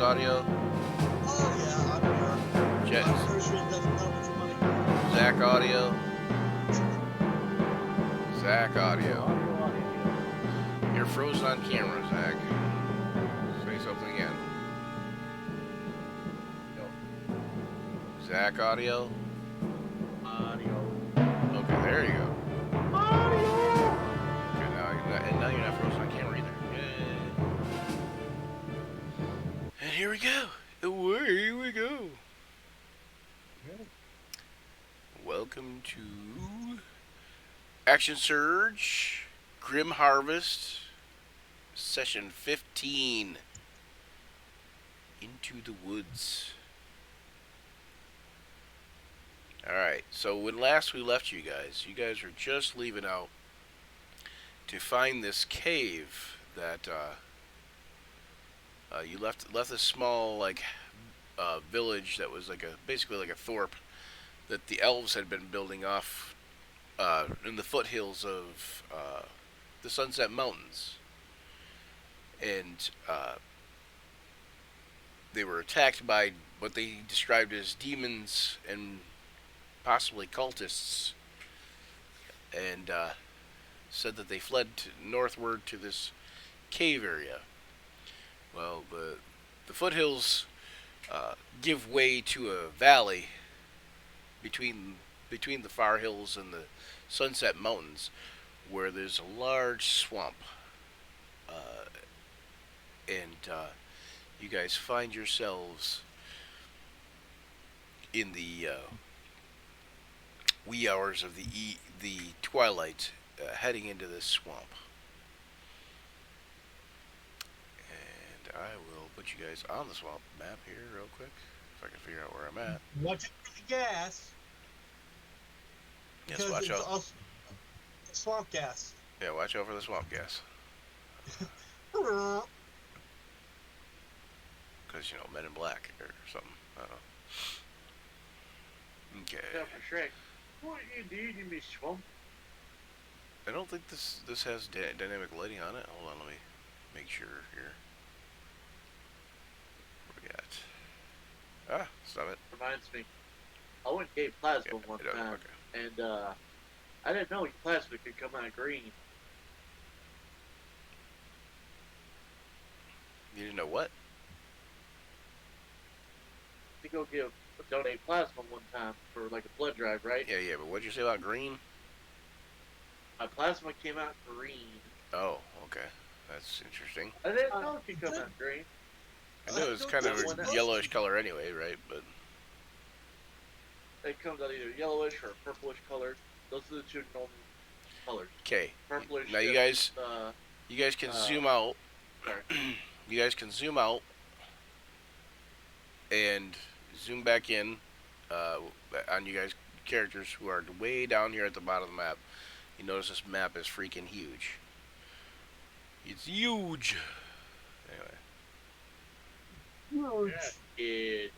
Audio? Oh yeah, I'm here. Jet, I'm grocery. It doesn't matter which money. Zach Audio? Zach Audio, Audio. audio, audio. You're frozen on camera, Zach. Say something again. Zach Audio? Audio. Okay, there you go. Audio! Okay, now you're not frozen on camera either. Yay. And here we go. Away we go. Welcome to Action Surge, Grim Harvest, Session 15, Into the Woods. Alright, so when last we left you guys were just leaving out to find this cave that you left this small village that was basically like a thorp that the elves had been building off in the foothills of the Sunset Mountains, and they were attacked by what they described as demons and possibly cultists, and said that they fled northward to this cave area. Well, the foothills give way to a valley between the far hills and the Sunset Mountains, where there's a large swamp, and you guys find yourselves in the wee hours of the twilight, heading into this swamp. And I will put you guys on the swamp map here real quick, if I can figure out where I'm at. Watch it for the gas. Yes, Because watch it's out. also swamp gas. Yeah, watch out for the swamp gas. Oh, Because, Men in Black or something. I don't know. Okay. Yeah, for Shrek. What are you doing in this swamp? I don't think this has dynamic lighting on it. Hold on, let me make sure here. What do we got? Ah, stop it. Reminds me. I went and gave plasma Yeah, one it does, time, okay. and I didn't know plasma could come out green. You didn't know what? To go donate plasma one time for like a blood drive, right? Yeah, but what'd you say about green? My plasma came out green. Oh, okay. That's interesting. I didn't know it could come out green. I knew it was kind of a yellowish color anyway, right? But It comes out either yellowish or purplish colored. Those are the two normal colors. okay. Purplish. Now you guys can zoom out. Sorry. You guys can zoom out and zoom back in on you guys' characters who are way down here at the bottom of the map. You notice this map is freaking huge. It's huge. Anyway. It.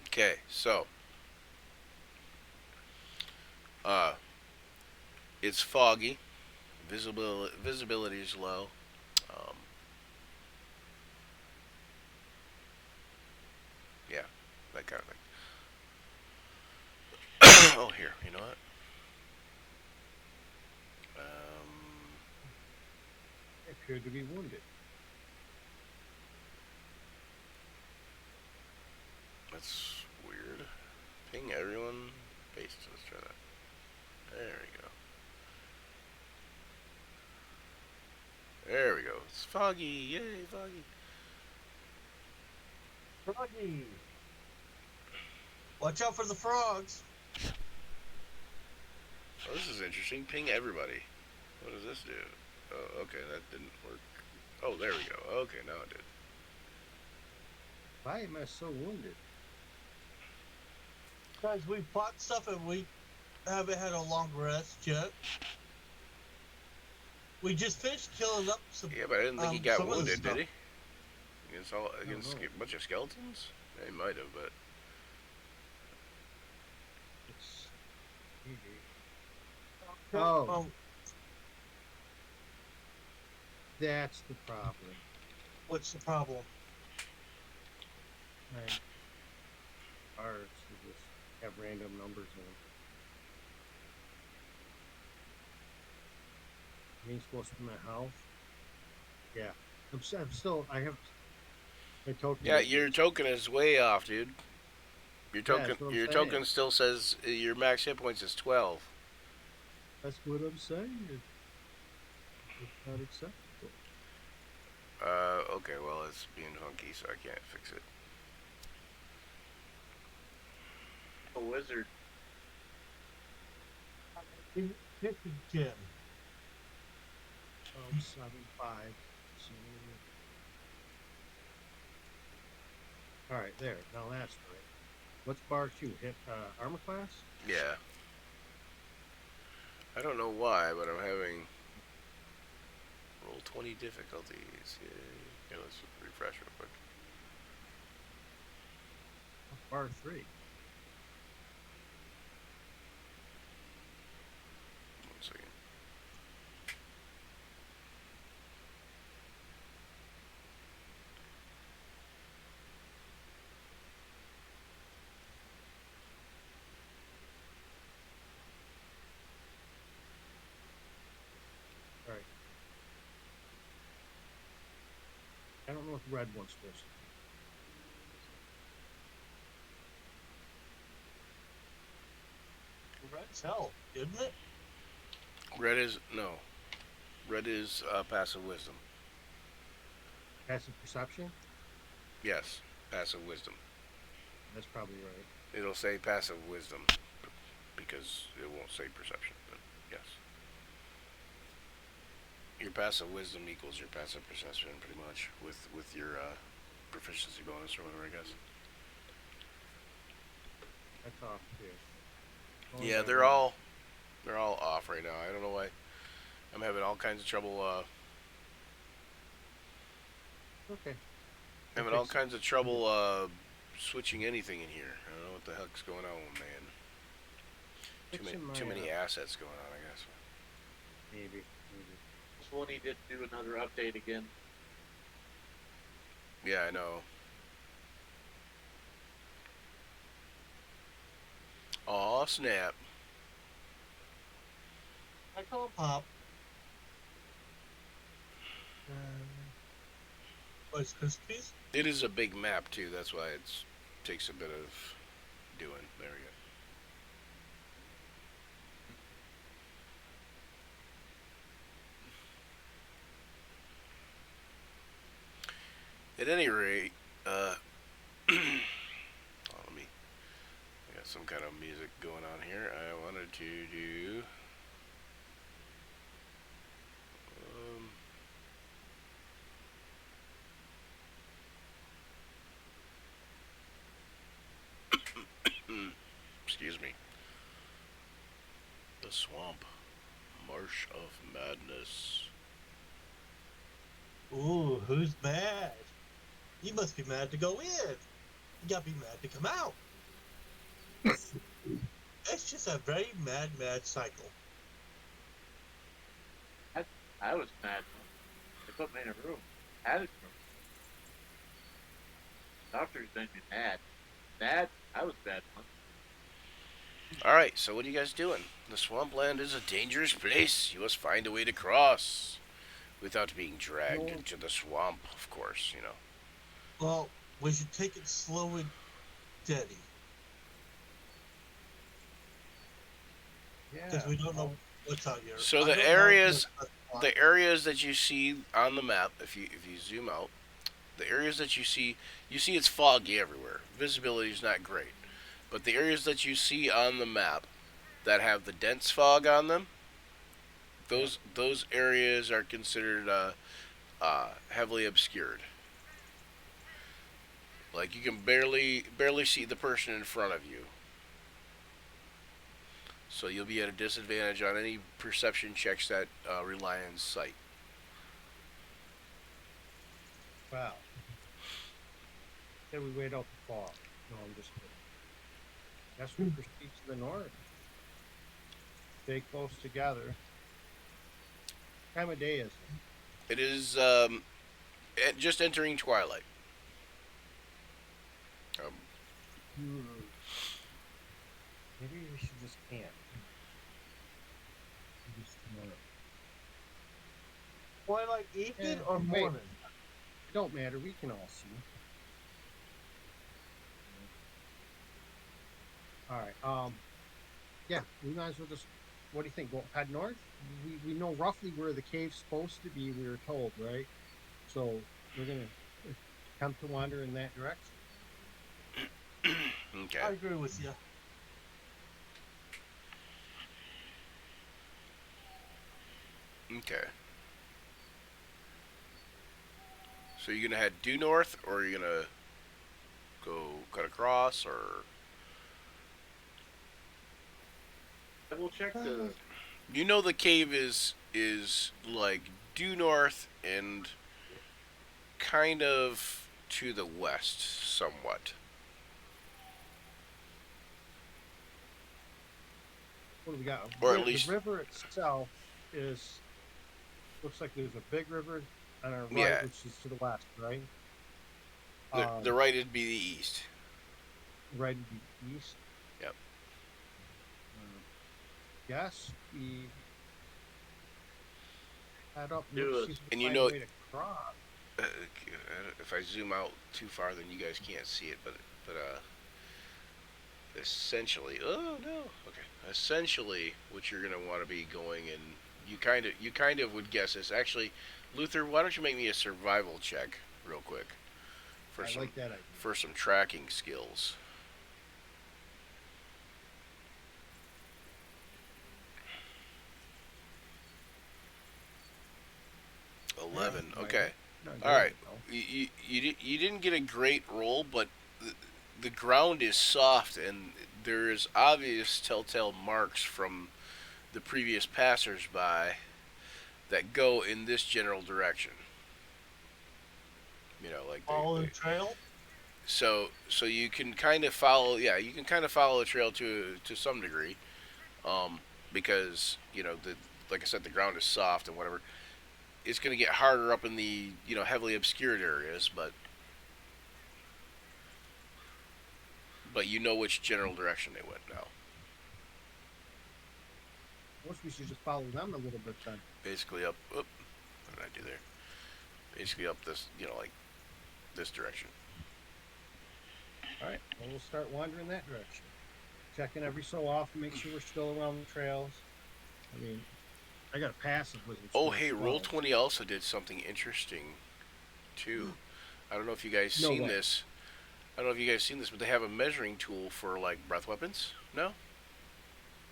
Okay, so it's foggy. Visibility is low. Yeah, that kind of thing. Oh, here, you know what? Appeared to be wounded. That's weird. Ping everyone. Paste. Let's try that. There we go. There we go. It's foggy. Yay, foggy. Froggy. watch out for the frogs. Oh, this is interesting. Ping everybody. What does this do? Oh, okay, that didn't work. Oh, there we go. Okay, now it did. Why am I so wounded? Guys, we fought stuff and we haven't had a long rest yet. We just finished killing up some. Yeah, but I didn't think he got some of the wounded, stuff. did he? Against a bunch of skeletons? Yeah, he might have, but It's... Oh. That's the problem. What's the problem? Right. Ours will just have random numbers in them. Ain't supposed to be my house. Yeah. I'm still. I have my token. Yeah, your token is way off, dude. Your Yeah, token, that's what I'm your saying. token still says your max hit points is 12. That's what I'm saying. It's not acceptable. Okay, well, it's being funky, so I can't fix it. A wizard. 50 $7.5. So, all right, there. Now that's right. What's bar two? Hit armor class? Yeah. I don't know why, but I'm having roll 20 difficulties. Yay. Yeah, let's refresh real quick. What's bar three? One second. All right. I don't know what the red one's supposed to Red's hell, isn't it? Red is no. Red is passive wisdom. be. Passive perception? Yes, passive wisdom. That's probably right. It'll say passive wisdom because it won't say perception. But yes, your passive wisdom equals your passive perception pretty much with your proficiency bonus or whatever, I guess. That's off too. Oh, Yeah, no, they're no. all off right now. I don't know why. I'm having all kinds of trouble. Okay. Having all kinds of trouble switching anything in here. I don't know what the heck's going on, man. Fixing Too my, many assets going on, I guess. Maybe. This one he did do another update again. Yeah, I know. Aw, snap. I call him Pop. What's Krispies? It is a big map too. That's why it takes a bit of doing. There we go. At any rate, oh, let me. I got some kind of music going on here. I wanted to do. Excuse me. The Swamp. Marsh of Madness. Ooh, who's mad? You must be mad to go in. You gotta be mad to come out. It's just a very mad cycle. I was mad. They put me in a room. Attic room. Doctors made me mad. Mad? I was bad once. Alright, so what are you guys doing? The swampland is a dangerous place. You must find a way to cross. Without being dragged No. into the swamp, of course, you know. Well, we should take it slow and steady. Yeah. Because we don't know what's out here. So I the don't know areas- what's The areas that you see on the map, if you zoom out, the areas that you see it's foggy everywhere. Visibility is not great. But the areas that you see on the map that have the dense fog on them, those areas are considered heavily obscured. Like you can barely see the person in front of you. So you'll be at a disadvantage on any perception checks that rely on sight. Wow. Said we wait out the fall. No, I'm just kidding. That's what proceeds to the north. Stay close together. What time of day is it? It is just entering twilight. Um, Hmm. Maybe we should just camp. Just tomorrow. Twilight evening Yeah, or wait. morning? It don't matter. We can all see. All right. Yeah, we might as well just. What do you think? Go head north. We know roughly where the cave's supposed to be. We were told, right? So we're gonna attempt to wander in that direction. okay. I agree with you. Okay. So you're gonna head due north, or you're gonna go cut across, or I will check the. you know the cave is like due north and kind of to the west, somewhat. What do we got? Or at least- the river itself is looks like there's a big river on our right, Yeah. which is to the west, right? The right would be the east. Right to the east. Yep. Yes, we head up. Do let's it. see if we And you find know- a way to cross. If I zoom out too far, then you guys can't see it. But essentially, oh no, okay. Essentially, what you're gonna want to be going, and you kind of would guess this. Actually, Luther, why don't you make me a survival check real quick for I some like that idea. for some tracking skills. $11. Yeah, Okay. No, All right. there you You didn't get a great roll, but the ground is soft, and there is obvious telltale marks from the previous passersby that go in this general direction. You know, like Follow the trail. so you can kind of follow. Yeah, you can kind of follow the trail to some degree, because you know the like I said, the ground is soft and whatever. It's going to get harder up in the heavily obscured areas, but you know which general direction they went now. I wish we should just follow them a little bit then. Basically up. What did I do there? Basically up this, like this direction. All right, well, we'll start wandering that direction. Checking every so often, make sure we're still around the trails. I mean, I got a passive wizard. Oh, skill hey, as Roll well. 20 also did something interesting, too. I don't know if you guys No seen way. this. I don't know if you guys seen this, but they have a measuring tool for like breath weapons. No,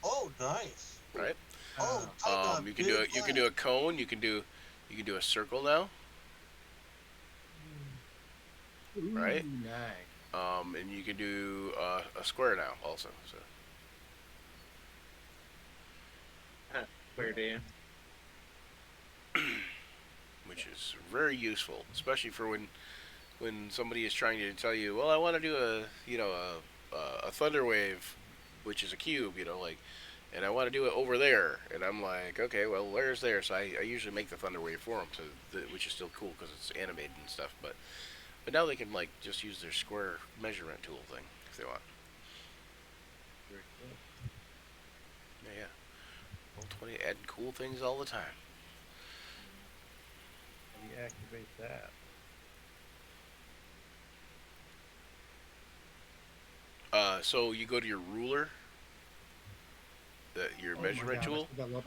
Oh, nice. right? Oh, I got You can do big you can do a cone. You can do a circle now, Ooh, right? Nice. and you can do a square now also. So Where Dan? which is very useful, especially for when somebody is trying to tell you, well, I want to do a thunder wave, which is a cube, like, and I want to do it over there, and I'm like, okay, well, where's there? So I usually make the thunder wave for them, which is still cool because it's animated and stuff, but now they can like just use their square measurement tool thing if they want. Very cool. Yeah. Roll 20, adding cool things all the time. How do you activate that? So you go to your ruler, your Oh my measurement God, I tool, forgot about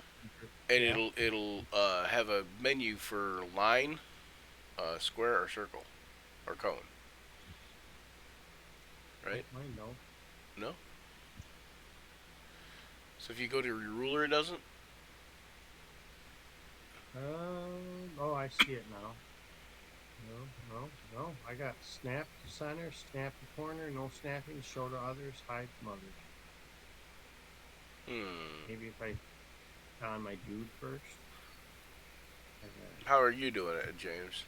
that. and Yeah. it'll have a menu for line, square or circle, or cone. Right? Mine no. No. So if you go to your ruler, it doesn't. Oh, I see it now. No. I got snap to center, snap to corner, no snapping, show to others, hide from others. Maybe if I on my dude first. How are you doing it, James?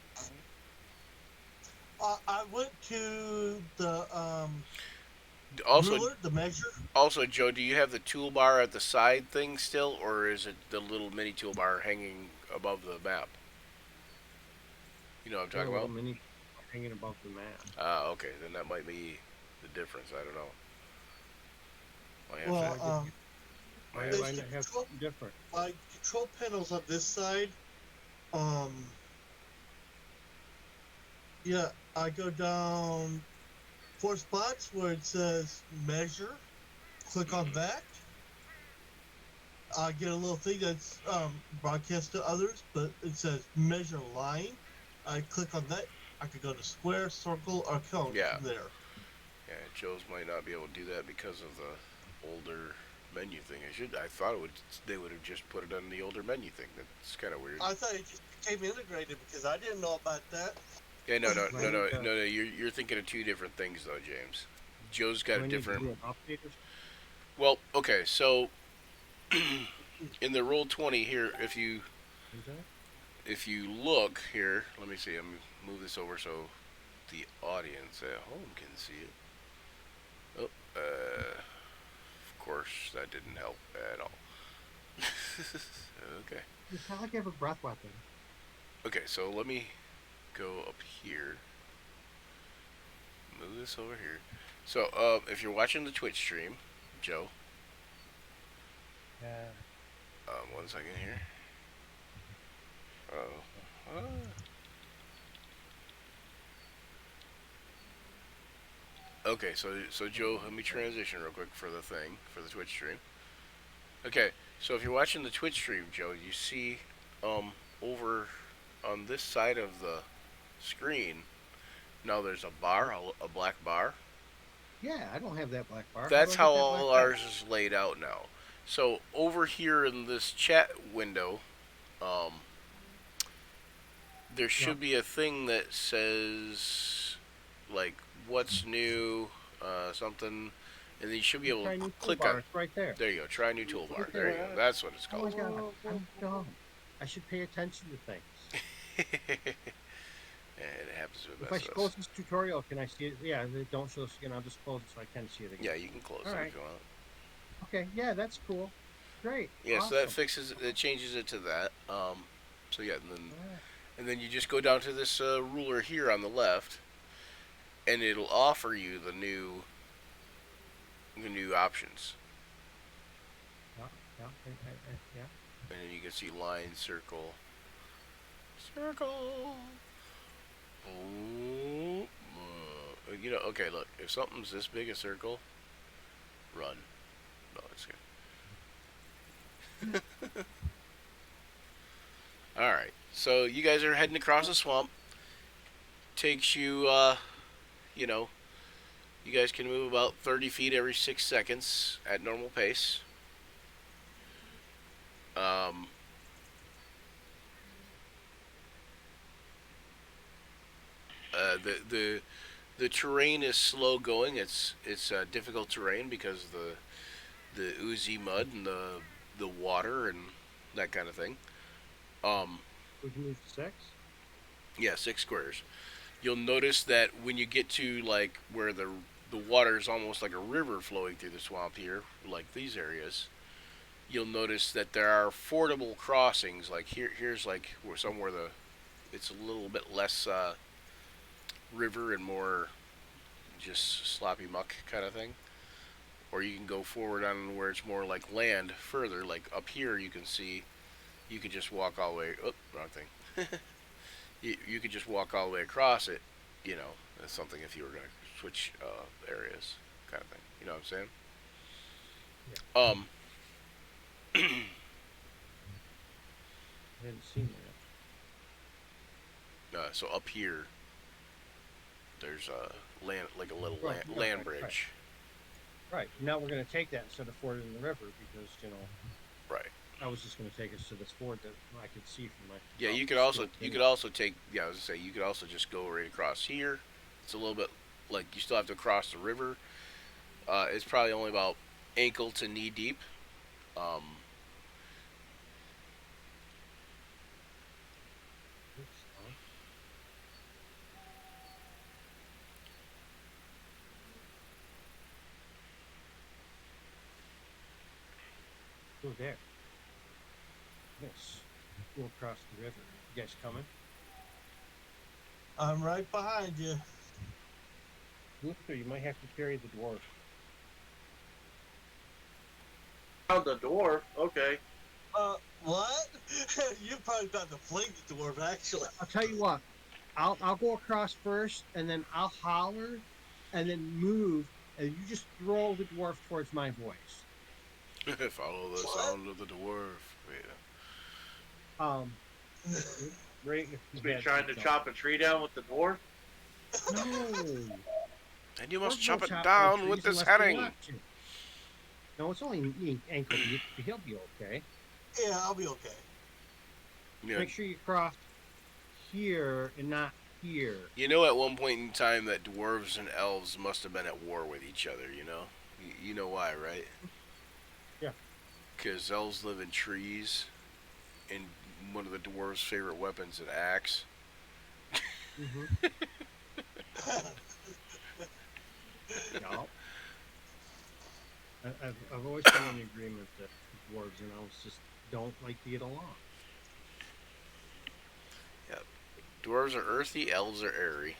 I went to the Also, ruler, the measure. Joe, do you have the toolbar at the side thing still, or is it the little mini toolbar hanging above the map? You know what I'm Got a talking little about? mini hanging above the mast. Ah, okay. Then that might be the difference. I don't know. I have to. Well, I Why have do there's I to. the not have control, something different? control panels on this side. Um, yeah, I go down 4 spots where it says measure. Click on Mhm. that. I get a little thing that's broadcast to others, but it says measure line. I click on that. I could go to square, circle, or cone Yeah. from there. Yeah. Joe's might not be able to do that because of the older menu thing. I should. I thought it would. They would have just put it on the older menu thing. That's kind of weird. I thought it just became integrated because I didn't know about that. Yeah. No. No. Do I No. need No. to No. No. You're thinking of two different things though, James. Joe's got do a I need to different. do an update or Well. Okay. So in the roll 20 here, something? if you look here, let me see. Let me move this over so the audience at home can see it. Oh, of course that didn't help at all. Okay. It's not like I have a breath weapon. Okay, so let me go up here. Move this over here. So, if you're watching the Twitch stream, Joe, Yeah. 1 second here. Oh. Okay, so Joe, let me transition real quick for the Twitch stream. Okay, so if you're watching the Twitch stream, Joe, you see, over on this side of the screen, now there's a bar, a black bar. Yeah, I don't have that black bar. How do That's I how get that black all bar? ours is laid out now. So over here in this chat window, um, there Yeah. should be a thing that says like what's new, something, and then you should be able Try to new click toolbar. on. It's right there. There you go. Try new toolbar. Right There you there. go. That's what it's Oh my called. god, I'm dumb. I should pay attention to things. And it happens to the If I best of close us. this tutorial, can I see it? Yeah, don't show this again. I'll just close it so I can see it again. Yeah, you can close All it right. if you want. Okay. Yeah, that's cool. Great. Yeah, so that Awesome. fixes it, changes it to that. So yeah, All right. and then you just go down to this ruler here on the left, and it'll offer you the new options, Yeah, yeah, yeah. and then you can see line, circle, circle. Oh, you know, okay, look, if something's this big a circle, run. No, it's good. All right, so you guys are heading across the swamp. Takes you, you know, you guys can move about 30 feet every 6 seconds at normal pace. Um, the terrain is slow going. It's difficult terrain because of the oozy mud and the water and that kind of thing. Um, We can move 6. yeah, 6 squares. You'll notice that when you get to like where the water is almost like a river flowing through the swamp here, like these areas, you'll notice that there are fordable crossings. Like here's like where somewhere it's a little bit less river and more just sloppy muck kind of thing. Or you can go forward on where it's more like land further. Like up here, you can see you could just walk all the way. Oh, wrong thing. You could just walk all the way across it. You know, that's something if you were gonna switch areas, kind of thing. You know what I'm saying? I hadn't seen that. So up here, there's a land like a little Right, land right. bridge. Right. Now we're going to take that instead of fording the river because, Right. I was just going to take us to this ford that I could see from my. Yeah, you could also take. Yeah, I was gonna say you could also just go right across here. It's a little bit like you still have to cross the river. It's probably only about ankle to knee deep. Um, Go there. Yes. Go across the river. You guys coming? I'm right behind you. Luther, you might have to carry the dwarf. Found the dwarf. Okay. What? You probably got the flank dwarf, actually. I'll tell you what. I'll go across first, and then I'll holler, and then move, and you just throw the dwarf towards my voice. Follow the What? sound of the dwarf. Yeah. Um, right. Is me trying to chop a tree down with the dwarf? No. And you must Dwarves chop don't it chop down no with trees this unless they heading. want to. No, it's only me ankle deep. He'll be okay. Yeah, I'll be okay. Yeah. Make sure you cross here and not here. You know, at one point in time, that dwarves and elves must have been at war with each other. You know, you know why, right? Yeah. Because elves live in trees, and one of the dwarves' favorite weapons is an axe. Mm-hmm. No. I've always been in agreement that dwarves and elves just don't like to get along. Dwarves are earthy, elves are airy.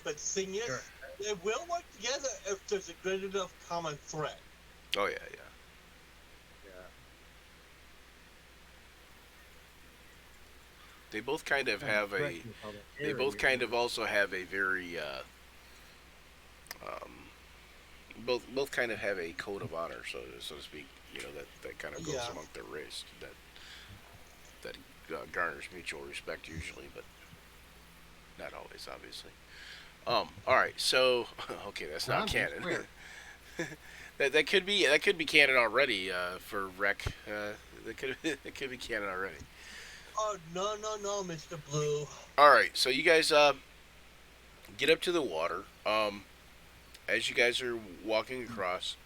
But the thing is, Sure. they will work together if there's a great enough common thread. Oh yeah, yeah. Yeah. They both kind of have a. They both kind of also have a very. Both kind of have a code of honor, so to speak. You know that kind of goes Yeah. among their race. That garners mutual respect usually, but not always, obviously. All right, so okay, that's not canon. that could be canon already for Rec. That could be canon already. Oh, no, Mr. Blue. All right, so you guys get up to the water. As you guys are walking across,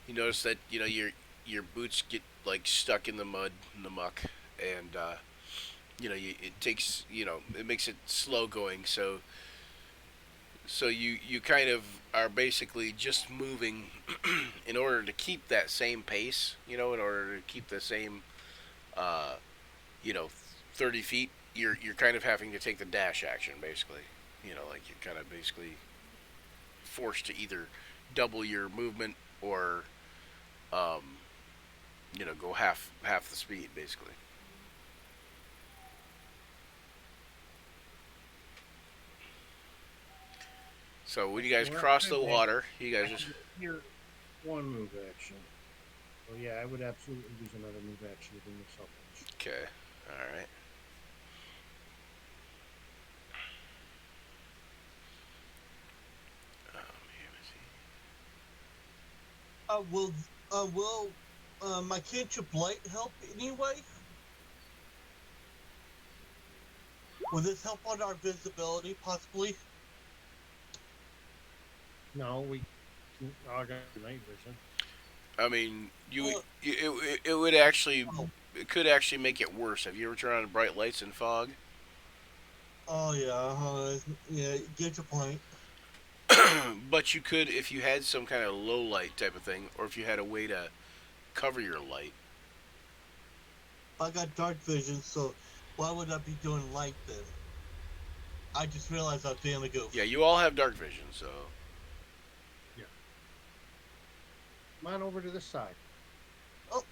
you notice that your boots get like stuck in the mud, in the muck, and it takes it makes it slow going. So you kind of are basically just moving in order to keep that same pace. In order to keep the same uh, you know 30 feet. You're kind of having to take the dash action basically. Like you're kind of basically forced to either double your movement or um, go half the speed basically. So when you guys cross the water, you guys just Here, one move action. So yeah, I would absolutely use another move action to bring myself in. okay. All right. Will my cantrip light help anyway? Will this help on our visibility, possibly? No, we all got night vision. I mean, Well- it would actually it could actually make it worse. Have you ever turned on bright lights in fog? Oh yeah, get your point. But you could if you had some kind of low light type of thing, or if you had a way to cover your light. I got dark vision, so why would I be doing light then? I just realized I was being a goof. Yeah, you all have dark vision, so Come on over to this side. Oh.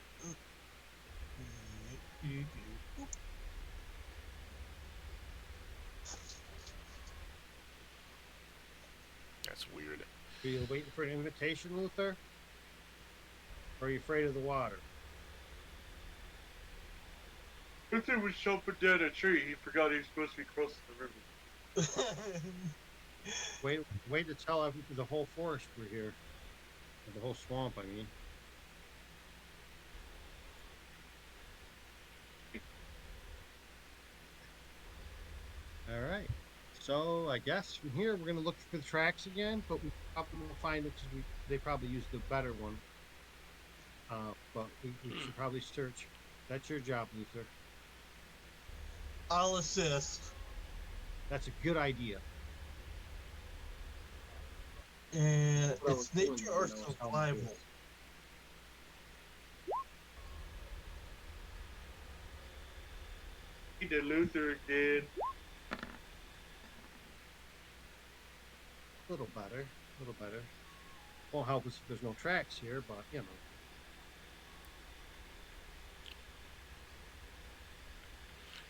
that's weird. Are you waiting for an invitation, Luther? Or are you afraid of the water? Luther was jumping down a tree. He forgot he was supposed to be crossing the river. Wait to tell the whole forest we're here. Or the whole swamp, I mean. Alright. So, I guess from here we're going to look for the tracks again, but we probably won't find it because they probably used the better one. But we should probably search. That's your job, Luther. I'll assist. That's a good idea. And That's what I was it's doing nature when or I was telling you. survival. He did Luther again. A little better. A little better. Won't help us if there's no tracks here, but you know.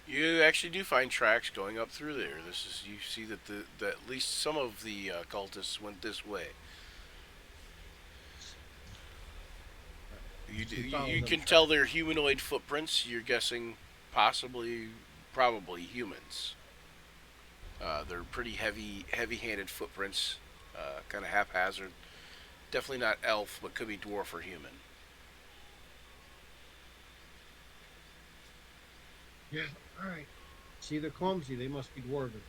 You actually do find tracks going up through there. This is you see that that at least some of the cultists went this way. You, Keep you following you them can tracks. tell they're humanoid footprints. You're guessing probably humans. They're pretty heavy-handed footprints, kind of haphazard. Definitely not elf, but could be dwarf or human. Yeah. All right. See, they're clumsy. They must be dwarven.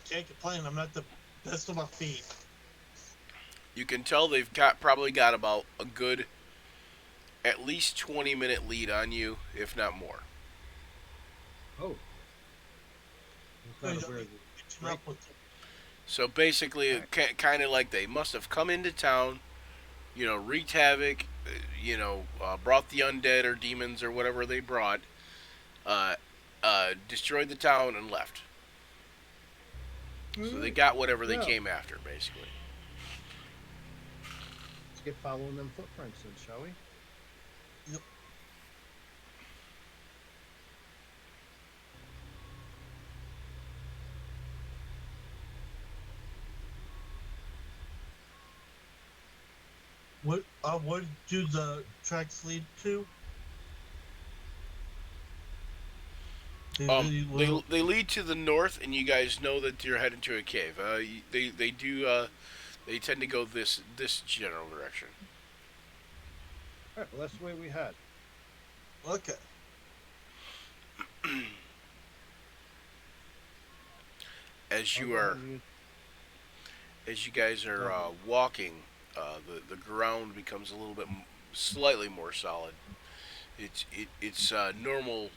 Can't complain. I'm at the best of my feet. You can tell they've probably got about a good at least 20-minute lead on you, if not more. Oh. That's Hey, not let where me the catching up with them. So basically, kind of like they must have come into town, wreaked havoc, brought the undead or demons or whatever they brought, uh, destroyed the town and left. So they got whatever they Yeah. came after, basically. Let's get following them footprints then, shall we? Yep. What do the tracks lead to? They lead to the north, and you guys know that you're heading to a cave. They tend to go this general direction. All right. Well, that's the way we had. Okay. As I'll you go ahead are and use- as you guys are walking, the ground becomes a little bit slightly more solid. It's normal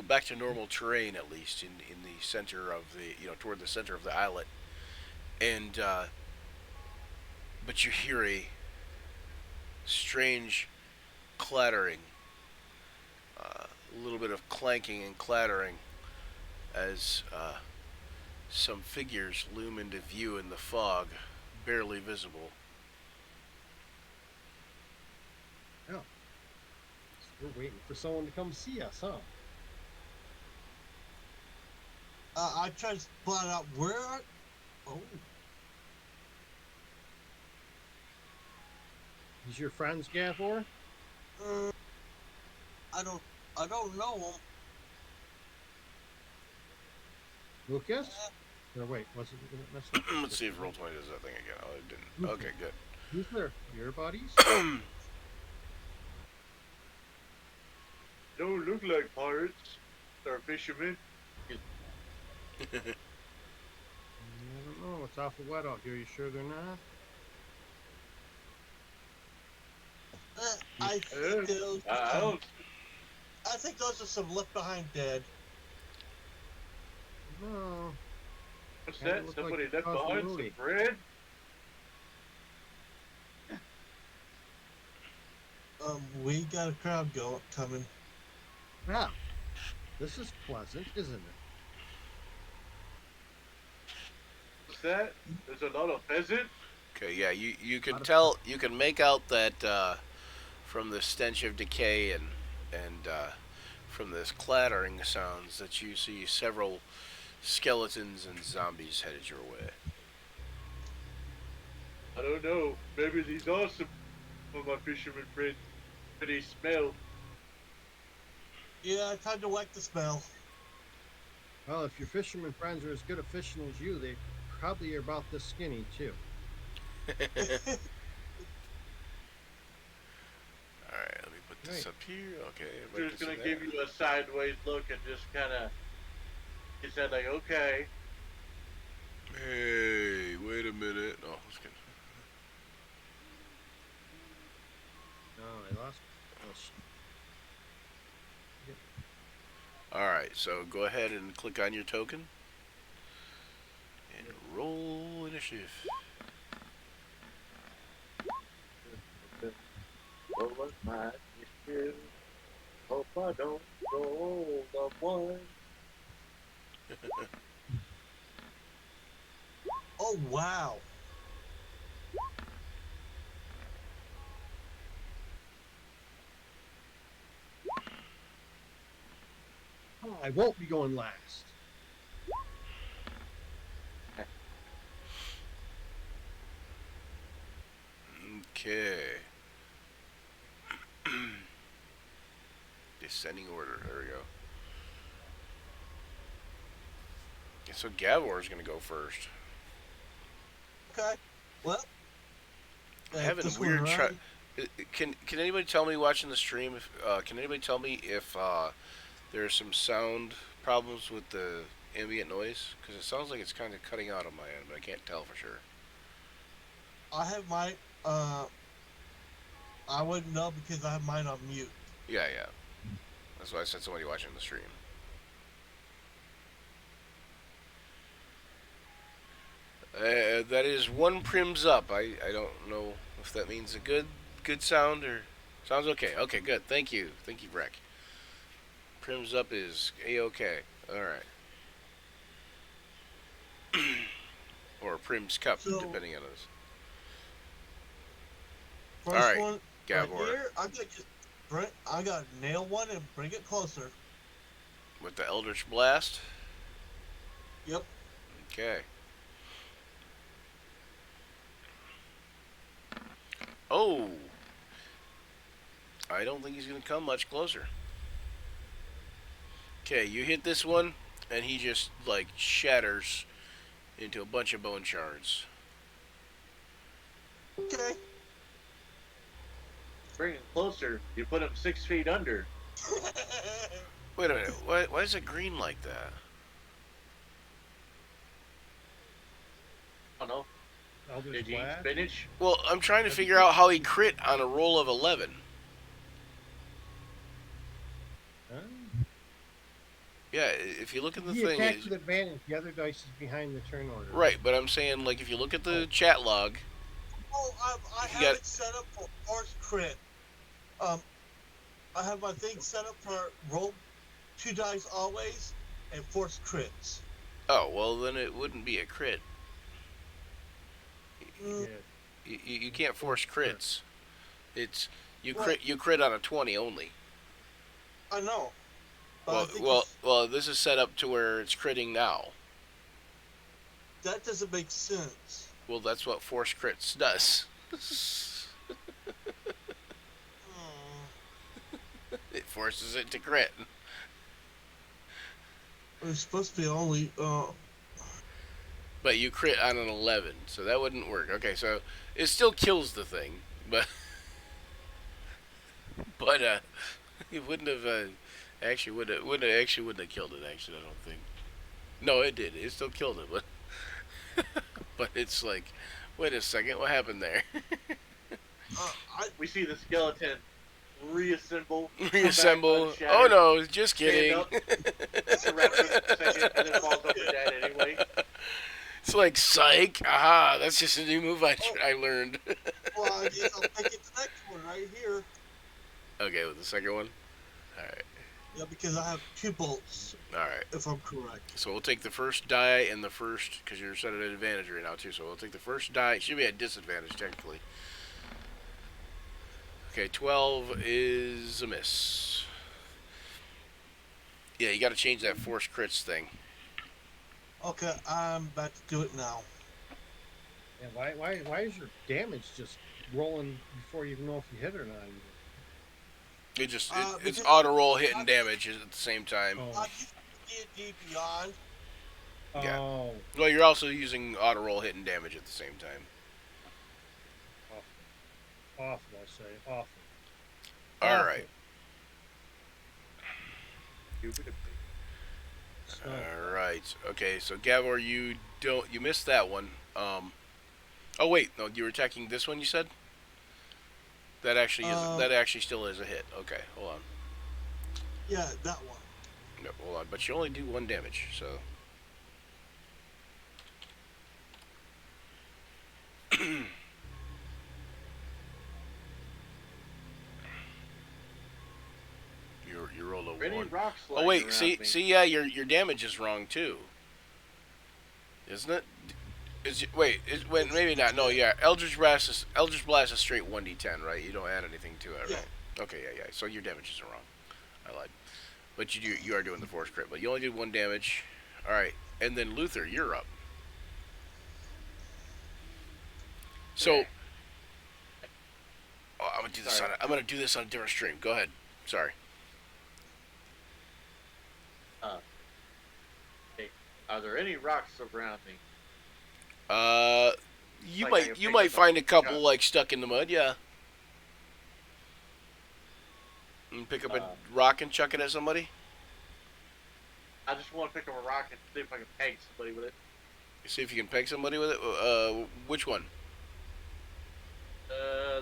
back to normal terrain, at least in the center of the toward the center of the islet, and but you hear a strange clattering, a little bit of clanking and clattering as some figures loom into view in the fog, barely visible. We're waiting for someone to come see us, huh? I try to spot out where. Oh, Is your friends, Gavor? I don't know them. Lucas? No, wait. Wasn't that's not. Let's see if Roll20 does that thing again. Oh, it didn't. Okay, good. Who's there? Your buddies? Don't look like pirates. They're fishermen. I don't know. It's awful wet out here. You sure they're not? I think those. I don't. I think those are some left behind dead. No. What's Kinda that? look Somebody like left behind some continuity. bread? We got a crowd coming. Yeah. This is pleasant, isn't it? What's that? There's a lot of pheasant? Okay, yeah, you can Lot of tell, you can make out that from the stench of decay and from this clattering sounds that you see several skeletons and zombies headed your way. I don't know. Maybe these are some of my fisherman friends. But they smell. Yeah, time to whack the smell. Well, if your fisherman friends are as good at fishing as you, they probably are about this skinny, too. Alright, let me put this Right. up here. Okay, They're just gonna give you a sideways look and just kinda. He said, like, okay. Hey, wait a minute. Oh, I was gonna. No, I lost. Oh, Alright, so go ahead and click on your token. And roll initiative. What was my issue? Hope I don't roll the one. Wow. I won't be going last. Okay. Descending order. There we go. Okay, so Gavor's gonna go first. Okay. Well, Having this one weird. around, Can anybody tell me watching the stream if can anybody tell me if there's some sound problems with the ambient noise? Because it sounds like it's kind of cutting out on my end, but I can't tell for sure. I have my I wouldn't know because I have mine on mute. Yeah, yeah. That's why I said somebody watching the stream. That is one prims up. I don't know if that means a good sound or sounds okay. Okay, good. Thank you, Breck. Prims up is a-okay. All right. Or Prim's cup, So- depending on us. First All right, one right Gavor, here, I got to nail one and bring it closer. with the Eldritch Blast. Yep. Okay. Oh. I don't think he's going to come much closer. Okay, you hit this one, and he just, like, shatters into a bunch of bone shards. Okay. Bring him closer. You put him 6 feet under. Wait a minute. Why is it green like that? I don't know. Eldritch Did you eat Blast. spinach? Well, I'm trying to figure out how he crit on a roll of 11. Huh? Yeah, if you look at the He thing... attacked it's- with advantage. The other dice is behind the turn order. Right, but I'm saying, like, if you look at the chat log... Oh, I You have got- it set up for force crit. I have my thing set up for roll 2 dice always and force crits. Oh, well, then it wouldn't be a crit. Mm, Yeah. You can't force crits. It's... You Well- crit on a 20 only. I know. But I Well, think well, it's- well, this is set up to where it's critting now. that doesn't make sense. Well, that's what force crits does. Hmm. It forces it to crit. It's supposed to be only. But you crit on an 11, so that wouldn't work. Okay, so it still kills the thing, but it wouldn't have actually wouldn't have killed it. Actually, I don't think. No, it did. It still killed it, but but it's like, wait a second, what happened there? We see the skeleton reassemble. Reassemble. Come back Oh unshattered, no, just kidding. up. Surround for a second, and then falls over dead anyway. It's like psych. Aha, that's just a new move I learned. Well, I guess I'll take it the next one right here. Okay, with the second one. All right, Yeah, because I have 2 bolts, all right. if I'm correct. So we'll take the first die and the first, because you're set at an advantage right now too. So we'll take the first die. It should be at disadvantage technically. Okay, 12 is a miss. Yeah, you got to change that force crits thing. Okay, I'm about to do it now. And why is your damage just rolling before you even know if you hit or not? It just it's because- auto roll hitting damage at the same time. Oh. I used D&D Beyond. Yeah. Oh, Well, you're also using auto roll hitting damage at the same time. awful, I say, awful. All Awful. right. So, All right. Okay, so Gavor, you missed that one. Oh wait, no, you were attacking this one. You said that actually still is a hit. Okay, hold on. Yeah, that one. No, hold on. But you only do 1 damage, so. you rolled a Any 1. rocks Oh lying wait, around see, me. yeah, your damage is wrong too, isn't it? Wait, maybe not. No, yeah. Eldritch Blast is straight 1d10, right? You don't add anything to it, Yeah. right? Okay, yeah. So your damages are wrong. I lied. But you are doing the force crit, but you only did 1 damage. All right, and then Luther, you're up. So I'm gonna do this Sorry. I'm gonna do this on a different stream. Go ahead. Sorry. Hey, are there any rocks around me? Uh, you Like I might can you pick might them up find a and couple chuck. like stuck in the mud. Yeah. And pick up a Uh, rock and chuck it at somebody. I just want to pick up a rock and see if I can peg somebody with it. See if you can peg somebody with it. Which one? Uh,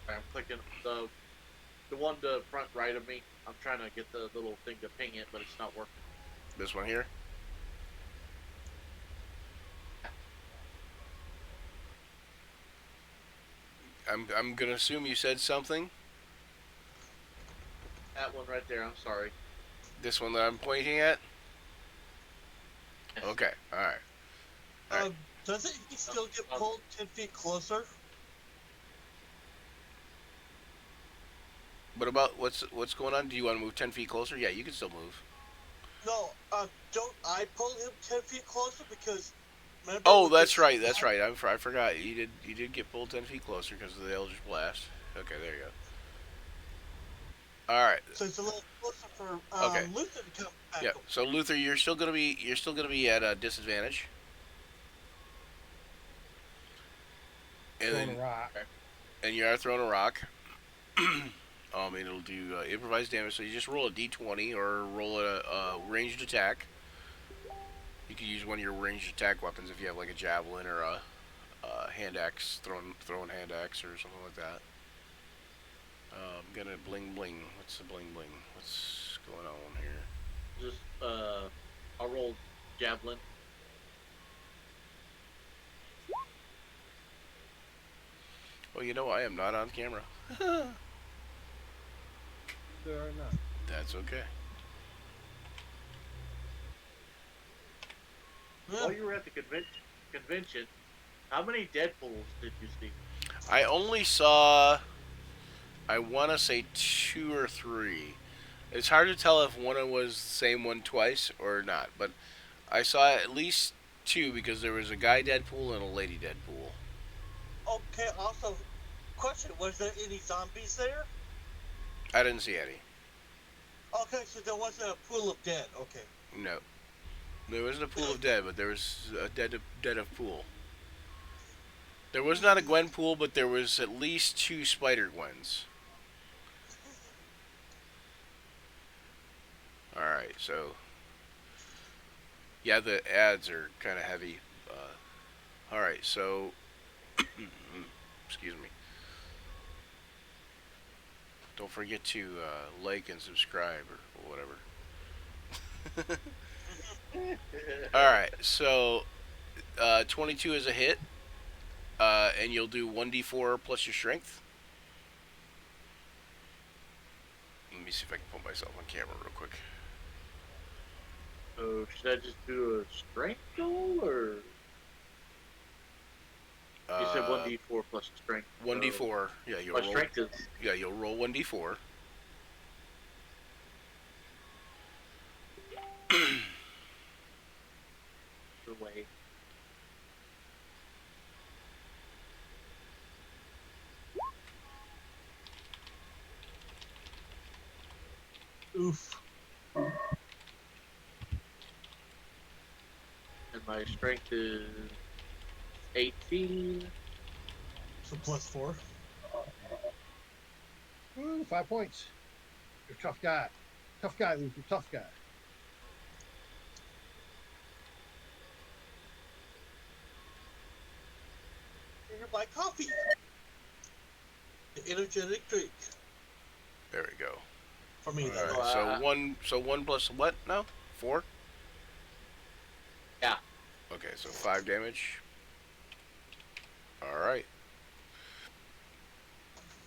I'm clicking the one to front right of me. I'm trying to get the little thing to ping it, but it's not working. This one here. I'm gonna assume you said something. That one right there. I'm sorry. This one that I'm pointing at. Yes. Okay. All right. Alright. Doesn't he still get pulled 10 feet closer? What about what's going on? Do you want to move 10 feet closer? Yeah, you can still move. No, don't I pull him 10 feet closer because... Remember Oh, with that's this right. That's slide? right. I forgot. You did get pulled 10 feet closer because of the Eldritch Blast. Okay, there you go. All right. So it's a little closer for Okay. Luther to come back. Yeah. So Luther, you're still gonna be at a disadvantage. And Throwing then, a rock. and you are throwing a rock. And it'll do improvised damage. So you just roll a d20 or roll a ranged attack. You can use one of your ranged attack weapons if you have like a javelin or a hand axe, throwing hand axe or something like that. I'm gonna bling bling. What's the bling bling? What's going on here? Just I'll roll javelin. Well, you know I am not on camera. There are not. That's okay. Yeah. While you were at the convention, how many Deadpools did you see? I only saw, I want to say 2 or 3. It's hard to tell if one was the same one twice or not, but I saw at least 2 because there was a guy Deadpool and a lady Deadpool. Okay, also, question, was there any zombies there? I didn't see any. Okay, so there wasn't a pool of dead, okay. No. There wasn't a pool of dead, but there was a dead of pool. There was not a Gwen pool, but there was at least 2 Spider Gwens. Alright, so... Yeah, the ads are kind of heavy. Alright, so... Excuse me. Don't forget to like and subscribe or whatever. Alright, so 22 is a hit, and you'll do 1d4 plus your strength. Let me see if I can put myself on camera real quick. So should I just do a strength roll, or you said 1d4 plus strength? 1d4. Yeah, you'll My roll. strength is Yeah, you'll roll 1d4. the way. Oof. And my strength is 18. So +4. Ooh, 5 points. You're a tough guy. Tough guy, Luther. Tough guy. Here, buy coffee. The energetic drink. There we go. For me, that Alright, is. so 1 plus what now? 4? Yeah. Okay, so 5 damage. Alright.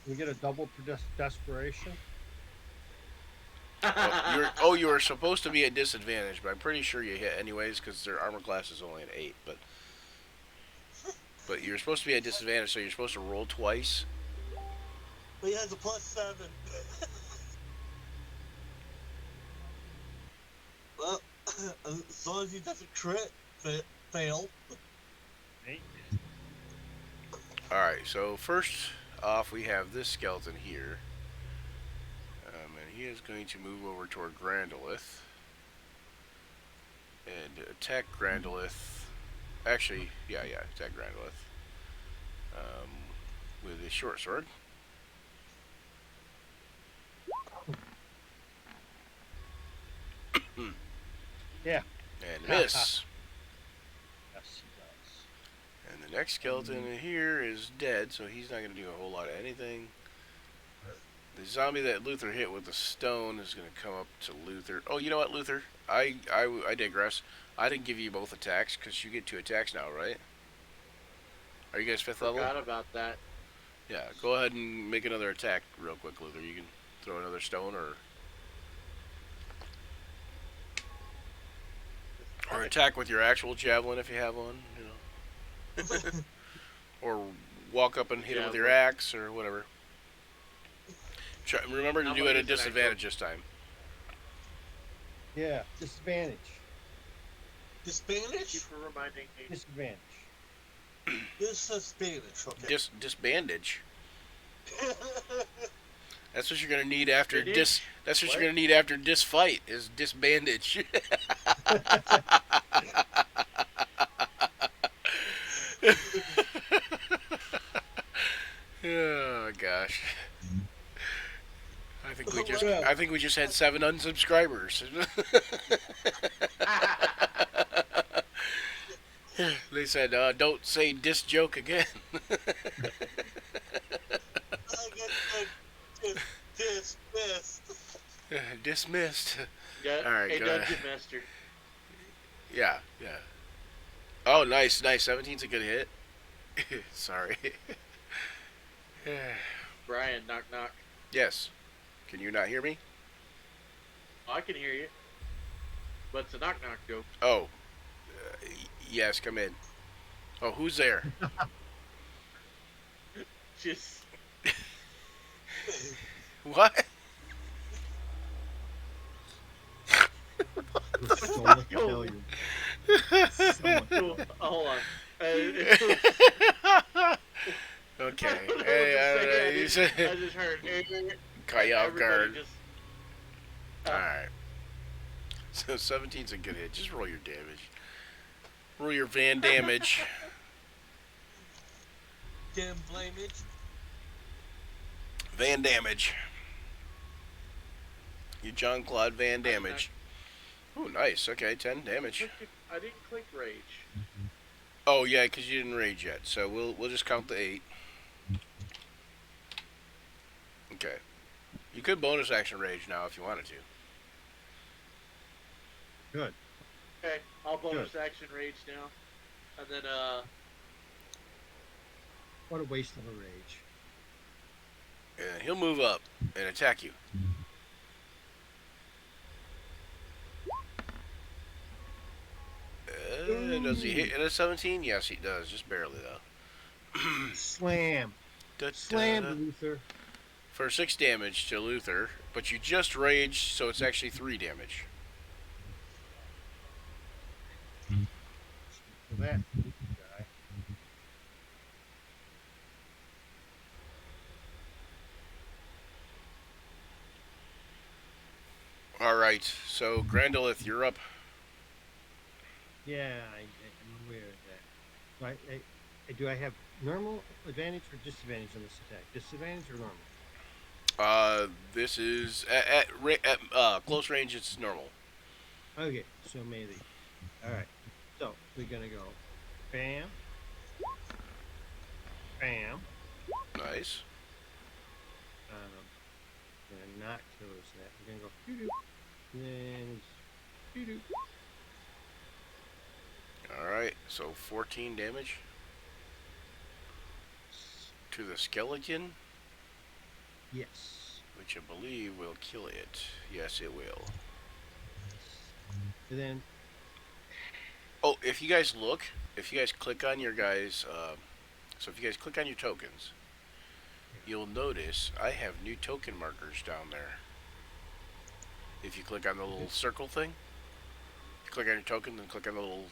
We get a double for desperation. You were supposed to be at disadvantage, but I'm pretty sure you hit anyways because their armor class is only an 8. But you're supposed to be at disadvantage, so you're supposed to roll twice. But he has a +7. Well, as long as he doesn't crit, fail. All right. So first off, we have this skeleton here, and he is going to move over toward Grandolith and attack Grandolith. Actually, yeah, attack Grandolith with his short sword. Yeah. And miss. Yes, he does. And the next skeleton in here is dead, so he's not going to do a whole lot of anything. The zombie that Luther hit with the stone is going to come up to Luther. Oh, you know what, Luther? I digress. I didn't give you both attacks because you get 2 attacks now, right? Are you guys 5th level? Forgot about that. Yeah, go ahead and make another attack real quick, Luther. You can throw another stone or attack with your actual javelin if you have one, you know. Or walk up and hit it with your axe or whatever. Remember to do it at disadvantage this time. Yeah, disadvantage. Disadvantage? Thank you for reminding me. Disadvantage. Disadvantage, okay. Disbandage. That's what you're gonna need after Bandage? That's what What? you're gonna need after this fight is disbandage. Oh gosh. I think we just had 7 unsubscribers. They said, "Don't say dis joke again." I get dismissed. Dismissed. Yeah, All right, a go ahead. dungeon master. Yeah. Oh, nice. 17's a good hit. Sorry. Brian, knock knock. Yes. Can you not hear me? Oh, I can hear you. But it's a knock knock joke. Oh. Yes, come in. Oh, who's there? Just What? Someone can tell you. cool. Hold on. Okay. I don't know what to Hey, you say. said I just heard. caught you off Everybody guard. just- Alright. So 17's a good hit. Just roll your damage. Roll your Van damage. Damn blamage. Van damage. You John Claude Van damage. Oh, nice. Okay, 10 damage. I didn't click rage. Oh yeah, because you didn't rage yet. So we'll just count the 8. Okay. You could bonus action rage now if you wanted to. Good. Okay, I'll bonus action rage now. And then, What a waste of a rage. And he'll move up and attack you. Does he hit at a 17? Yes, he does. Just barely, though. Slam. Slam, Luther. For 6 damage to Luther, but you just raged, so it's actually 3 damage. For that guy. Alright, so Grandolith, you're up. Yeah, I'm aware of that. Do I have normal advantage or disadvantage on this attack? Disadvantage or normal? This is at close range. It's normal. Okay, so melee. Alright. So, we're gonna go bam. Bam. Nice. Gonna not close that. We're gonna go doo-doo. Then doo-doo. Alright, so 14 damage to the skeleton. Yes. which I believe will kill it. Yes, it will. And then Oh, if you guys click on your guys, so if you guys click on your tokens, you'll notice I have new token markers down there. If you click on the little circle thing, you click on your token, then click on the little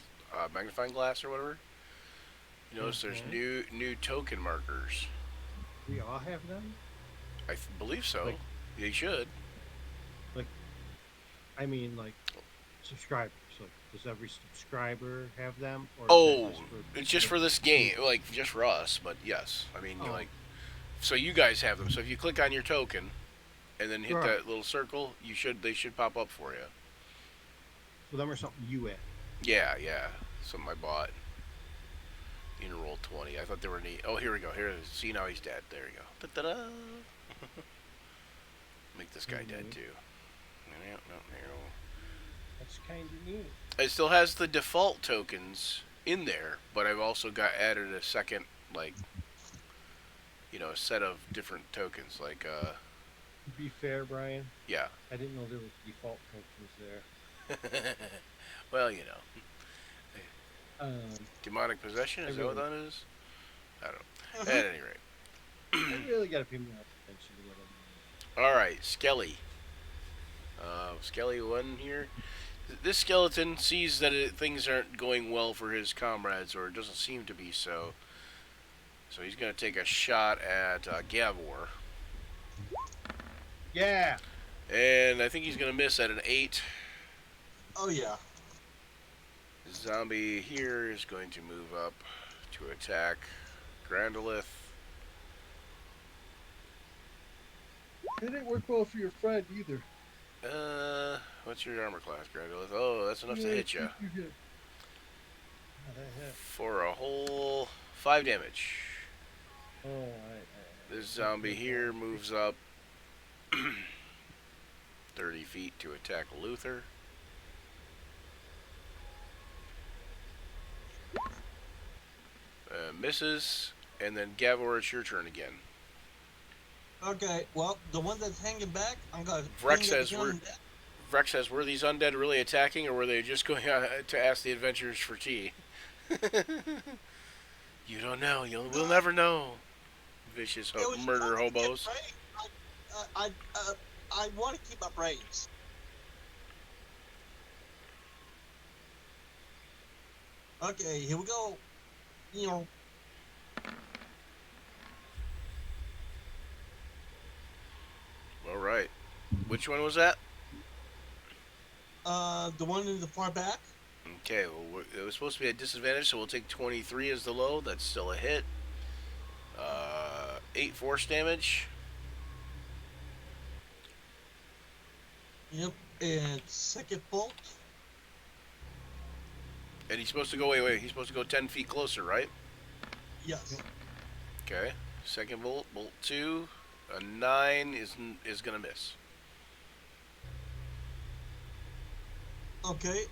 magnifying glass or whatever. You notice there's new token markers. we all have them. I believe so. Like- They should. I mean, like subscribers. Like, does every subscriber have them? Or is Oh, that just for it's just for this game, like just for us. But yes, I mean Oh. like, so you guys have them. So if you click on your token, and then hit Right. that little circle, they should pop up for you. So them are something you add. Yeah, yeah. Something I bought. You can roll 20. I thought they were neat. Oh, here we go. Here it is. See, now he's dead. There you go. Da-da-da. Make this guy dead too. That's kind of neat. It still has the default tokens in there, but I've also got added a second, like, a set of different tokens. Like, To be fair, Brian, yeah. I didn't know there was default tokens there. Well, Um, demonic possession, is that what that is? I don't know. At any rate. I really got to pay more attention to what I'm Alright, Skelly. Skelly 1 here. This skeleton sees that things aren't going well for his comrades, or it doesn't seem to be so. So he's going to take a shot at Gavor. doing. Yeah. And I think he's going to miss at an 8. Oh yeah. The zombie here is going to move up to attack Grandolith. It didn't work well for your friend either. What's your armor class, Grandolith? Oh, that's enough to hit you. For a whole 5 damage. Oh, This zombie here moves up 30 feet to attack Luther. Misses, and then Gavor, it's your turn again. Okay. Well, the one that's hanging back, I'm gonna. Vrex bring says it we're- down. Vrex says, were these undead really attacking, or were they just going to ask the adventurers for tea? You don't know. We'll never know. Vicious It was murder trying to get hobos. brains. I want to keep my brains. Okay, here we go. All right. Which one was that? The one in the far back. Okay, well, it was supposed to be a disadvantage, so we'll take 23 as the low. That's still a hit. 8 force damage. Yep. And second bolt. And he's supposed to go, wait, he's supposed to go 10 feet closer, right? Yes. Okay. Second bolt, bolt 2. A 9 is going to miss. Okay.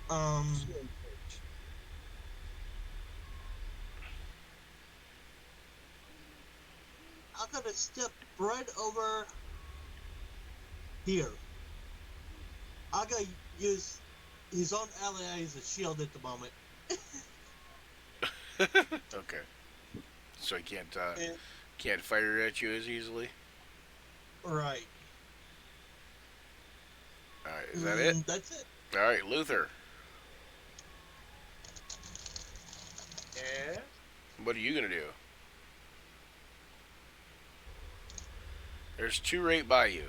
I'm gonna step right over here. I'm gonna use his own ally as a shield at the moment. Okay. So he And- can't fire at you as easily? Right. Alright, is that it? That's it. Alright, Luther. Yeah. What are you going to do? There's 2 right by you.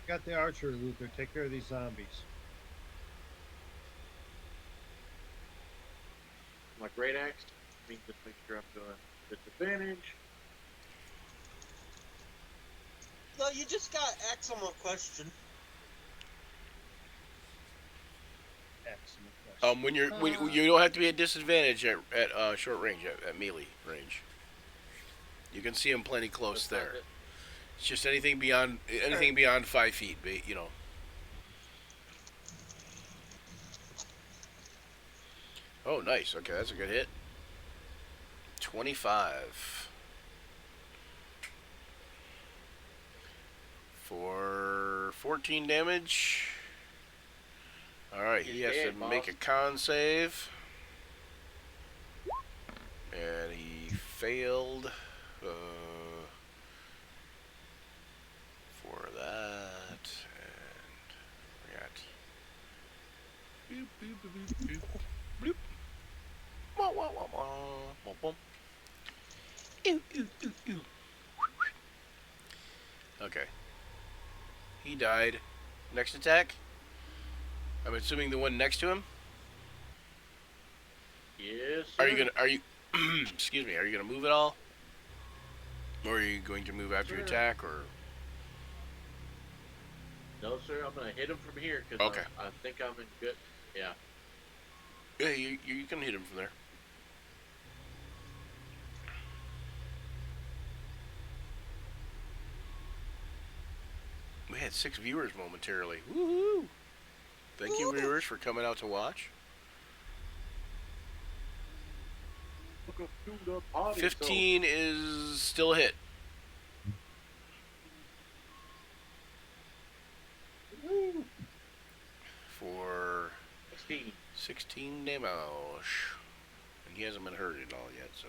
Got the archer, Luther. Take care of these zombies. My great axe means to make sure I'm doing disadvantage. No, you just gotta ask him a question. Excellent question. When you don't have to be at disadvantage at short range, at melee range. You can see him plenty close That's there. not it. It's just anything beyond 5 feet, you know. Oh, nice. Okay, that's a good hit. 25 for 14 damage. All right, he He's has to dead, make a boss. con save, and he failed for that. And we got boop boop boop boop boop bloop. Wah, wah, wah, wah, wah, wah. Ew, ew, ew, ew. Okay, he died. Next attack. I'm assuming the one next to him. Yes, Are sir. you gonna? Are you? Excuse me. Are you gonna move at all, or are you going to move after you Sure. attack, or? No, sir. I'm gonna hit him from here because Okay. I think I'm in good. Yeah. Yeah, you can hit him from there. We had 6 viewers momentarily. Woohoo! Thank you, viewers, for coming out to watch. Welcome to the party. 15 is still a hit. Woo! For 16. 16 damage. And he hasn't been hurt at all yet, so.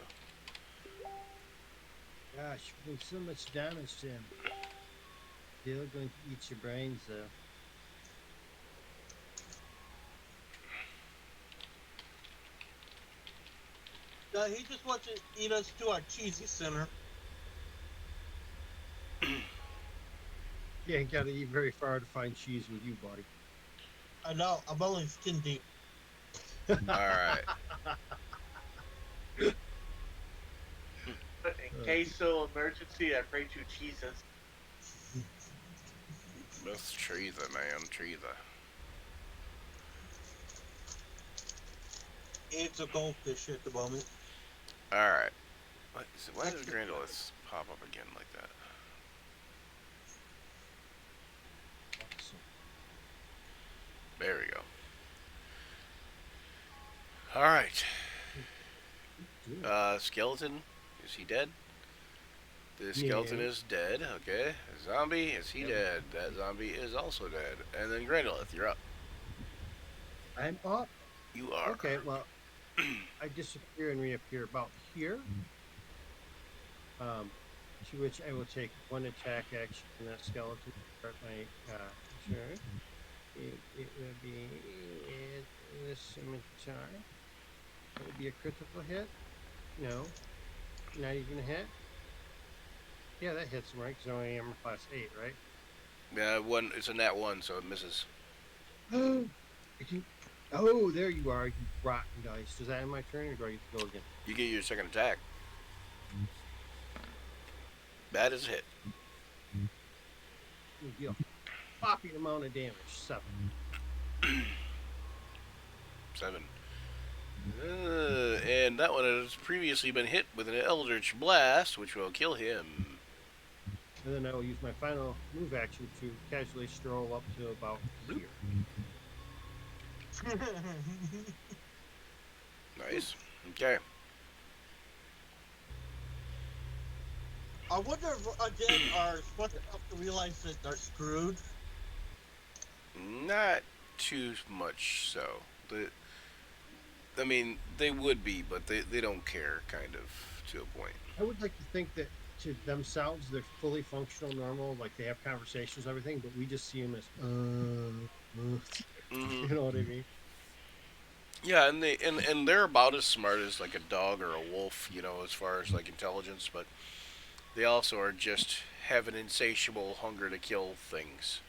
Gosh, you're doing so much damage to him. Still going to eat your brains, though. He just wants to eat us to our cheesy center. You ain't got to eat very far to find cheese with you, buddy. I know. I'm only skin deep. Alright. In case of emergency, I pray to Jesus. That's treason, man. Treason. It's a goldfish at the moment. Alright. Why does Grandolus pop up again like that? Awesome. There we go. Alright. Good. Skeleton. Is he dead? The skeleton Yeah. is dead. Okay. Zombie. Is he Yep. dead? That zombie is also dead. And then Grandolith, you're up. I'm up. You are. Okay, well, I disappear and reappear about here. To which I will take one attack action on that skeleton to start my turn. It will be in the scimitar. It will be a critical hit. No, not even a hit. Yeah, that hits him, right? Because I only am class 8, right? Yeah, one. It's a nat 1, so it misses. Oh, oh, there you are, you rotten dice. Does that end my turn, or do I get to go again? You get your second attack. That is a hit. You deal whopping amount of damage. 7. 7. And that one has previously been hit with an Eldritch Blast, which will kill him. And then I will use my final move action to casually stroll up to about here. Nice. Okay. I wonder if again are supposed to realize that they're screwed. Not too much so. I mean, they would be, but they don't care, kind of, to a point. I would like to think that to themselves they're fully functional, normal, like they have conversations, everything, but we just see them as, Mm-hmm. you know what I mean? Yeah, and they're about as smart as like a dog or a wolf, you know, as far as like intelligence, but they also are just have an insatiable hunger to kill things.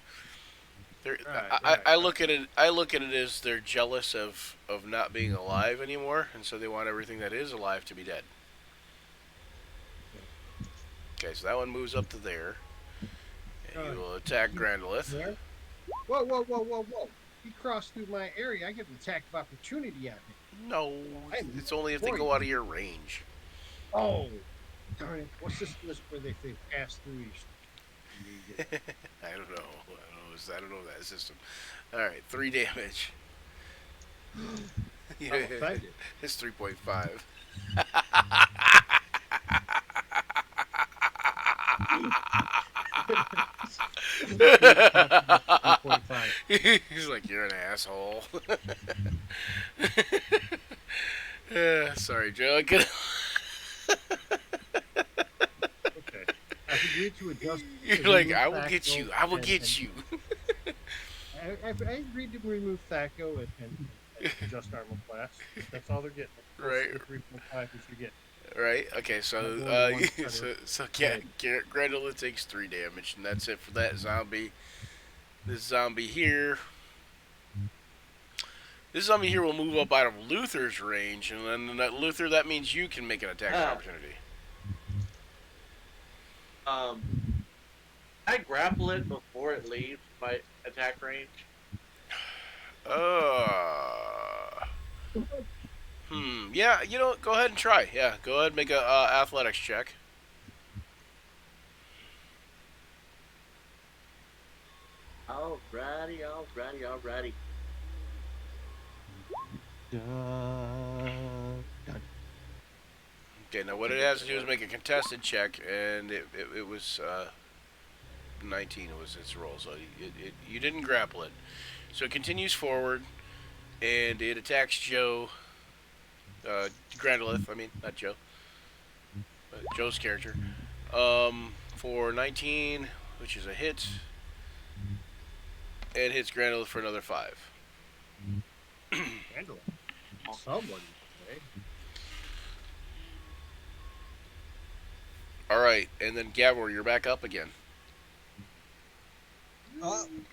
They're, I look at it. I look at it as they're jealous of not being alive anymore, and so they want everything that is alive to be dead. Okay, so that one moves up to there, and he will attack Grandolith. There. Whoa, whoa, whoa, whoa, whoa. He crossed through my area. I get an attack of opportunity at me. No, it's only if they go out of your range. Oh, darn it. What's this list where they pass through you? I don't know. I don't know that system. All right, 3 damage. Yeah, I'm offended. it's 3.5. He was talking about 3.5. He's like, you're an asshole. Sorry, Joe. Okay. I've agreed to adjust to You're like, remove I will get Thaco you. I will and get you. I agreed to remove Thaco and adjust armor class. That's all they're getting. Close Right, to the 3.5 we should get. right. Okay, Not so going to one center. so Right. Grendel takes 3 damage, and that's it for that zombie. This zombie here. This zombie here will move up out of Luther's range, and then that Luther, that means you can make an attack of Ah. opportunity. I grapple it before it leaves my attack range. Yeah, you know what? Go ahead and try. Yeah, go ahead and make a athletics check. Alrighty. Done. Okay, now what it has to do is make a contested check, and it was 19 was its roll, so you didn't grapple it. So it continues forward, and it attacks Joe, Grandolith, I mean, not Joe, Joe's character, for 19, which is a hit, and hits Grandolith for another 5. Handle it. Someone, okay? Alright, and then Gavor, you're back up again. I'm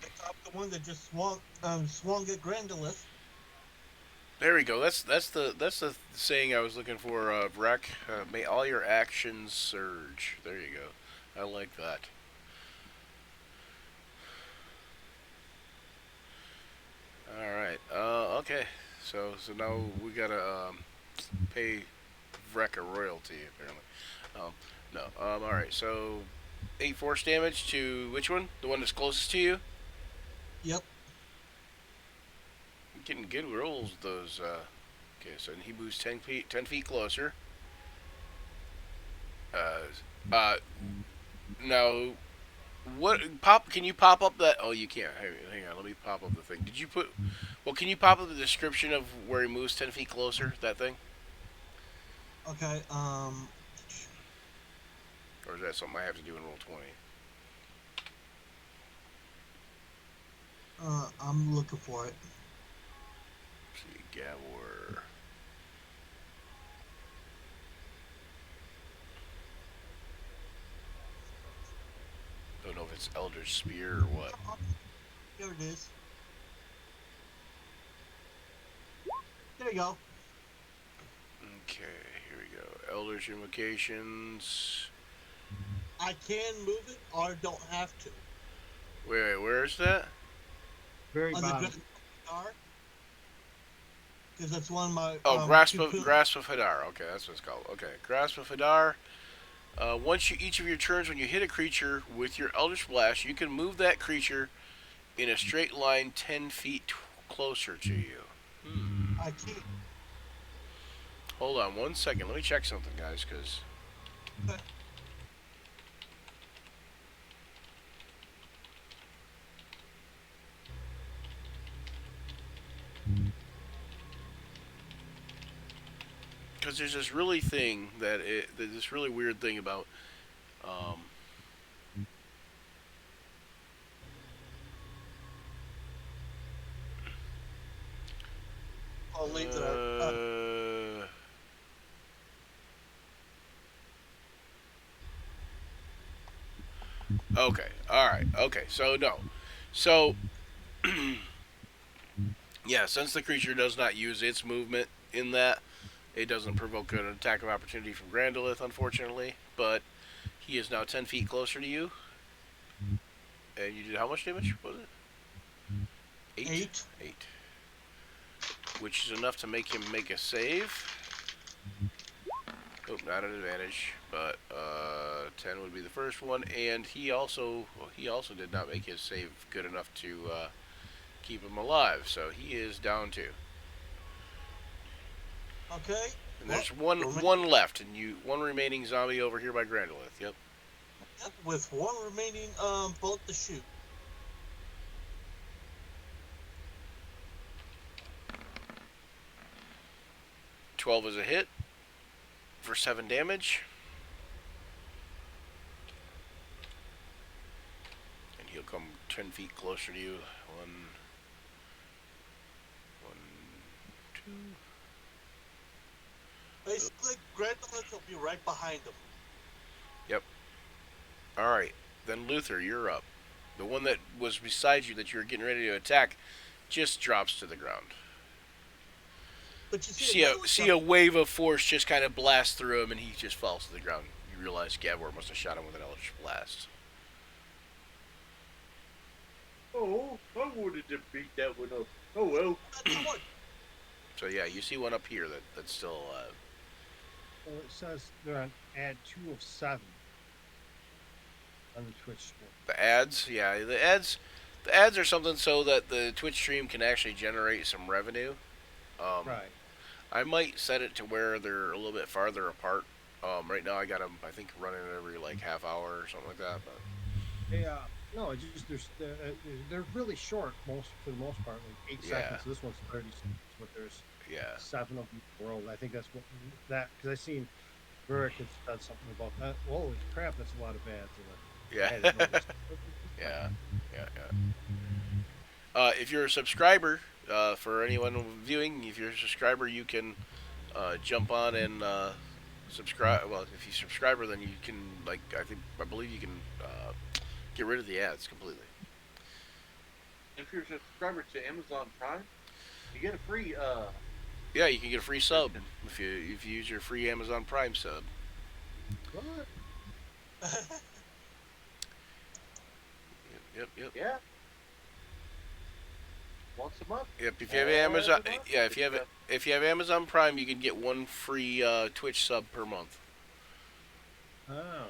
the one that just swung at Grandolith. There we go. That's the saying I was looking for. Vrek, may all your actions surge. There you go. I like that. All right. Okay. So now we gotta pay Vrek a royalty apparently. No. All right. So 8 force damage to which one? The one that's closest to you. Yep. Getting good rolls with those. Okay, so he moves 10 feet closer. Now, what pop? Can you pop up that? Oh, you can't. Hang on, let me pop up the thing. Did you put? Well, can you pop up the description of where he moves 10 feet closer? That thing, Okay. or is that something I have to do in roll 20? I'm looking for it. Let's see, Gavor. Don't know if it's Elder Spear or what. Here it is. There you go. Okay, here we go. Elder's Invocations. I can move it or don't have to. Wait, where is that? Very On the bottom. guitar. Because that's one of my. Oh, Grasp of Hadar. Okay, that's what it's called. Okay, Grasp of Hadar. Each of your turns, when you hit a creature with your Eldritch Blast, you can move that creature in a straight line 10 feet closer to you. I can't. Hold on 1 second. Let me check something, guys, because. Okay. Because there's this this really weird thing about. I'll leave that. Okay. All right. Okay. So no. So yeah, since the creature does not use its movement in that, it doesn't provoke an attack of opportunity from Grandolith, unfortunately. But he is now 10 feet closer to you. And you did how much damage? Was it? 8. 8. Which is enough to make him make a save. Oh, not an advantage, but 10 would be the first one, and he also did not make his save good enough to keep him alive, so he is down 2. Okay. And there's Well, one left, and one remaining zombie over here by Grandolith. Yep. with one remaining bullet to shoot. 12 is a hit for 7 damage. And he'll come 10 feet closer to you. 1, 2. Basically, Grandolith will be right behind him. Yep. Alright. Then Luther, you're up. The one that was beside you that you were getting ready to attack just drops to the ground. But you See a wave of force just kind of blast through him, and he just falls to the ground. You realize Gavor must have shot him with an Eldritch Blast. Oh, I wanted to beat that one up. Oh well. So yeah, you see one up here that's still. Well, it says they're on add 2 of 7 on the Twitch stream. The ads, yeah, the ads are something so that the Twitch stream can actually generate some revenue. Right. I might set it to where they're a little bit farther apart. Right now I got them, I think, running every like half hour or something like that. But They no, it's just they're really short for the most part, like 8 seconds. This one's 30 seconds, but there's 7 of them in the world. I think that's what because I seen Rurik had said something about that. Holy crap, that's a lot of ads. Yeah. If you're a subscriber, for anyone viewing, if you're a subscriber, you can jump on and subscribe. Well, if you're a subscriber, then you can, I believe you can get rid of the ads completely. If you're a subscriber to Amazon Prime, you get a free. Yeah, you can get a free sub if you use your free Amazon Prime sub. What? Yep. Yeah. Once a month. Yep. If you have Amazon, if you have Amazon Prime, you can get one free Twitch sub per month. Oh.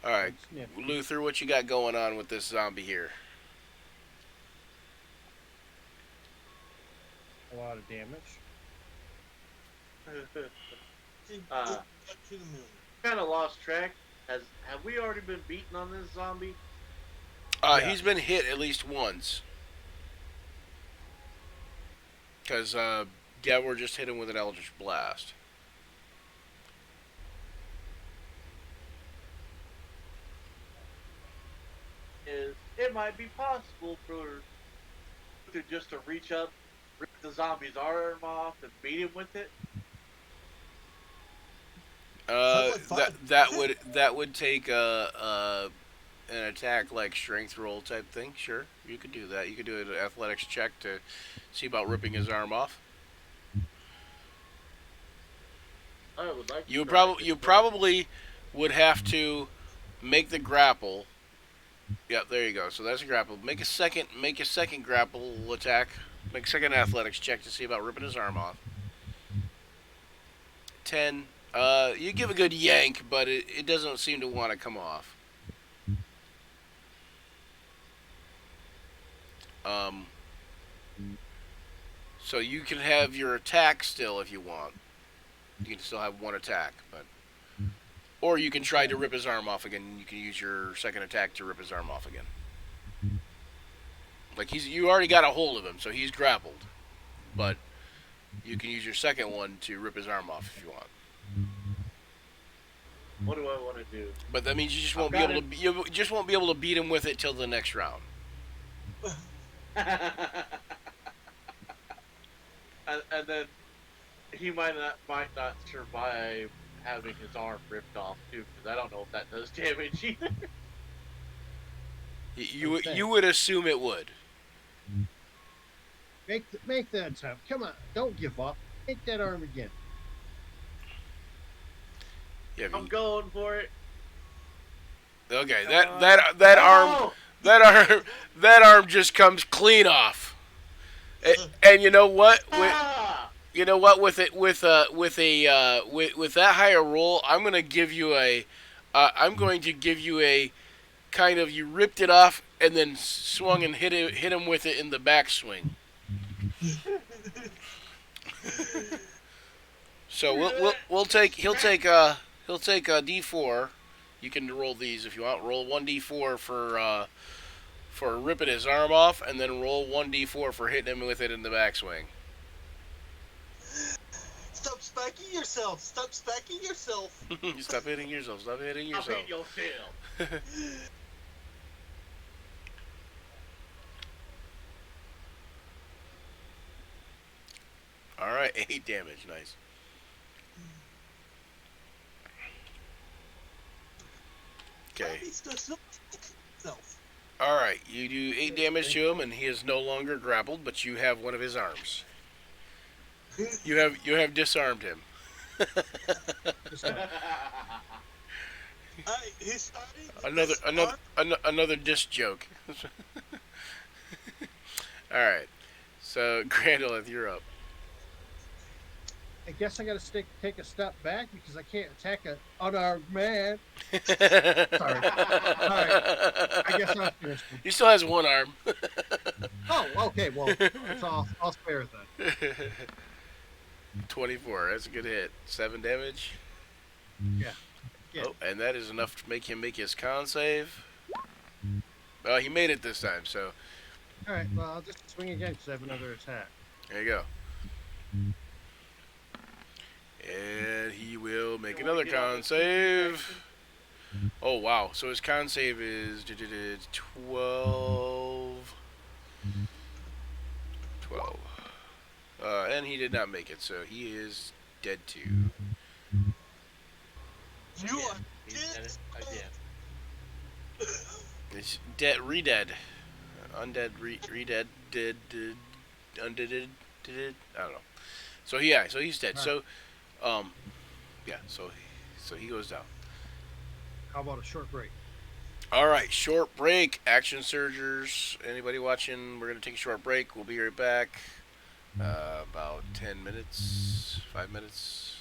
All right, Luther, what you got going on with this zombie here? A lot of damage. Kind of lost track. Have we already been beaten on this zombie? He's been hit at least once. Because Gavor just hit him with an Eldritch Blast. It might be possible for just to reach up, rip the zombie's arm off, and beat him with it. That would take an attack like strength roll type thing. Sure, you could do that. You could do an athletics check to see about ripping his arm off. I would like. You probably would have to make the grapple. Yep, there you go. So that's a grapple. Make a second grapple attack. Make a second athletics check to see about ripping his arm off. 10. You give a good yank, but it doesn't seem to want to come off. So you can have your attack still if you want. You can still have one attack, but or you can try to rip his arm off again. You can use your second attack to rip his arm off again. Like you already got a hold of him, so he's grappled. But you can use your second one to rip his arm off if you want. What do I want to do? But that means you just won't be able to. You just won't be able to beat him with it till the next round. and then he might not survive having his arm ripped off too, because I don't know if that does damage either. You would assume it would. Make that attempt. Come on, don't give up. Make that arm again. Yeah, I'm going for it. Okay, that arm just comes clean off. And you know what? With that higher roll, I'm going to give you a kind of, you ripped it off and then swung and hit him with it in the backswing. So we'll take he'll take a D4. You can roll these if you want. Roll 1d4 for ripping his arm off, and then roll 1d4 for hitting him with it in the backswing. Stop smacking yourself. Stop smacking yourself. Stop hitting yourself. Stop hitting I'll yourself. hit yourself. All right, 8 damage. Nice. Okay. He's just himself. All right, you do 8 damage to him, and he is no longer grappled, but you have one of his arms. You have disarmed him. He's starting Another disc joke. All right, so Grandolith, you're up. I guess I got to take a step back because I can't attack an unarmed man. Sorry. All right. I guess I'm finished. He still has one arm. Oh, okay. Well, I'll spare it then. 24. That's a good hit. 7 damage. Yeah. Oh, and that is enough to make him make his con save. Well, he made it this time, so All right. Well, I'll just swing again because I have another attack. there you go. And he will make another con save. Oh, wow. So his con save is 12. 12. And he did not make it, so he is dead too. You are He's dead. again. It's dead, re-dead. Undead, re-dead, undead, I don't know. So yeah, so he's dead. So, yeah, so he goes down. How about a short break? All right, short break. Action Surgers. Anybody watching? We're gonna take a short break. We'll be right back. About 10 minutes, 5 minutes.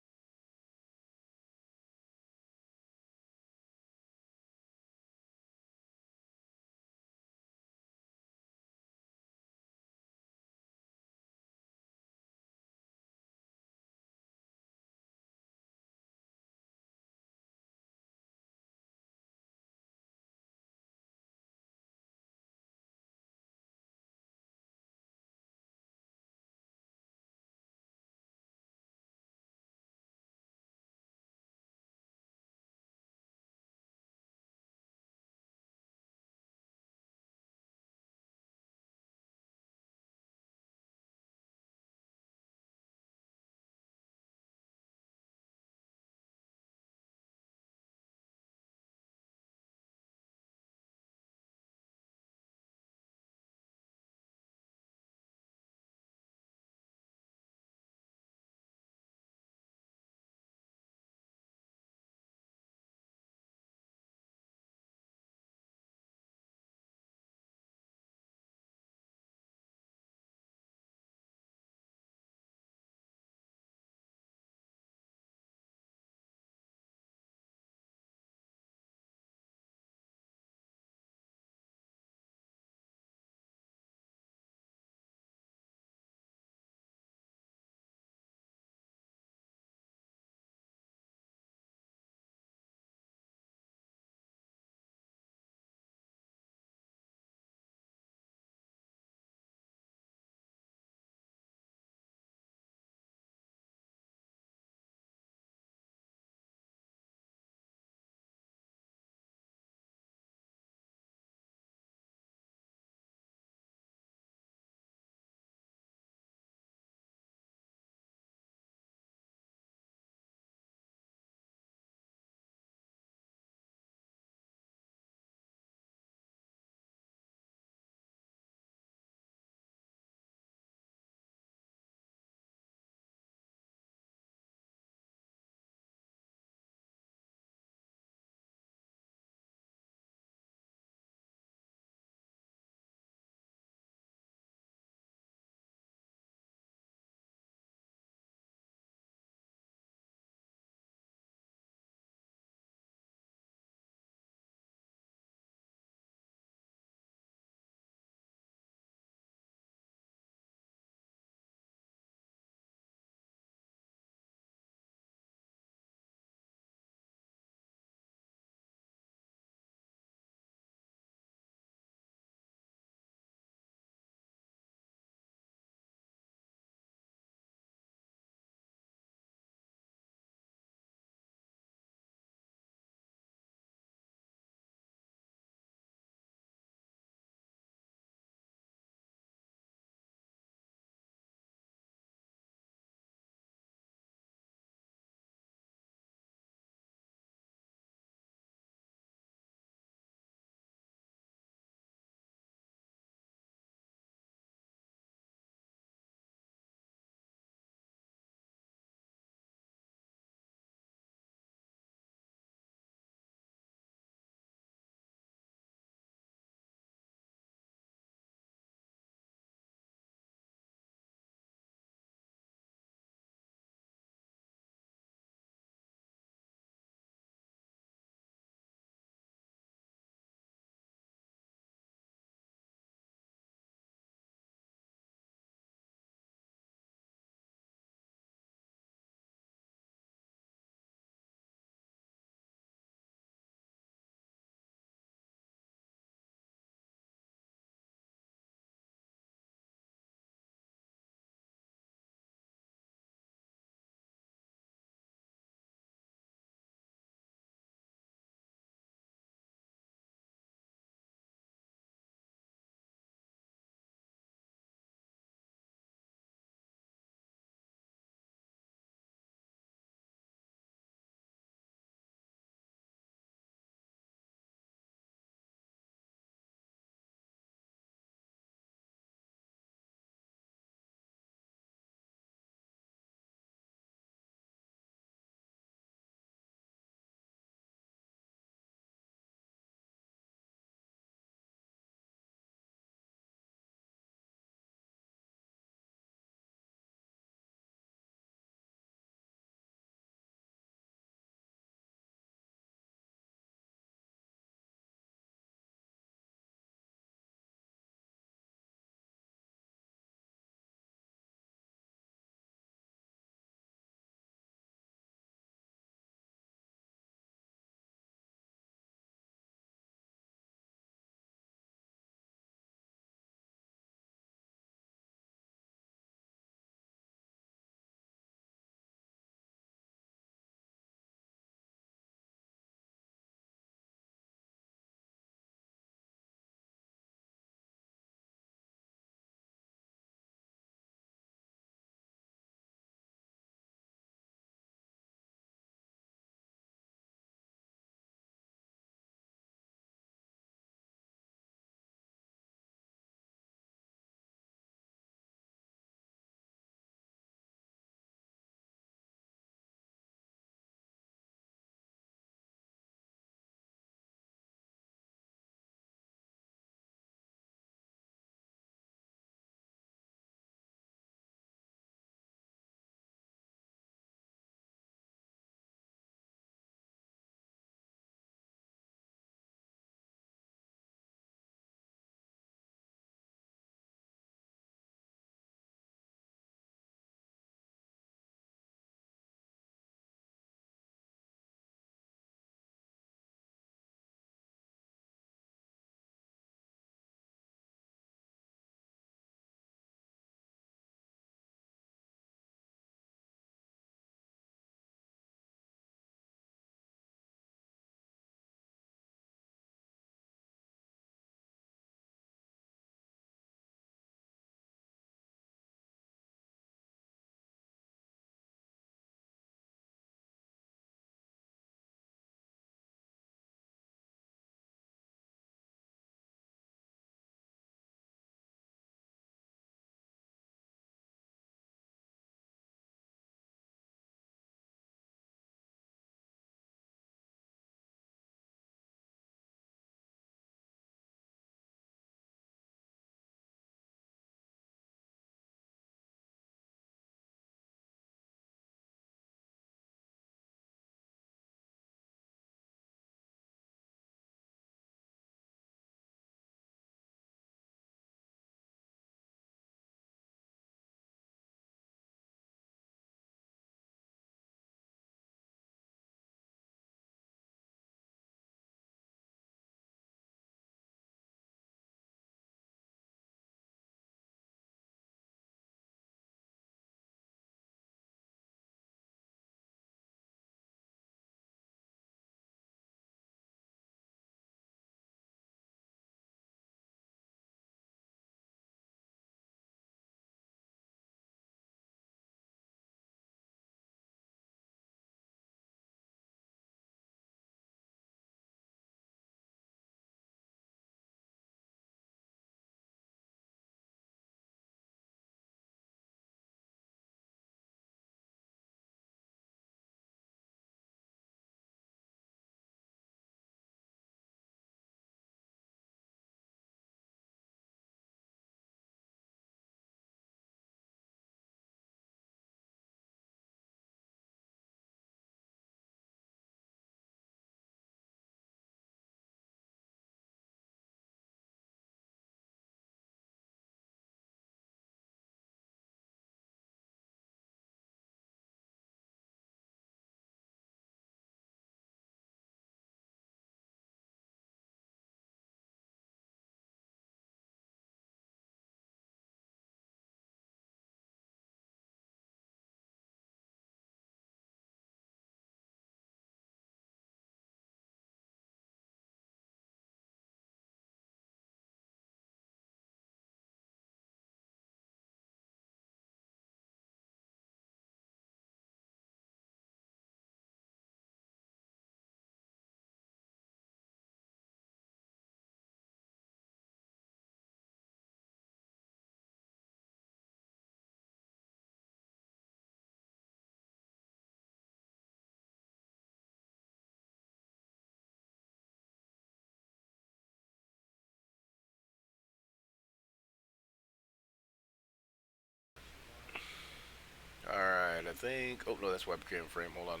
think. Oh no, that's webcam frame. Hold on.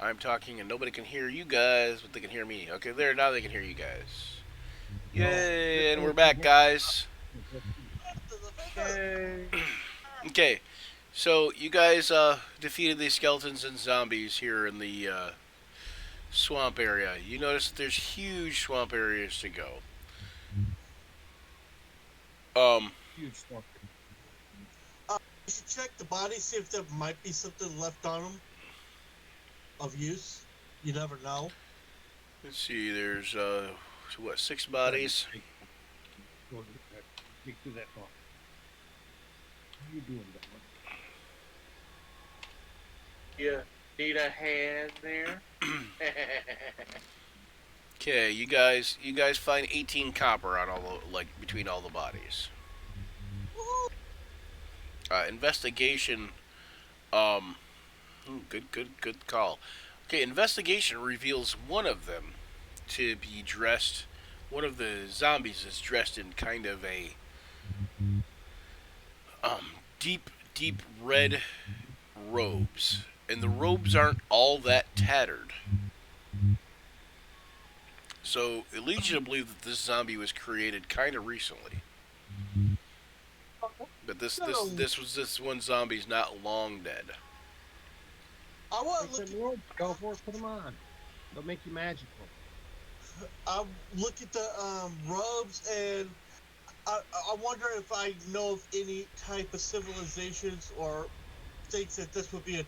I'm talking and nobody can hear you guys, but they can hear me. Okay, there. Now they can hear you guys. Yay! And we're back, guys. Yay. Okay, so you guys defeated the skeletons and zombies here in the swamp area. You notice that there's huge swamp areas to go. Huge swamp. You should check the body, see if there might be something left on them of use. You never know. Let's see. There's what, 6 bodies? Go ahead. Dig through that hole. What are you doing, Dylan? You need a hand there? Okay, you guys find 18 copper on all the, like between all the bodies. Investigation. Good call. Okay, investigation reveals one of them to be dressed. One of the zombies is dressed in kind of a deep red robes, and the robes aren't all that tattered. So it leads you to believe that this zombie was created kind of recently. But this one zombie's not long dead. I want to Take look. the rope, go for it, put them on. They'll make you magical. I look at the robes, and I wonder if I know of any type of civilizations or things that this would be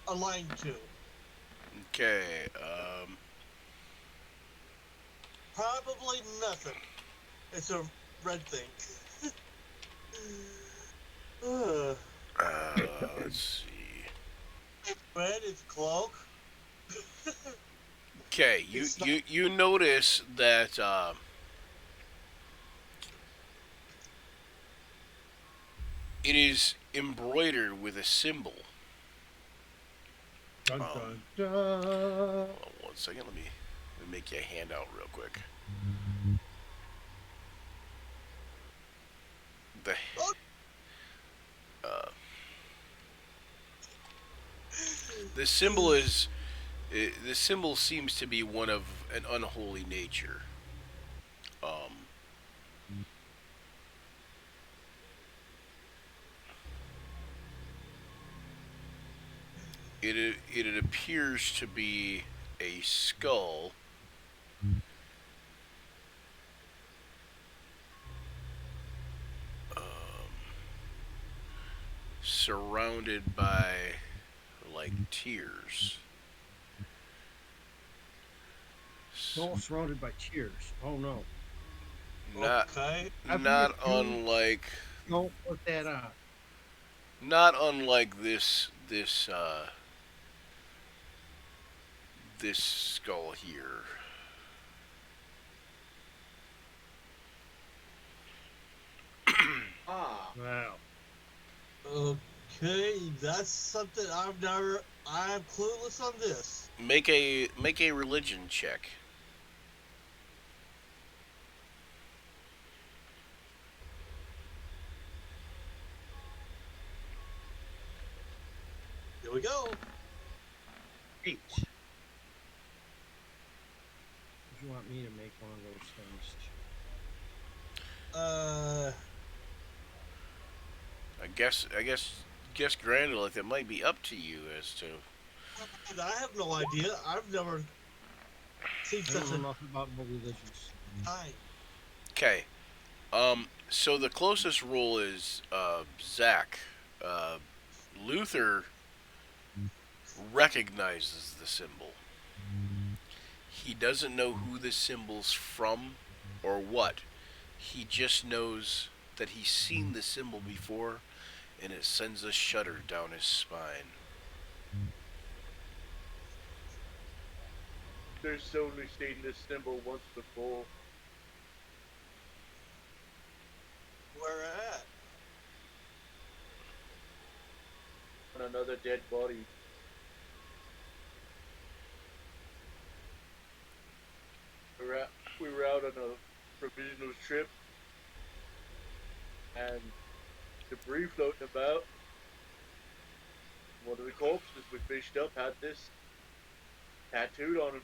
aligned to. Okay. Probably nothing. It's a red thing. Let's see. Red is cloak. Okay, you notice that it is embroidered with a symbol. Dun, dun, dun. Hold on 1 second. Let me make you a handout real quick. The symbol is. The symbol seems to be one of an unholy nature. It appears to be a skull. Surrounded by like tears. No, surrounded by tears. Oh no. Not Okay. not unlike Don't put that on. not unlike this skull here. Ah. Wow. Okay, that's something I'm clueless on this. Make a religion check. Here we go. 8. If you want me to make one of those things. I guess granted, like that might be up to you as to. I have no idea. I've never seen I such don't know a nothing about no religions. time. Okay. So the closest rule is Zach. Luther recognizes the symbol. He doesn't know who the symbol's from or what. He just knows that he's seen the symbol before, and it sends a shudder down his spine. There's only seen this symbol once before. Where at? On another dead body. We were out on a provisional trip, and debris floating about, one of the corpses we fished up had this tattooed on him.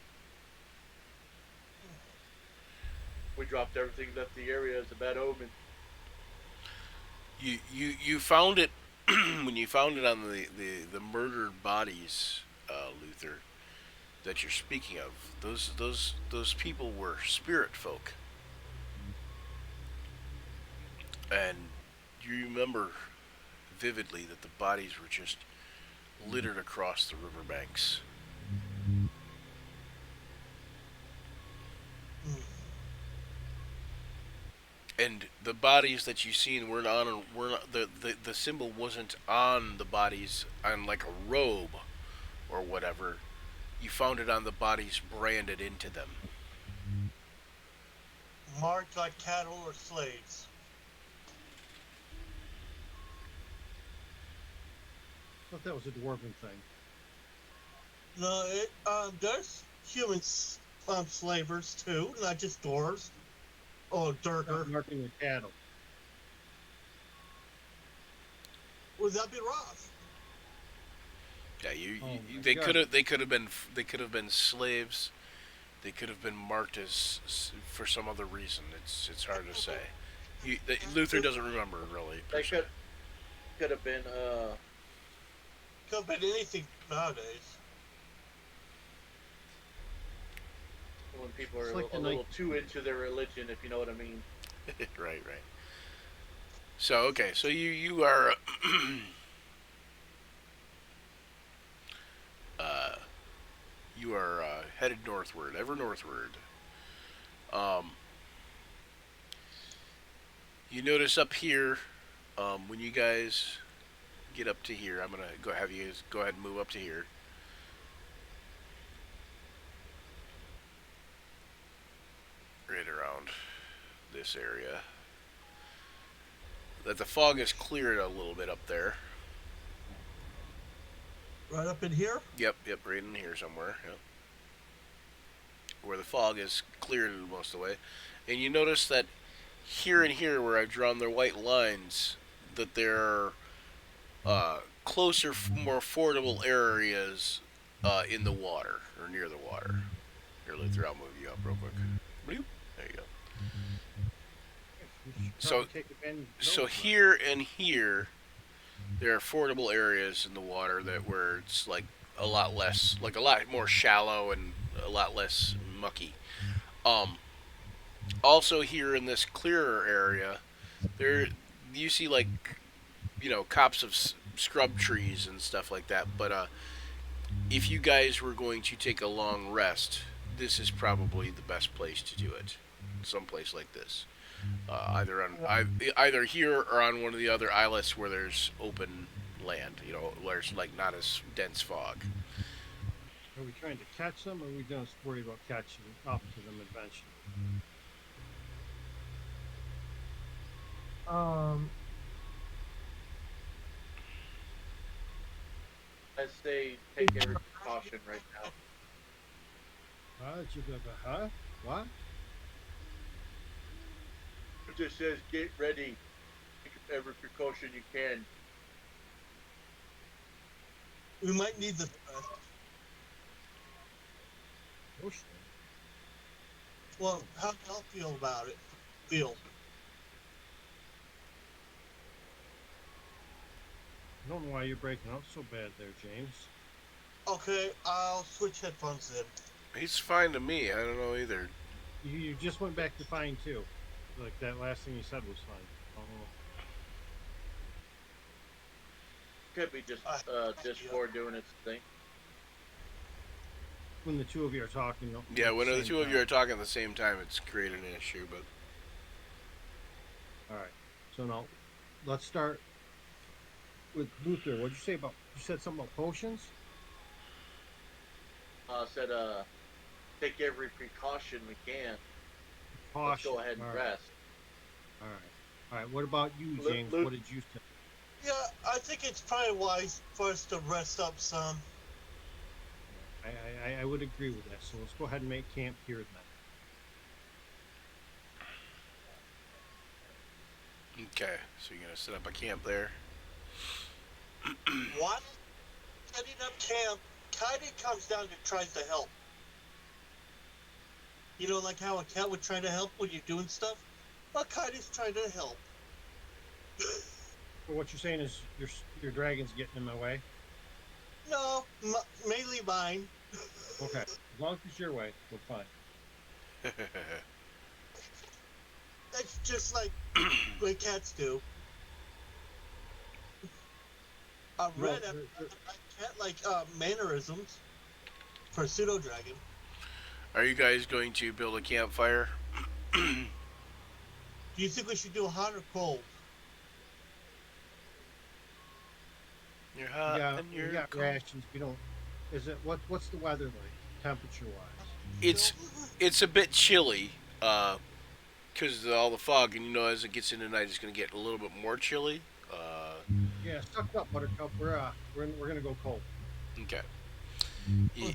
We dropped everything, left the area as a bad omen. You found it when you found it on the murdered bodies, Luther, that you're speaking of. Those people were spirit folk, and you remember vividly that the bodies were just littered across the riverbanks. Mm. And the bodies that you seen were not, the symbol wasn't on the bodies on like a robe or whatever. You found it on the bodies branded into them. Marked like cattle or slaves. I thought that was a dwarven thing. No, there's human slavers too, not just dwarves. Oh, Durker. Marking the cattle. Would that be Roth? Yeah, Oh my they God. could have been slaves. They could have been marked as for some other reason. It's hard to say. Luther doesn't remember really. They could have been Could have been anything nowadays. when people are It's like a the little night- too into their religion, if you know what I mean. Right. So okay, so you are you are headed northward, ever northward. Um, you notice up here, when you guys get up to here, I'm gonna have you guys go ahead and move up to here. Right around this area. That the fog has cleared a little bit up there. Right up in here? Yep, right in here somewhere. Yep. Where the fog is cleared most of the way. And you notice that here and here, where I've drawn the white lines, that there are closer, more affordable areas in the water, or near the water. Here, Luther, I'll move you up real quick. Bloop. There you go. We should So- probably take advantage of So those, here and here, there are affordable areas in the water that where it's like a lot less, like a lot more shallow and a lot less mucky. Also here in this clearer area, there you see like copse of scrub trees and stuff like that. But if you guys were going to take a long rest, this is probably the best place to do it. Someplace like this. Either here or on one of the other islets where there's open land, where there's like not as dense fog. Are we trying to catch them, or are we just worried about catching up to them eventually? I say take every precaution right now. Huh? What? It just says get ready. Take every precaution you can. We might need the. Oh shit. Well, how do y'all feel about it? Feel. I don't know why you're breaking up so bad there, James. Okay, I'll switch headphones then. He's fine to me. I don't know either. You just went back to fine too. Like that last thing you said was fine. Oh. Could be just Discord doing its thing. When the two of you are talking. Yeah, at when the same two of time. you are talking at the same time, it's created an issue. But All right. So now, let's start with Luther. What'd you say about? You said something about potions. Said take every precaution we can. Caution. Let's go ahead and All right. rest. All right. All right. What about you, Lu- James? Lu- What did you say? Yeah, I think it's probably wise for us to rest up some. I would agree with that. So let's go ahead and make camp here then. okay, so you're gonna set up a camp there. What? setting up camp, Kaide comes down and tries to help. You know, like how a cat would try to help when you're doing stuff? Well, Kaide's trying to help. But what you're saying is your dragon's getting in my way. No, mainly mine. Okay, as long as it's your way, we're fine. That's just like what cats do. I No, read cat like mannerisms for pseudo dragon. Are you guys going to build a campfire? Do you think we should do hot or cold? You're hot yeah, and we you're got cold. rations. We don't. Is it what's the weather like, temperature wise? It's a bit chilly, because of all the fog, and as it gets into night, it's going to get a little bit more chilly. Yeah, suck up, Buttercup. We're gonna go cold. Okay. Ye-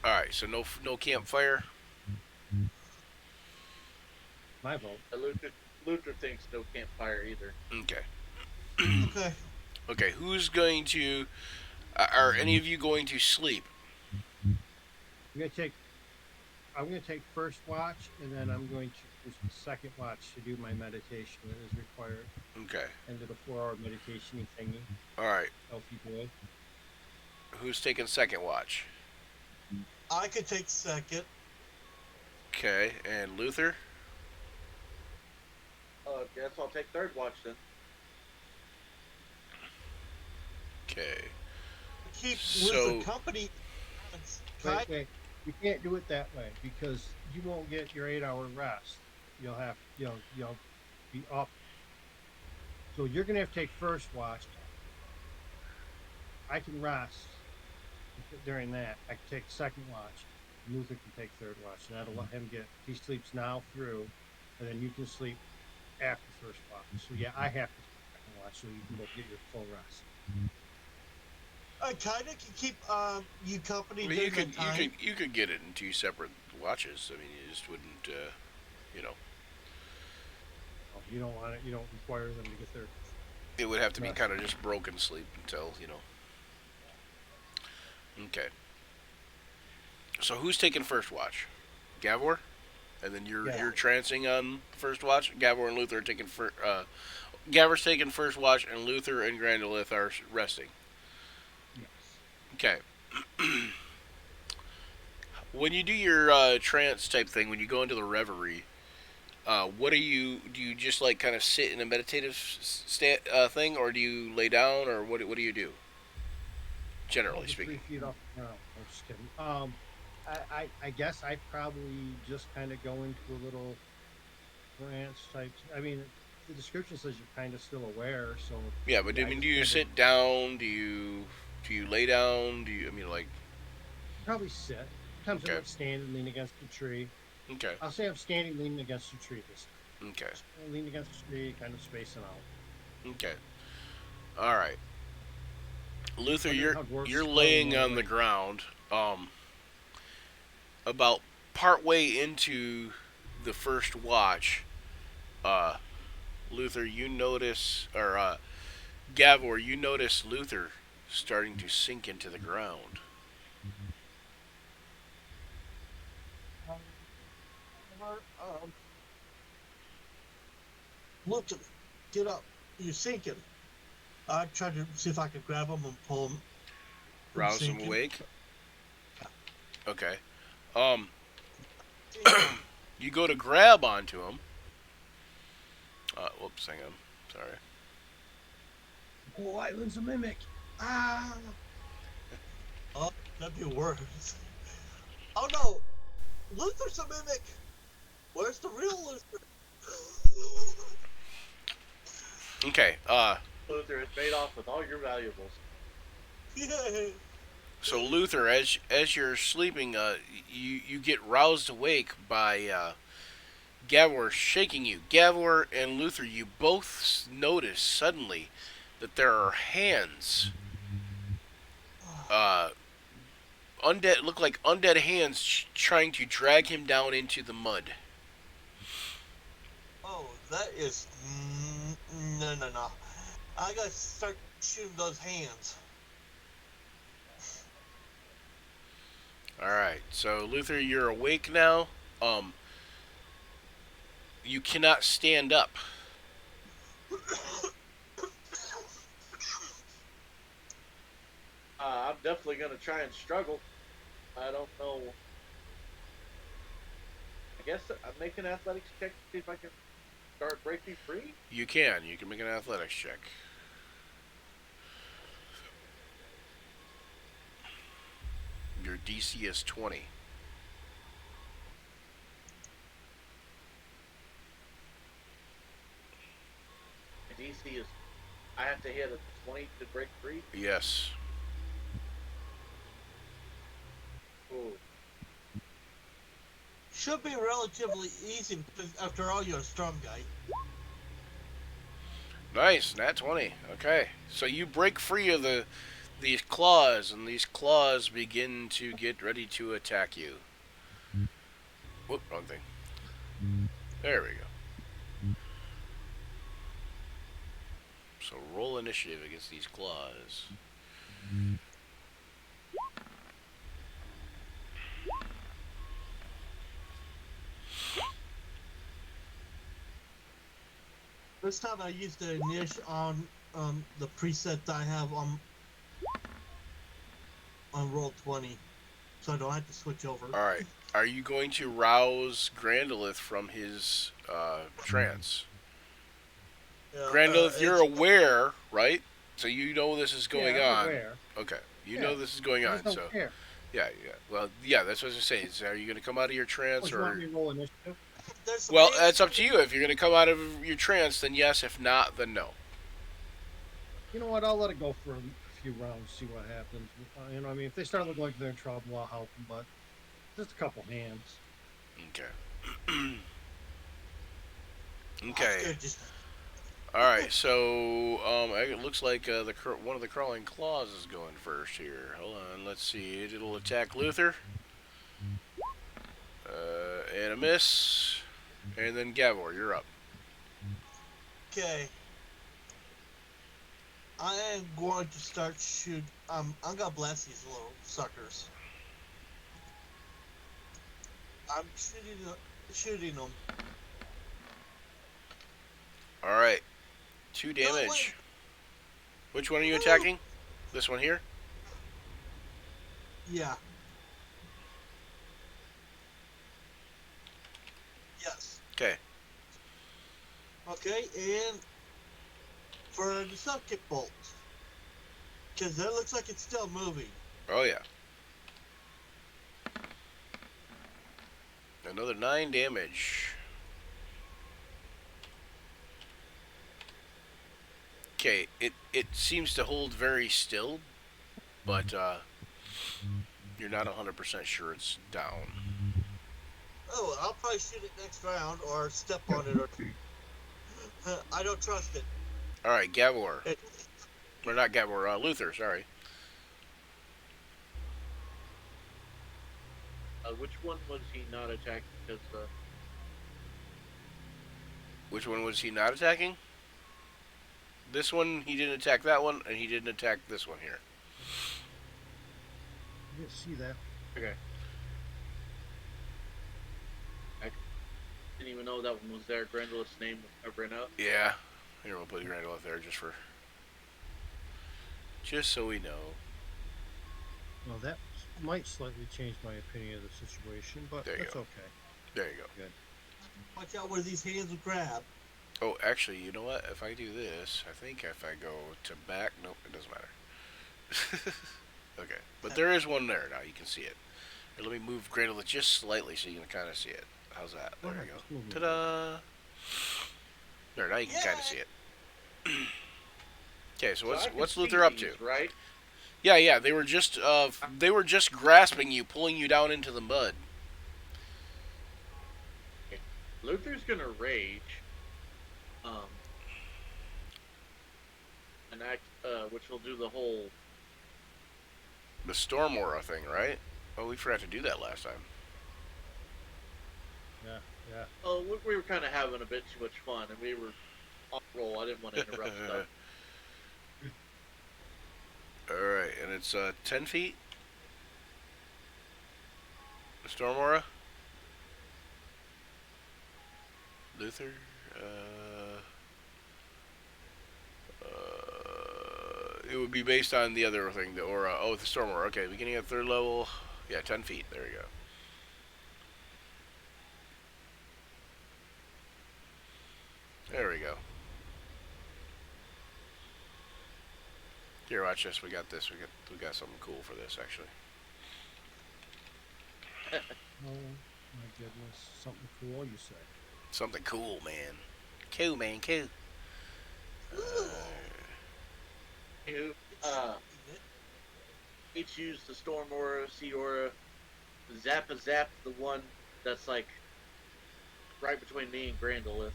all right. So no campfire. My vote. Luther thinks no campfire either. Okay. Okay. Okay. Who's going to? Are any of you going to sleep? I'm gonna take first watch, and then I'm going to use the second watch to do my meditation that is required. Okay. End of the 4-hour meditation thingy. All right. Healthy boy. Who's taking second watch? I could take second. Okay. And Luther. Guess I'll take third watch then. Okay. Keep So- with the company. Wait. You can't do it that way because you won't get your 8-hour rest. You'll be up. So you're gonna have to take first watch. I can rest during that. I can take second watch. Luther can take third watch. And that'll let him get. He sleeps now through, and then you can sleep after first watch. So yeah, I have to take second watch so you can go get your full rest. I kind of can keep you company Well, during you could that time. you could get it in two separate watches. I mean, you just wouldn't. Oh, you don't want it. You don't require them to get their. It would have to be Right. kind of just broken sleep until. Okay. So who's taking first watch? Gavor, and then you're Yeah. trancing on first watch. Gavor and Luther are taking first. Gavor's taking first watch, and Luther and Grandolith are resting. Yes. Okay. When you do your trance type thing, when you go into the reverie, what do you just like kind of sit in a meditative thing, or do you lay down, or what do you do? Generally Over speaking. 3 feet off the ground. I'm just kidding. I guess I probably just kind of go into a little trance type. I mean, the description says you're kind of still aware, so Yeah, but Yeah, I I mean, just do you kinda- sit down? Do you lay down? Do you? I mean, like, probably sit. Sometimes Okay. I might stand and lean against a tree. okay, I'll say I'm standing, leaning against a tree. This okay, leaning against a tree, kind of spacing out. okay. All right, Luther, Wondering how dwarves you're spell laying that on the way. ground. About partway into the first watch, Luther, you notice, or Gavor, you notice Luther starting to sink into the ground. Look, get up. You're sinking. I tried to see if I could grab him and pull him. from Rouse him sinking. awake. Okay. You go to grab onto him. Whoops, hang on. Sorry. Oh, Island's a mimic. Ah. Oh, that'd be worse. Oh no, Luther's a mimic. Where's the real Luther? Okay. Luther has made off with all your valuables. Yeah. So Luther, as you're sleeping, you get roused awake by Gavor shaking you. Gavor and Luther, you both notice suddenly that there are hands. Undead look like undead hands trying to drag him down into the mud. Oh, that is no. I gotta start shooting those hands. All right. So Luther, you're awake now. Um, you cannot stand up. I'm definitely gonna try and struggle. I don't know. I guess I'm making an athletics check to see if I can start breaking free. You can. You can make an athletics check. Your DC is 20. My DC is. I have to hit a 20 to break free. Yes. Oh, Should be relatively easy because after all, you're a strong guy. Nice. Nat 20. Okay. So you break free of these claws, and these claws begin to get ready to attack you. Whoop, wrong thing. There we go. So roll initiative against these claws. This time I used the niche on the preset that I have on roll 20, so I don't have to switch over. All right. Are you going to rouse Grandolith from his trance? Yeah, Grandolith, you're it's- aware, right? So you know this is going Yeah, I'm on. aware. Okay. You Yeah. know this is going I on. just don't So care. yeah. Well, yeah. That's what I was gonna say. Is, are you going to come out of your trance, What, you want or me to roll initiative? There's some well, ways- that's up to you. If you're going to come out of your trance, then yes. If not, then no. You know what? I'll let it go for a few rounds, see what happens. You know, I mean, if they start looking like they're in trouble, I'll help them, but just a couple hands. Okay. I'm Okay. scared just All right. So it looks like one of the crawling claws is going first here. Hold on. Let's see. It'll attack Luther. And a miss. And then Gavor, you're up. okay. I am going to start shoot. I'm gonna blast these little suckers. I'm shooting them. All right. 2 No, damage. wait. Which one are you No. attacking? This one here? Yeah. Yes. Okay. Okay, and for the subkick bolt, because that looks like it's still moving. Oh, yeah. Another 9 damage. Okay, it seems to hold very still, but you're not 100% sure it's down. Oh, I'll probably shoot it next round or step on it or. I don't trust it. All right, Gavor. It- Or not Gavor, Luther, sorry. which one was he not attacking? Because Which one was he not attacking? This one, he didn't attack that one, and he didn't attack this one here. I didn't see that. okay, I didn't even know that one was there. Grandolith's name was covering up. Yeah. Here, we'll put Grandel up there just so we know. Well, that might slightly change my opinion of the situation, but There you that's go. okay. There you go. Watch out where these hands will grab. Oh, actually, you know what? If I do this, I think if I go to back, nope, it doesn't matter. Okay, but there is one there now. You can see it. Here, let me move Grandel just slightly so you can kind of see it. How's that? There Alright, you let's go. move it. Ta-da! There, now you can kind of see it. Okay, so I can what's see Luther up to? these, right? Yeah, they were just grasping you, pulling you down into the mud. Luther's gonna rage. And act, which will do the whole. The Storm Aura thing, right? Oh, we forgot to do that last time. Yeah. Oh, we were kind of having a bit too much fun, and we were on roll. I didn't want to interrupt stuff. Alright, and it's 10 feet? Stormora? Luther? Uh, it would be based on the other thing, the aura. Oh, the Stormora. Okay, beginning at 3rd level. Yeah, 10 feet. There you go. There we go. Here, watch this. We got this. We got something cool for this, actually. Oh my goodness, something cool you say. Something cool, man. Cool, man. Cool. You, each use the Storm Aura, Sea Aura, Zap the one that's like right between me and Grandolith.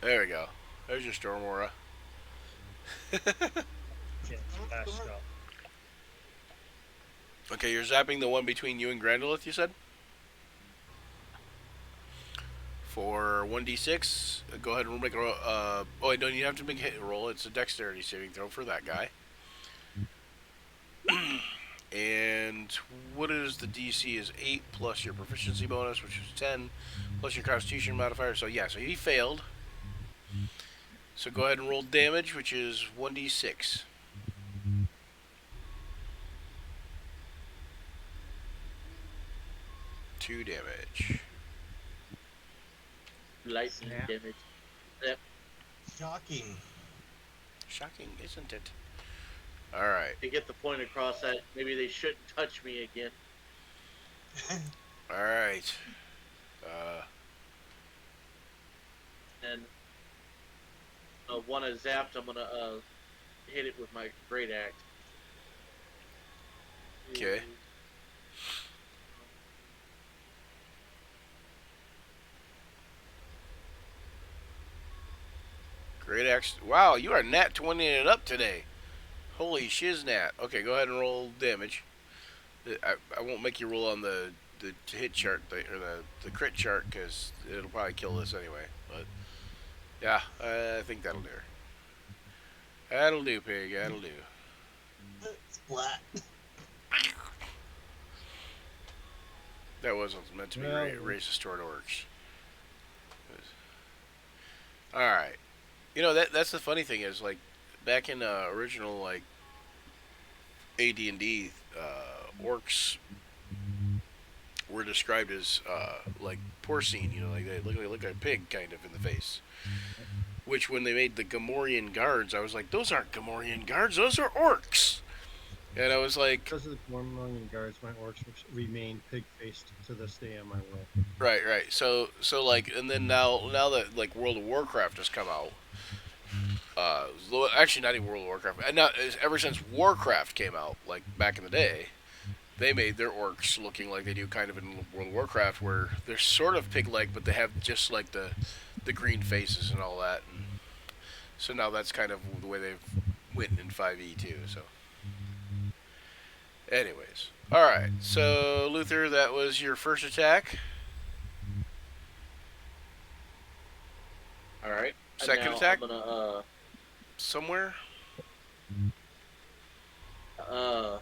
There we go. There's your Stormora. Yeah, fast up. Okay, you're zapping the one between you and Grandolith, you said? For 1d6, go ahead and make a roll. Oh, wait, don't you have to make a hit roll? It's a dexterity saving throw for that guy. And what is the DC is 8 plus your proficiency bonus, which is 10, plus your constitution modifier. So, yeah, so he failed. So go ahead and roll damage, which is 1d6. Two damage. Lightning Yeah. damage. Shocking. Shocking, isn't it? Alright. To get the point across that maybe they shouldn't touch me again. Alright. And when I zapped, I'm gonna hit it with my great axe. Okay. Great axe. Wow, you are nat 20 it up today. Holy shiznat. Okay, go ahead and roll damage. I won't make you roll on the hit chart, or the crit chart, because it'll probably kill this anyway. But, yeah, I think that'll do her. That'll do, pig. That'll do. Splat. That wasn't meant to be racist toward orcs. Alright. You know, that's the funny thing is, like, back in original, like, AD&D, orcs were described as, like, porcine, you know, like, they look like a pig, kind of, in the face. Which, when they made the Gamorrean guards, I was like, those aren't Gamorrean guards, those are orcs! And I was like... Because of the 1 million guards, my orcs remain pig-faced to this day on my will. Right. So like, and then now that, like, World of Warcraft has come out, actually not even World of Warcraft, and not ever since Warcraft came out, like back in the day, they made their orcs looking like they do kind of in World of Warcraft, where they're sort of pig-like, but they have just like the green faces and all that. And so now that's kind of the way they've went in 5e too. So, anyways, all right. So Luther, that was your first attack. All right. Second attack? I'm gonna Somewhere. I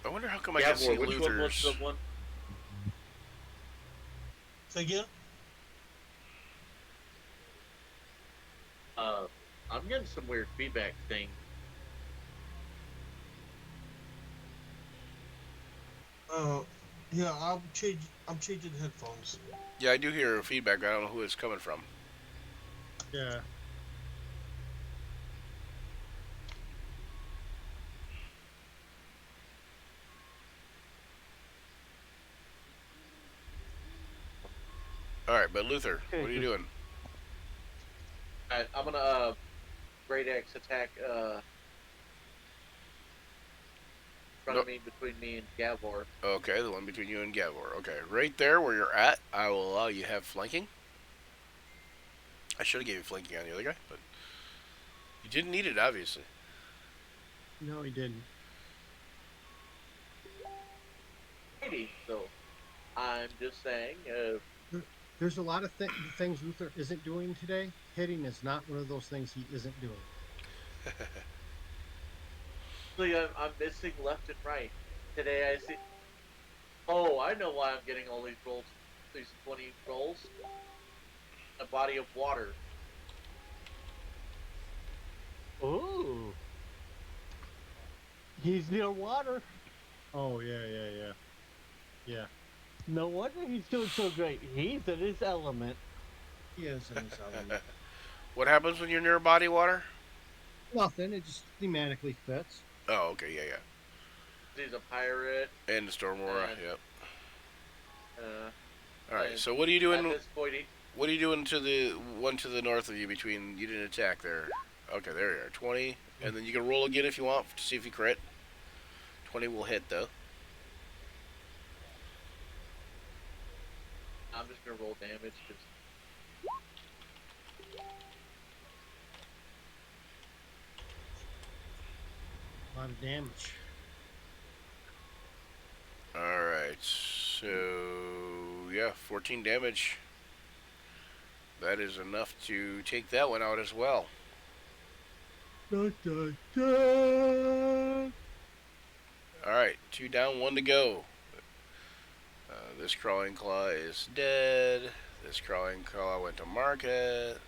wonder how come I can see Gavor, which one was Luther's. the one? Say again? I'm getting some weird feedback thing. Yeah, I'm changing headphones. Yeah, I do hear feedback, but I don't know who it's coming from. Yeah. All right, but Luther, what are you doing? Alright, I'm gonna great axe attack in front of me, between me and Gavor. Okay, the one between you and Gavor. Okay, right there where you're at, I will allow you to have flanking. I should have gave you flanking on the other guy, but you didn't need it, obviously. No, he didn't. Maybe, so I'm just saying, There's a lot of things Luther isn't doing today. Hitting is not one of those things he isn't doing. Actually, I'm missing left and right. Today I see. Oh, I know why I'm getting all these rolls. These 20 rolls. A body of water. Ooh. He's near water. Oh yeah. No wonder he's doing so great. He's in his element. He is in his element. What happens when you're near body water? Nothing. It just thematically fits. Oh, okay, yeah. He's a pirate. And the storm aura. And- Yep. Uh, All right. and So what are you at doing? this point, What are you doing to the one to the north of you? Between you didn't attack there. Okay, there you are. 20, and then you can roll again if you want to see if you crit. 20 will hit though. I'm just gonna roll damage because A lot of damage. All right. So yeah, 14 damage. That is enough to take that one out as well. Dun, dun, dun. All right, 2 down, 1 to go. This crawling claw is dead. This crawling claw went to market.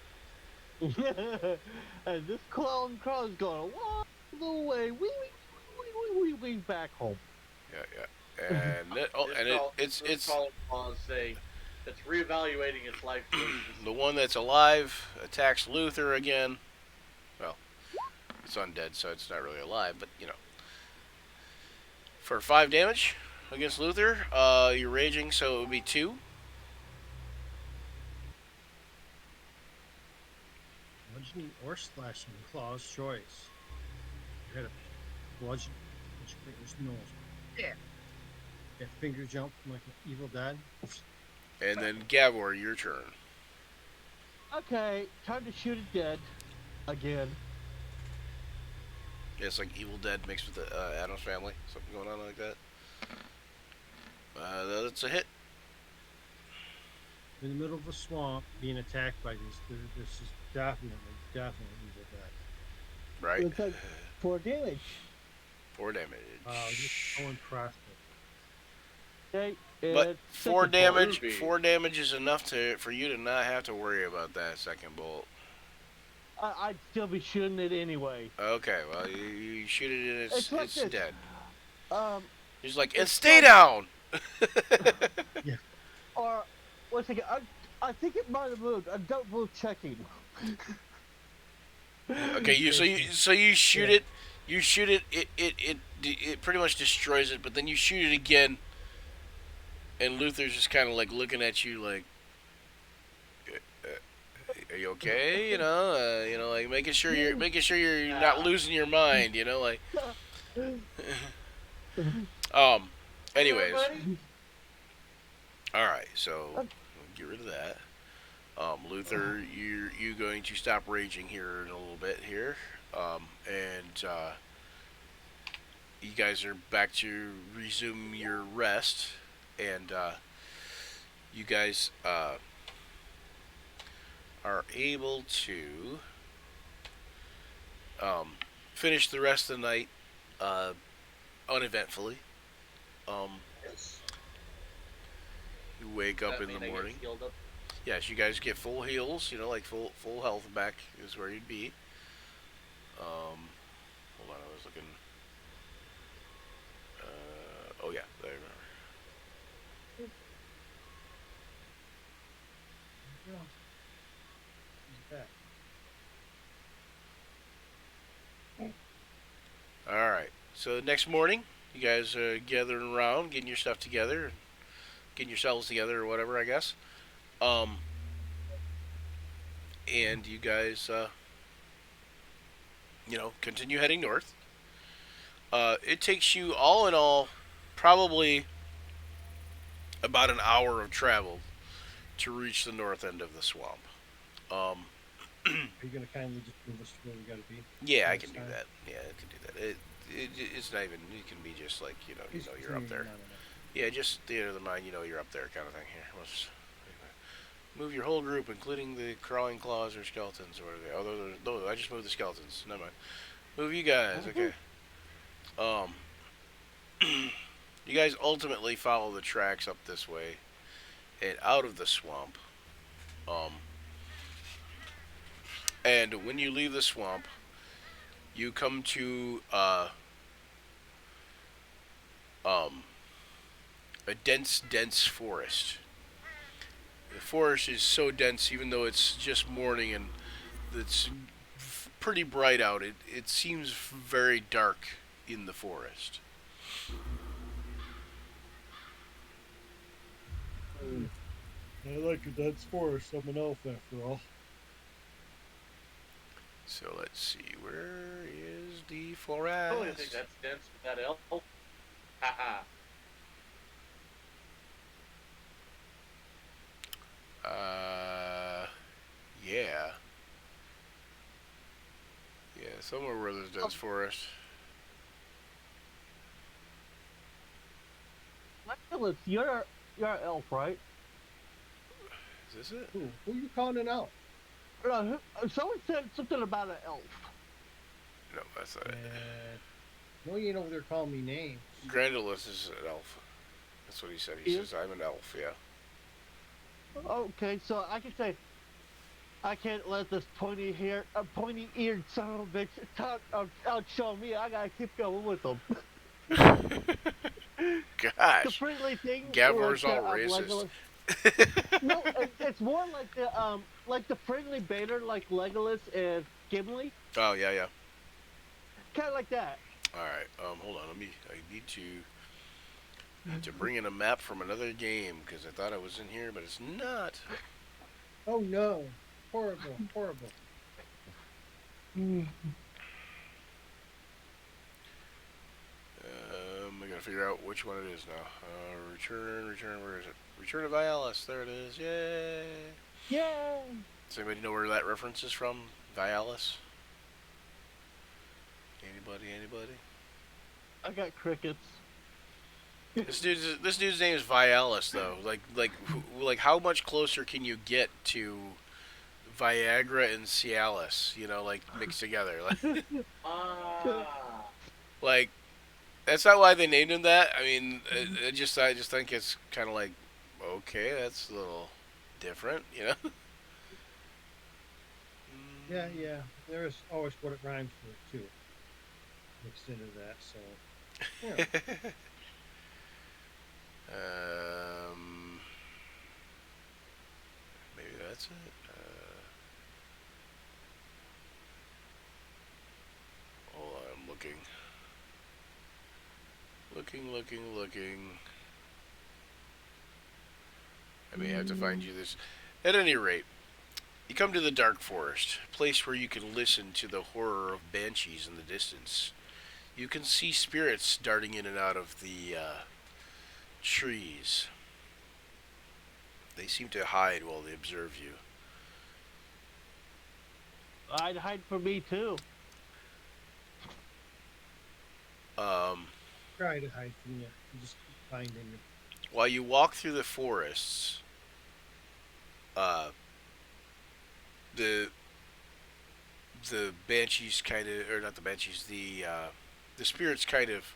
And this clown crowd is going all the way. We back home. Yeah. And it's calling clause say it's reevaluating its life choices. the one that's alive attacks Luther again. Well, it's undead, so it's not really alive, but you know. For 5 damage against Luther, you're raging, so it would be 2. Bludgeoning or slashing, claw's choice. You had a bludgeon, which fingers nose. Yeah. That finger jump from like an Evil Dead. And then Gavor, your turn. Okay, time to shoot it dead. Again. Yeah, it's like Evil Dead mixed with the Addams Family, something going on like that. That's a hit. In the middle of a swamp, being attacked by these. This is definitely Evil Dead. Right. It's like 4 damage. 4 damage. Wow, just so impressive. Okay, But and 4 second damage. Ruby. 4 damage is enough for you to not have to worry about that second bolt. I'd still be shooting it anyway. Okay, well you shoot it and It's like it's this. dead. He's like, and it's stay like- down. Or once again, I think it might have moved. I'm double checking. Okay, so you shoot it. You shoot it. It pretty much destroys it. But then you shoot it again, and Luther's just kind of like looking at you like, "Are you okay?" Like making sure you're not losing your mind. Like. Anyways, all right. So we'll get rid of that. Luther, you going to stop raging here in a little bit here, and you guys are back to resume your rest, and you guys are able to finish the rest of the night uneventfully. Yes. You wake up in the morning. Yes, you guys get full heals, like full health back is where you'd be. Hold on, I was looking. Oh yeah, I remember. He's back. All right. So next morning, you guys are gathering around, getting your stuff together, getting yourselves together or whatever, I guess. And you guys, continue heading north. It takes you, all in all, probably about an hour of travel to reach the north end of the swamp. Are you gonna kindly just move us to where we gotta be? Yeah, I Next can do time? that. Yeah, I can do that. It's not even. It can be just like He's you're up there. no. Yeah, just theater of the mind. You're up there, kind of thing. Here, let's. Move your whole group, including the crawling claws or skeletons, or the other. No, I just moved the skeletons. Never mind. Move you guys. Okay. Um, you guys ultimately follow the tracks up this way and out of the swamp. Um, and when you leave the swamp, you come to um, a dense forest. The forest is so dense, even though it's just morning and it's pretty bright out, it seems very dark in the forest. I like a dense forest. I'm an elf after all. So let's see, where is the I forest? don't think that's dense with that elf. Haha. Yeah. Yeah, somewhere where there's dense forest. Legolas, you're an elf, right? Is this it? Who you calling an elf? Someone said something about an elf. No, that's not it. No, you ain't over there calling me names. Grandolus is an elf. That's what he said. He says, I'm an elf, yeah. Okay, so I can say, I can't let this pointy-eared son of a bitch outshow me. I gotta keep going with them. The Gosh. friendly thing. Gavor's like, all racist. No, it's more like the friendly baiter, like Legolas and Gimli. Oh, yeah. Kind of like that. Alright, hold on. I need to bring in a map from another game, because I thought I was in here, but it's not. Oh no. Horrible, horrible. I gotta figure out which one it is now. Return, where is it? Return of Vialis, there it is, yay! Yeah. Does anybody know where that reference is from? Vialis? Anybody? I got crickets. This dude's name is Vialis, though. Like, how much closer can you get to Viagra and Cialis? You know, like mixed together. Like, that's not why they named him that. I mean, I just think it's kind of like, okay, that's a little different, you know. Yeah. There's always what it rhymes with too. Mixed into that, so yeah. Maybe that's it. Hold on, I'm looking. Looking. I may have to find you this. At any rate, you come to the Dark Forest, a place where you can listen to the horror of banshees in the distance. You can see spirits darting in and out of the trees. They seem to hide while they observe you. I'd hide from me too. Try to hide from you. You just keep finding you. While you walk through the forests, the banshees kind of, or not the banshees, the spirits kind of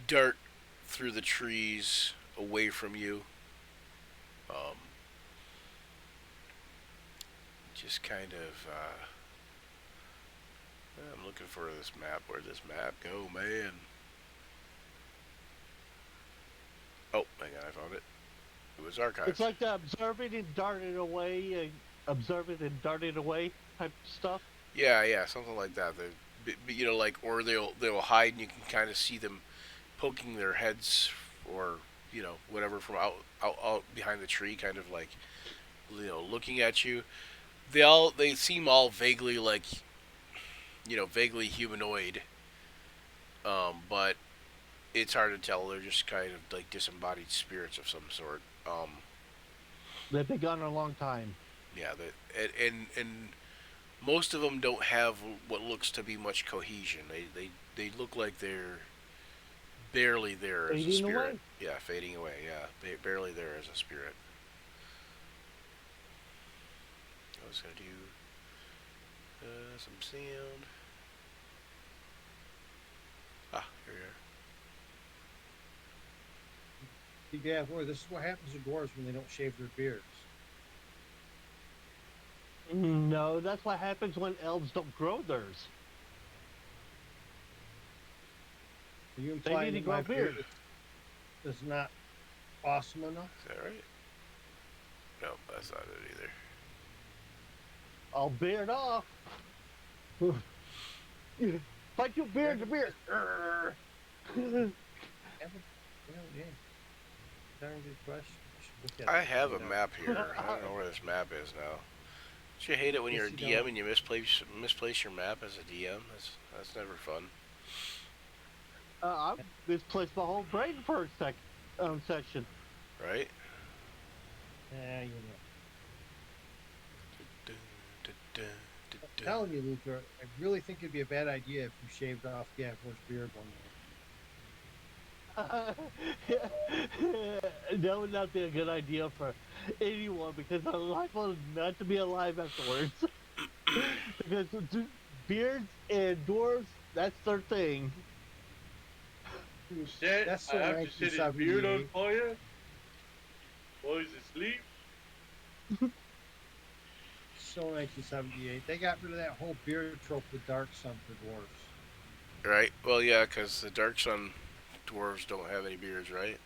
dart through the trees away from you. Just kind of. I'm looking for this map. Where'd this map go, man? Oh, hang on, I found it. It was archived. It's like the observing and darting away type stuff. Yeah, something like that. You know, like, or they'll hide and you can kind of see them poking their heads, or you know, whatever, from out behind the tree, kind of like, you know, looking at you. They seem all vaguely like, you know, vaguely humanoid. But it's hard to tell. They're just kind of like disembodied spirits of some sort. They've been gone a long time. Yeah, and most of them don't have what looks to be much cohesion. They look like they're barely there as a Fading spirit. away. Yeah, fading away. Yeah, barely there as a spirit. was gonna do some sound. Ah, here we are. Yeah, boy, this is what happens to dwarves when they don't shave their beards. No, that's what happens when elves don't grow theirs. Are you They implying need to that my grow beard beard. is not awesome enough? Is that right? No, that's not it either. I'll beard off. Fight your beard to beard. Well, yeah. Darn good question. Should look at I it. have a map here. I don't know where this map is now. Don't you hate it when Yes, you're a you DM don't. and you misplace your map as a DM? That's never fun. I misplaced my whole brain for a section. Right? Yeah, you know. I'm telling you, Luke, I really think it'd be a bad idea if you shaved off Gavor's beard one day. That would not be a good idea for anyone because our life will not to be alive afterwards. Because beards and dwarves, that's their thing. Shit, That's so I have to set his beard on 1978. fire. Boys asleep. So 1978. They got rid of that whole beard trope with Dark Sun for dwarves. Right? Well, yeah, because the Dark Sun dwarves don't have any beards, right?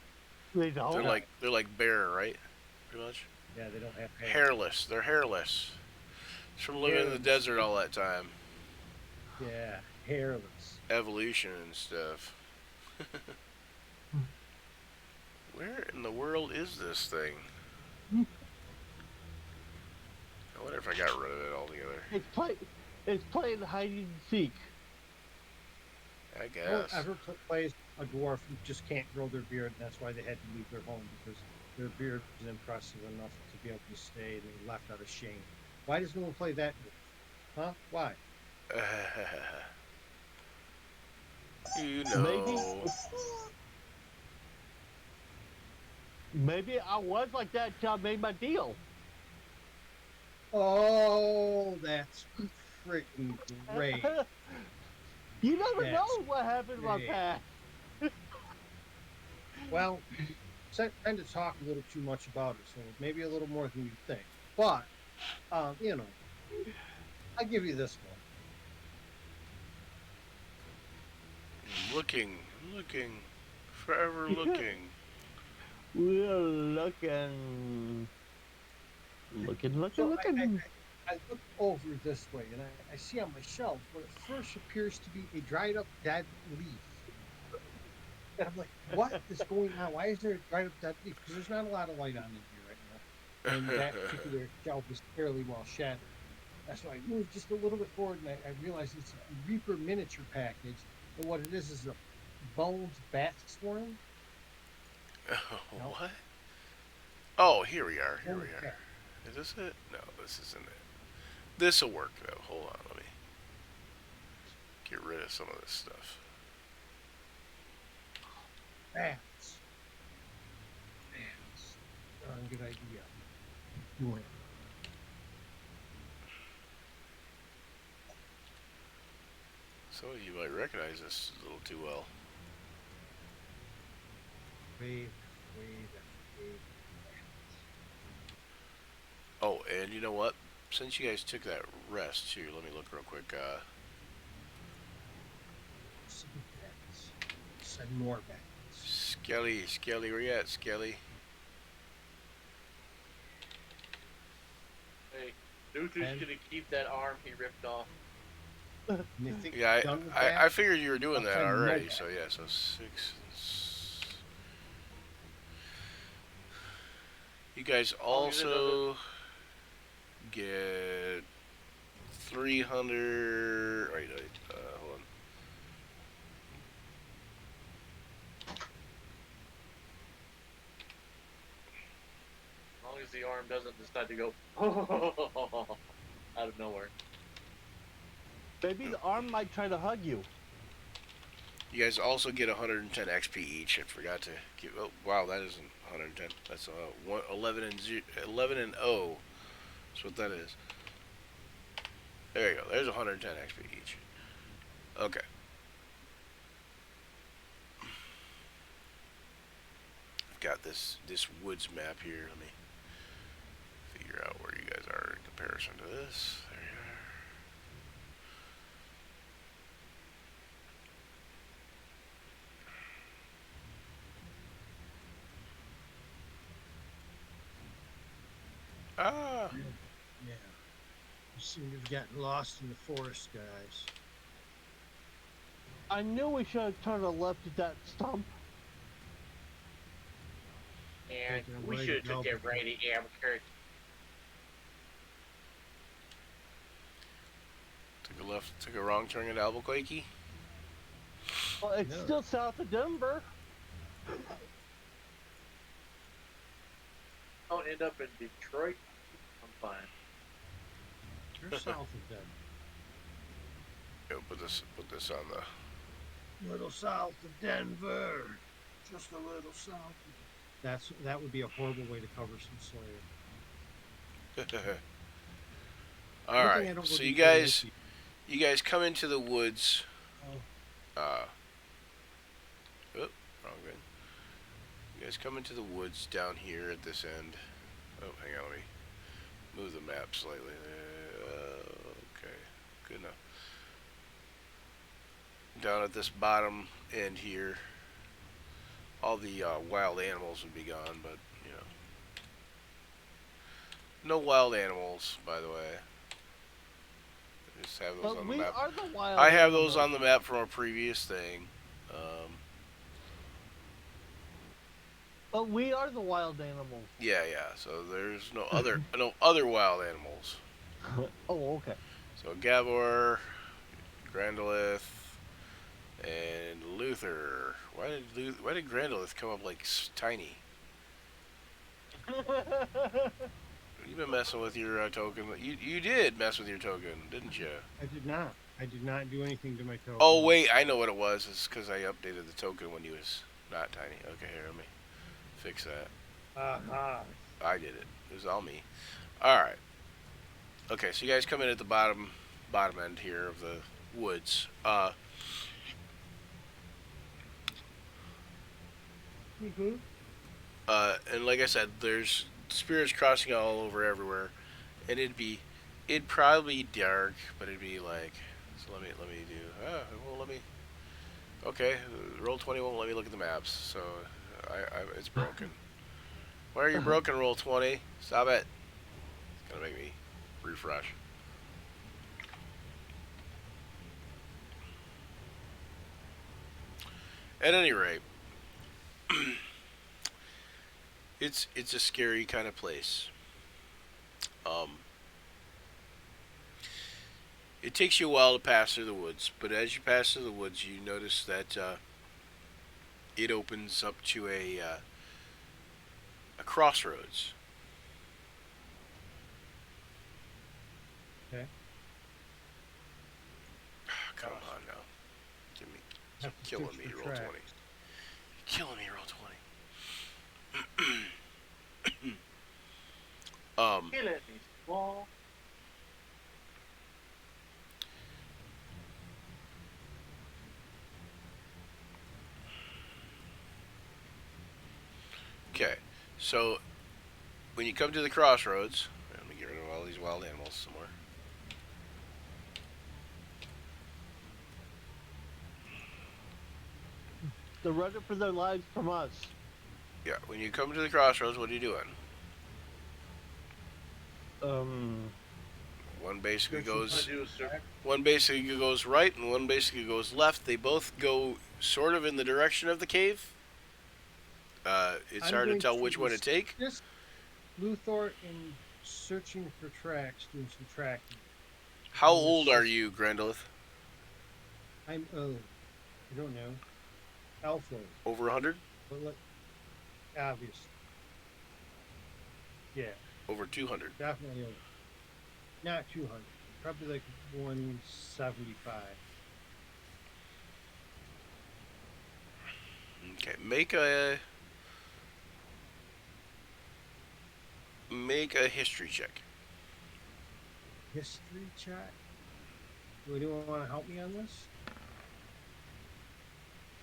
They don't. They're like bear, right? Pretty much. Yeah, they don't have hair. Hairless. They're hairless. It's from living in the Hairless. desert all that time. Yeah, hairless. Evolution and stuff. Where in the world is this thing? I wonder if I got rid of it altogether. It's playing hide and seek. I No guess. one ever plays a dwarf who just can't grow their beard, and that's why they had to leave their home, because their beard was impressive enough to be able to stay, and they left out of shame. Why does no one play that dwarf? Huh? Why? You know. Maybe I was like that till I made my deal. Oh, that's freaking great. You never That's know what happened in my great. past. Well, tend to talk a little too much about it, so maybe a little more than you think. But, you know, I give you this one. Looking, forever looking. We're looking. So Looking. I look over this way, and I see on my shelf what at first appears to be a dried up dead leaf. And I'm like, what is going on? Why is there a dried up dead leaf? Because there's not a lot of light on in here right now. And that particular shelf is fairly well shattered. That's why I moved just a little bit forward, and I realized it's a Reaper miniature package. And what it is a bones bat swarm. No. What? Oh, here we are. Here we Bones are. bat. Is this it? No, this isn't it. This'll work though. Hold on, let me get rid of some of this stuff. Bats. Bats. Good idea. Doing it. Some of you might recognize this a little too well. Wave. Oh, and you know what? Since you guys took that rest, here, let me look real quick. Some bats. Some more bats. Skelly, where you at, Skelly? Hey, Luther's And- gonna keep that arm he ripped off. And they think Yeah, you're done with I that? figured you were doing that Okay, no already. bat. So yeah, so 6. You guys I'll use also get 300. Right, hold on. As long as the arm doesn't decide to go out of nowhere. Maybe the arm might try to hug you. You guys also get 110 XP each. I forgot to give. Oh, wow, that isn't 110. That's 11 and 0. 11 and 0. That's what that is. There you go. There's 110 XP each. Okay. I've got this woods map here. Let me figure out where you guys are in comparison to this. There you are. Ah, Yeah. You seem to have gotten lost in the forest, guys. I knew we should have turned left at that stump. And Taking a we right should have took at that right at Albuquerque. took a left, took a wrong turn at Albuquerque. Well, it's No. still south of Denver. Don't end up in Detroit. I'm fine. You're south of them. Yeah, put this on the. Little south of Denver. Just a little south. That would be a horrible way to cover some Slayer. All Good right. thing I don't go So you Detroit guys, Mickey. you guys come into the woods. Oh. Wrong thing. You guys come into the woods down here at this end. Oh, hang on, let me move the map slightly. Okay, good enough. Down at this bottom end here, all the wild animals would be gone, but you know, no wild animals, by the way. Just have those But on the we map. are the wild. I have those animals. on the map from a previous thing. But we are the wild animals. Yeah. So there's no other wild animals. Oh, okay. So Gabor, Grandolith, and Luther. Why did Grandolith come up like tiny? You've been messing with your token. You did mess with your token, didn't you? I did not. I did not do anything to my token. Oh wait, I know what it was. It's because I updated the token when he was not tiny. Okay, here, let me fix that. I did it. It was all me. All right. Okay, so you guys come in at the bottom end here of the woods. Mm-hmm. And like I said, there's spirits crossing all over everywhere, and it'd probably be dark, but it'd be like. So let me do. Okay, roll 20 won't let me look at the maps, so it's broken. Why are you broken? Roll 20. Stop it. It's gonna make me refresh. At any rate, it's a scary kind of place. It takes you a while to pass through the woods, but as you pass through the woods, you notice that it opens up to a crossroads. Okay. Come on now, give me Have to killing search me. for Roll tracks. 20. Killing me. Roll 20. Killing me, small. Okay, so when you come to the crossroads, let me get rid of all these wild animals somewhere. They're running for their lives from us. Yeah, when you come to the crossroads, what are you doing? One basically I goes do a certain. one basically goes right and one basically goes left. They both go sort of in the direction of the cave. It's I'm hard to going tell which one to take. Just Luthor in searching for tracks, doing some tracking. How old are you, Grandolith? I'm old. I don't know. Alpha, Over 100? but obvious. Yeah, Over 200? definitely old. Not 200. Probably like 175. Okay, make a history check. History check. Do anyone want to help me on this?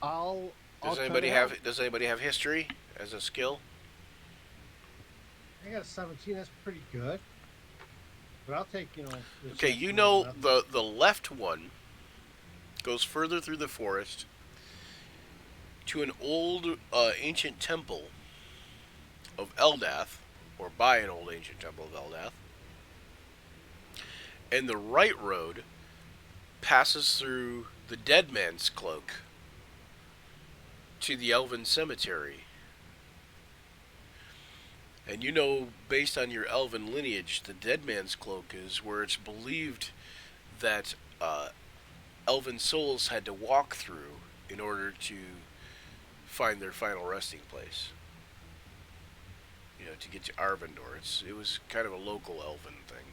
I'll Does try anybody to have help. Does anybody have history as a skill? I got a 17. That's pretty good. But I'll take, the Okay, chance you to roll know another. the left one goes further through the forest to an old ancient temple of Eldath, or by an old ancient temple of Eldath, and the right road passes through the Dead Man's Cloak to the Elven Cemetery. And you know, based on your elven lineage, the Dead Man's Cloak is where it's believed that elven souls had to walk through in order to find their final resting place. You know, to get to Arvindor. It was kind of a local elven thing.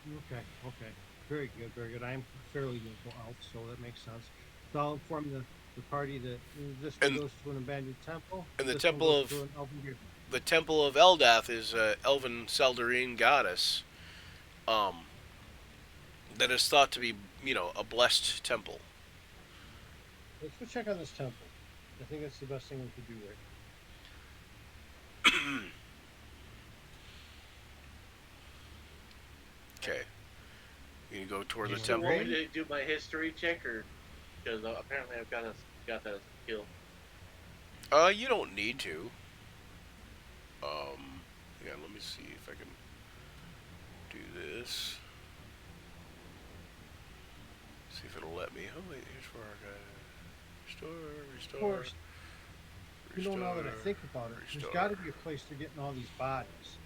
Okay, okay. Very good, very good. I'm fairly local elf, so that makes sense. So I'll inform the party that this one And goes to an abandoned temple, and this one goes to an elven graveyard. the temple of Eldath is a elven Seldarine goddess, um, that is thought to be, a blessed temple. Let's go check on this temple. I think that's the best thing we could do right Okay, you go toward the You Do you temple. want me to do my history check, or because apparently I've got that as a skill. You don't need to. Yeah, let me see if I can do this. See if it'll let me. Oh wait, here's for our guy. Restore, Of course, restore. now that I think about it, there's restore. got to be a place they're getting all these bodies.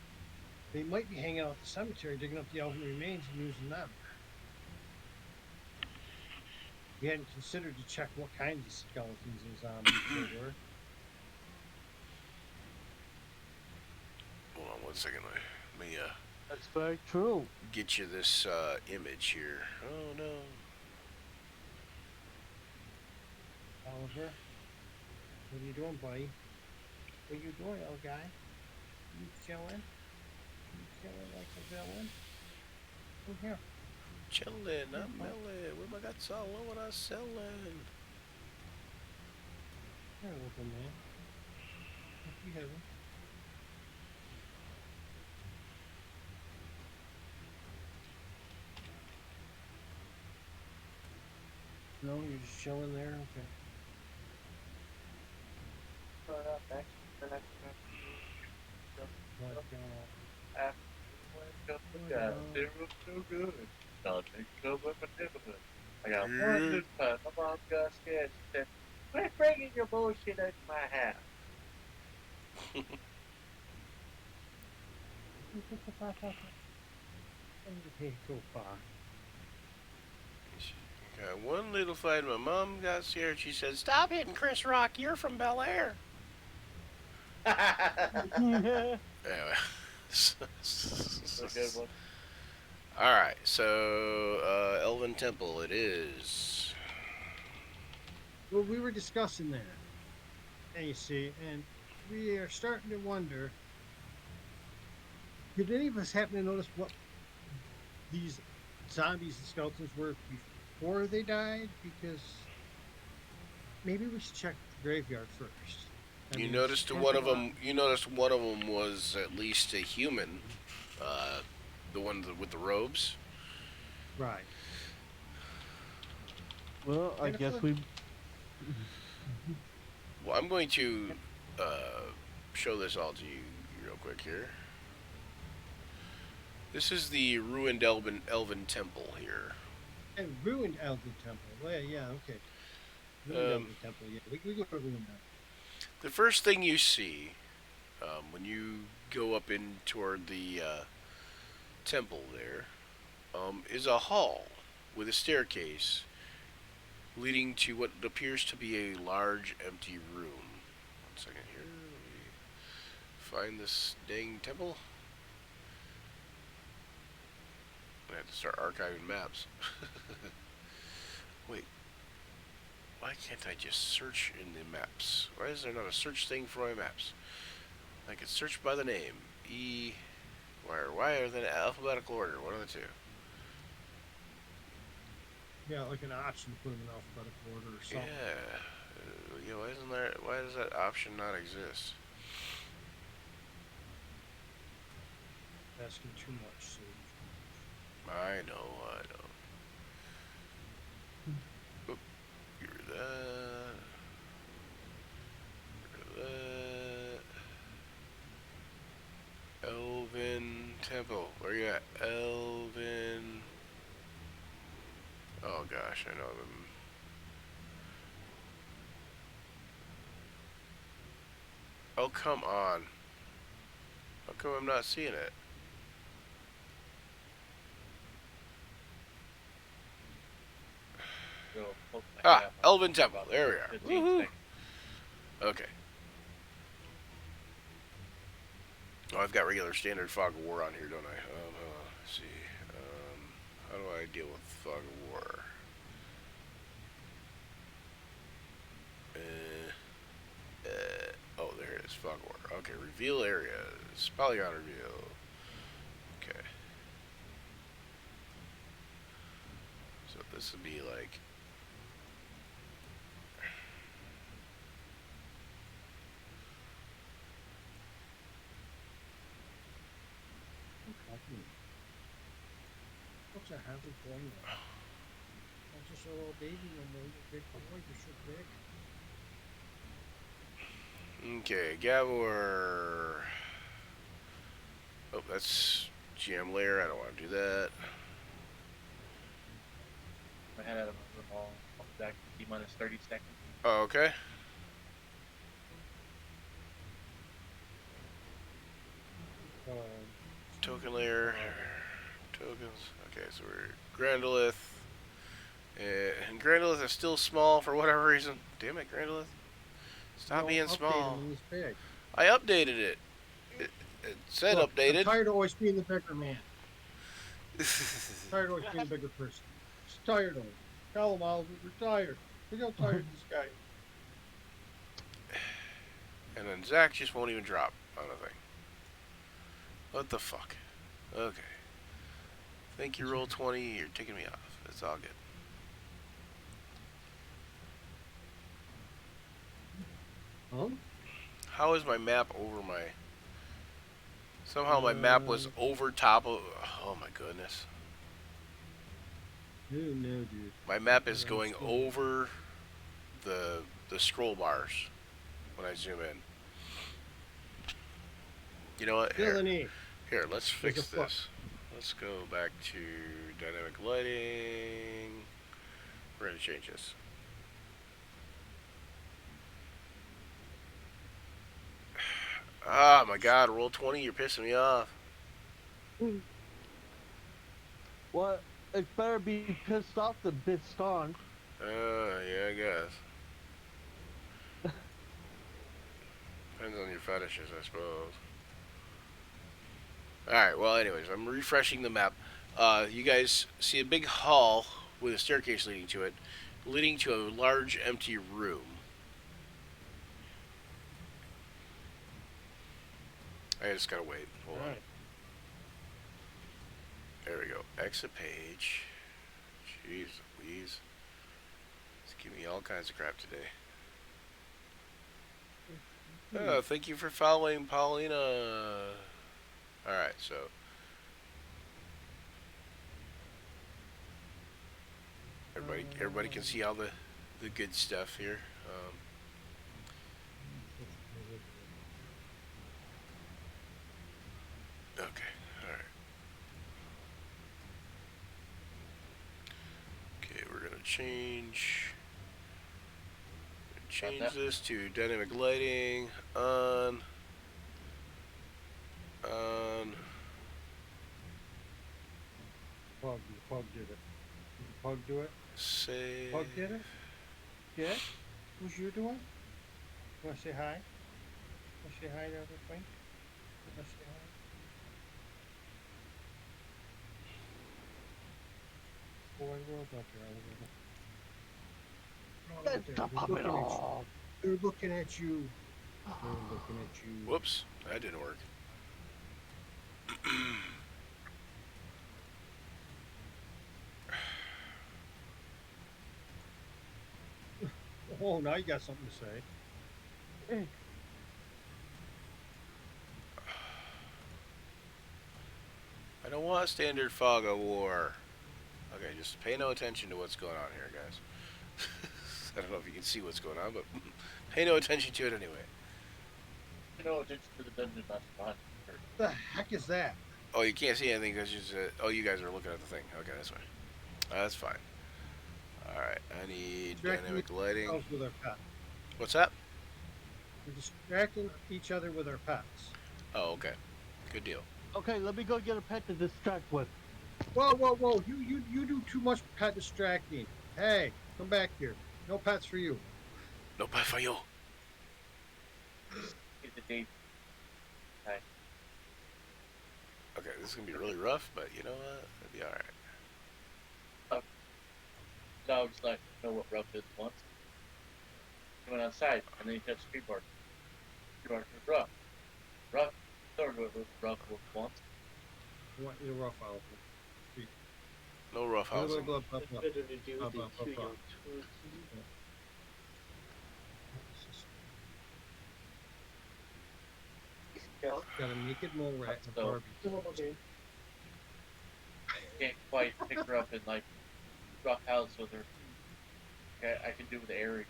They might be hanging out at the cemetery, digging up the elven remains and using them. We hadn't considered to check what kinds of skeletons and zombies there were. Hold on one second. Let me That's very true. get you this image here. Oh no. Oliver, what are you doing, buddy? What are you doing, old guy? You chilling? You chilling like a villain? Come here. Chillin', I'm mellin'. Where my guts all over us sellin'. Here, little man. What you having? No, you're just chilling there? Okay. What, So good. Nothing so magnificent. I got one good cut. My mom got scared. She said, "Quit bringing your bullshit into my house." Hey, so far. Got one little fight. My mom got scared. She said, "Stop hitting Chris Rock. You're from Bel Air." Anyway. That's a good one. All right. So, Elven Temple. It is. Well, we were discussing that, and you see, and we are starting to wonder, did any of us happen to notice what these zombies and skeletons were before they died? Because maybe we should check the graveyard first. I You mean, noticed it's one of camping them. You noticed one of them was at least a human. The one with the robes. lot. Right. Well, I And guess it's we. Well, I'm going to show this all to you real quick here. This is the ruined Elven Temple here. And ruined Elven Temple. Well, yeah, okay. Ruined Elven Temple, yeah. We go to ruin that. The first thing you see when you go up in toward the temple there is a hall with a staircase leading to what appears to be a large empty room. 1 second here. Let me find this dang temple. I have to start archiving maps. Wait. Why can't I just search in the maps? Why is there not a search thing for my maps? I could search by the name. Why are they in alphabetical order? One of the two. Yeah, like an option to put them in alphabetical order or something. Yeah, why isn't there? Why does that option not exist? Asking too much, Sage. I know. Oop, get rid of that. Get rid of that. Elven Temple. Where you at? Elven. Oh gosh, I know them. Oh, come on. How come I'm not seeing it? Go poke my Ah, head out my Elven window Temple. about There we are. 15 Woohoo. seconds. Okay. Oh, I've got regular standard Fog of War on here, don't I? Let's see. How do I deal with Fog of War? Oh, there it is. Fog of War. Okay, reveal areas. Polygon reveal. Okay. So this would be like... What's a happy boy now? I'm just a little baby no more. You're a big boy. You're so big. Okay, Gavor. Oh, that's GM layer. I don't want to do that. My head out of my room. I'll be back in T-minus 30 seconds. Oh, okay. Token layer. Tokens. Okay, so we're Grandolith. And Grandolith is still small for whatever reason. Damn it, Grandolith. Stop being small. He's big. I updated it. It said Look, updated. I'm tired of always being the bigger man. Tired of always being the bigger person. Just tired of it. Tell him, Oliver, we're tired. We're so tired of this guy. And then Zach just won't even drop on a thing. What the fuck? Okay. Think you roll 20, you're ticking me off. It's all good. Huh? How is my map over my... Somehow my map was over top of... Oh my goodness. No, dude. My map is going over the scroll bars when I zoom in. You know what? Here, let's fix this. Let's go back to dynamic lighting. We're going to change this. Ah, my God, roll 20, you're pissing me off. Well, it better be pissed off than pissed on. Yeah, I guess. Depends on your fetishes, I suppose. Alright, well, anyways, I'm refreshing the map. You guys see a big hall with a staircase leading to it, leading to a large empty room. I just gotta wait. Hold on. There we go. Exit page. Jeez Louise. It's giving me all kinds of crap today. Oh, thank you for following, Paulina. Alright, so. Everybody can see all the good stuff here. Okay, alright. Okay, we're gonna change this to dynamic lighting on. Pug did it. Did Pug do it? Save. Pug did it? Yeah? Who's you doing? You wanna say hi? Wanna say hi to everybody? Wanna say hi? Boy, world out there, Oliver. Stop popping off. They're looking at you. They're looking at you. Whoops, that didn't work. Oh, now you got something to say. I don't want standard fog of war. Okay, just pay no attention to what's going on here, guys. I don't know if you can see what's going on, but pay no attention to it anyway. No attention to the dungeon master behind the curtain. The heck is that? Oh, you can't see anything because you you guys are looking at the thing. Okay, that's fine. That's fine. All right, I need dynamic lighting. Ourselves with our pets. What's that? We're distracting each other with our pets. Oh, okay. Good deal. Okay, let me go get a pet to distract with. Whoa! You do too much pet distracting. Hey, come back here. No pets for you. No pie for you. Get the date. Okay, this is gonna be really rough, but you know what? It'll be all right. Dogs like know what rough is once. He went outside and then he touched the keyboard. Keyboard was rough. Rough. Third what was rough was once. I want you to rough out. No rough housing. Blah, blah, blah, It's blah. better to do Blah, than blah, blah, chew blah. your toes. Got a naked mole rat and a So- Barbie. Okay. Can't quite pick her up in like rough house with her. Okay, I can do with Airy.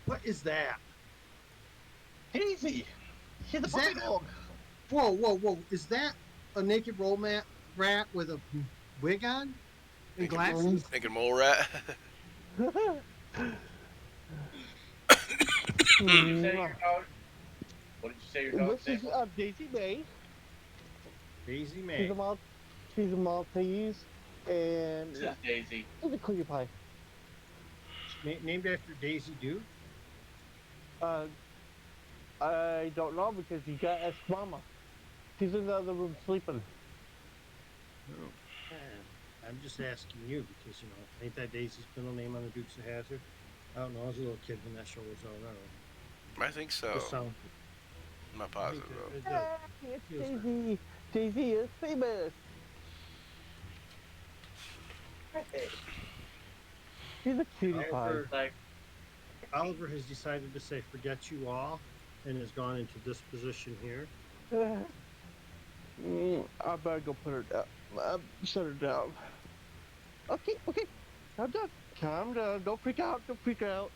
What is that? Easy. She's a Is puppy that- dog. Whoa! Is that a naked roll rat with a wig on and Naked glasses? Naked mole rat. What did you say your dog? What did you say your dog's This name is was? Daisy May. Daisy She's May. she's a Maltese, and This yeah, is Daisy. she's a cutie pie. Named after Daisy Duke. I don't know because you got ask Mama. She's in the other room sleeping. I'm just asking you because, you know, ain't that Daisy's middle name on the Dukes of Hazzard? I don't know. I was a little kid when that show was on. I don't know. I think so. Just sound. I'm not I think positive though. It's Feels Daisy. Daisy is famous. She's a cutie pie. Oliver, Like, Oliver has decided to say forget you all and has gone into this position here. I better go put her down. Shut her down. Okay. Calm down. Calm down. Don't freak out. Don't freak out.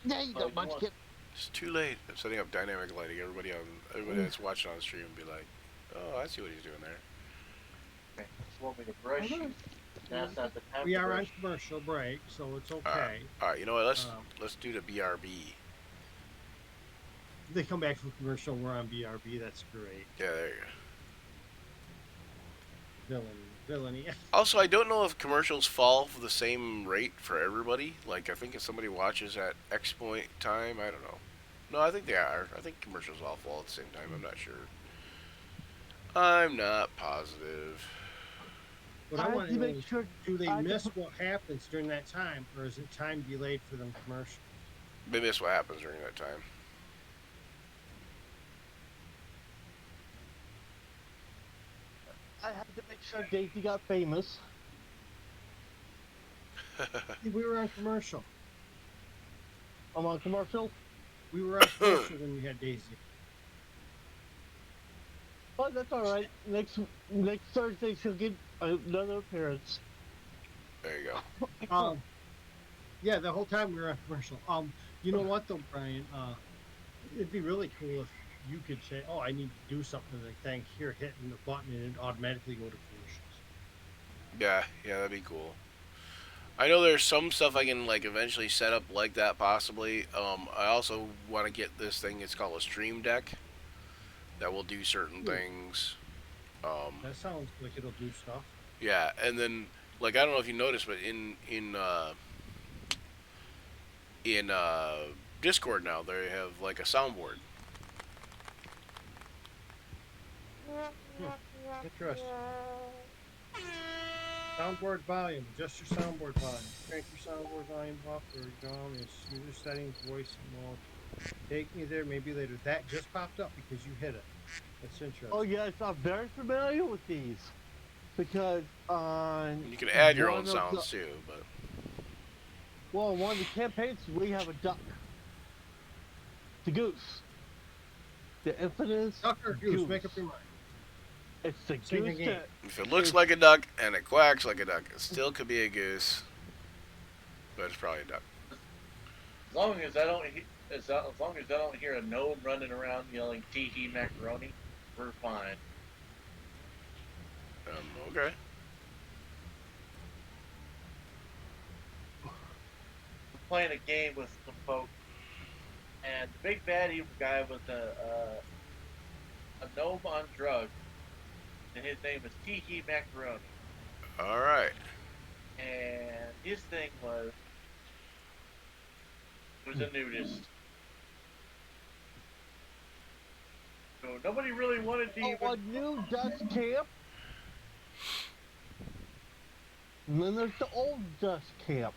Yeah, you Oh, don't you munchkin. want- It's too late. I'm setting up dynamic lighting. Everybody that's watching on the stream will be like, "Oh, I see what he's doing there." okay, just want me to brush you. That's not the time We to are on brush. commercial break, so it's okay. All right, you know what? Um, Let's do the BRB. They come back from commercial. We're on BRB. That's great. Yeah, there you go. Villainy. Also, I don't know if commercials fall for the same rate for everybody. Like, I think if somebody watches at X point time, I don't know. No, I think they are. I think commercials all fall at the same time. I'm not sure. I'm not positive. What I I want have to to know make is, sure. do they I- miss what happens during that time, or is it time delayed for them commercials? They miss what happens during that time. I had to make sure Daisy got famous. We were on commercial. I'm on commercial. We were on commercial when we had Daisy. Oh, that's all right. Next Thursday she'll get another appearance. There you go. Yeah, the whole time we were on commercial. You know what though, Brian? It'd be really cool if you could say, "Oh, I need to do something," like thing here, hitting the button, and it automatically go to commercials. Yeah, that'd be cool. I know there's some stuff I can like eventually set up like that possibly. I also want to get this thing. It's called a Stream Deck that will do certain things. That sounds like it'll do stuff. Yeah, and then like I don't know if you noticed, but in Discord now they have like a soundboard. Interesting. Soundboard volume. Adjust your soundboard volume. Crank your soundboard volume up or down. User settings, voice mode. Take me there. Maybe later. That just popped up because you hit it. That's interesting. Oh yes, I'm very familiar with these because on You can add your one own of the- sounds too, but Well, in one of the campaigns, we have a duck. The goose. The infamous Duck or goose? Make up your mind. It's the Sing the goose game. that If it looks is- like a duck and it quacks like a duck, it still could be a goose, but it's probably a duck. As long as I don't, as long as I don't hear a gnome running around yelling "tee hee macaroni," we're fine. Okay. We're playing a game with some folks, and the big bad evil guy was a gnome on drugs, and his name was Tee Hee Macaroni. All right. And his thing was he was a nudist. So nobody really wanted to even. Oh, a new dust camp. And then there's the old dust camp.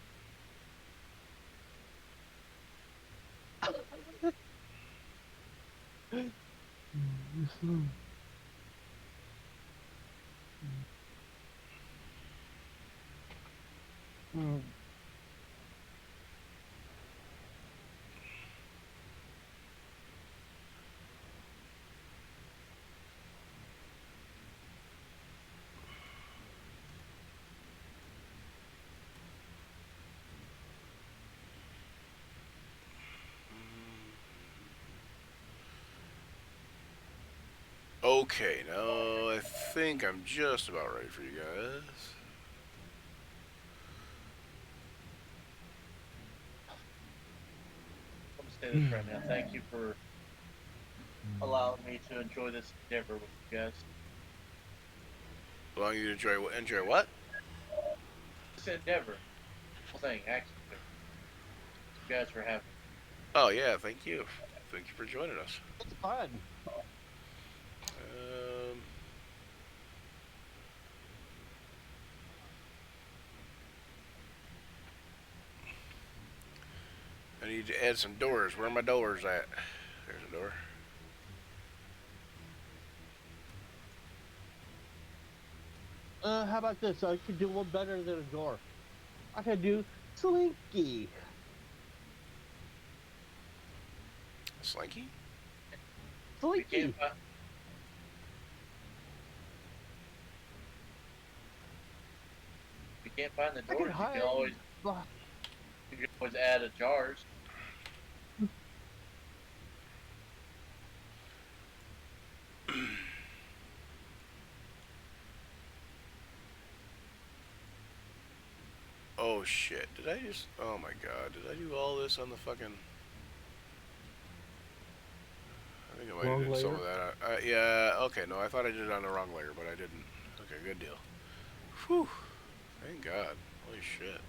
Okay, now I think I'm just about ready for you guys. Let me say this right now. Thank you for allowing me to enjoy this endeavor with you guys. Allow you to enjoy what? This endeavor, whole thing, actually. You guys for having. Oh yeah, thank you. Thank you for joining us. It's fun. I need to add some doors. Where are my doors at? There's a door. How about this? I could do one better than a door. I could do Slinky. Slinky? We Slinky. can't find, we can't find the I doors. can hide. You can always add a jars. Oh shit. Did I just... Oh my god. Did I do all this on the fucking... I think I might have Wrong did some of layer? that. Yeah, okay. No, I thought I did it on the wrong layer, but I didn't. Okay, good deal. Whew. Thank god. Holy shit.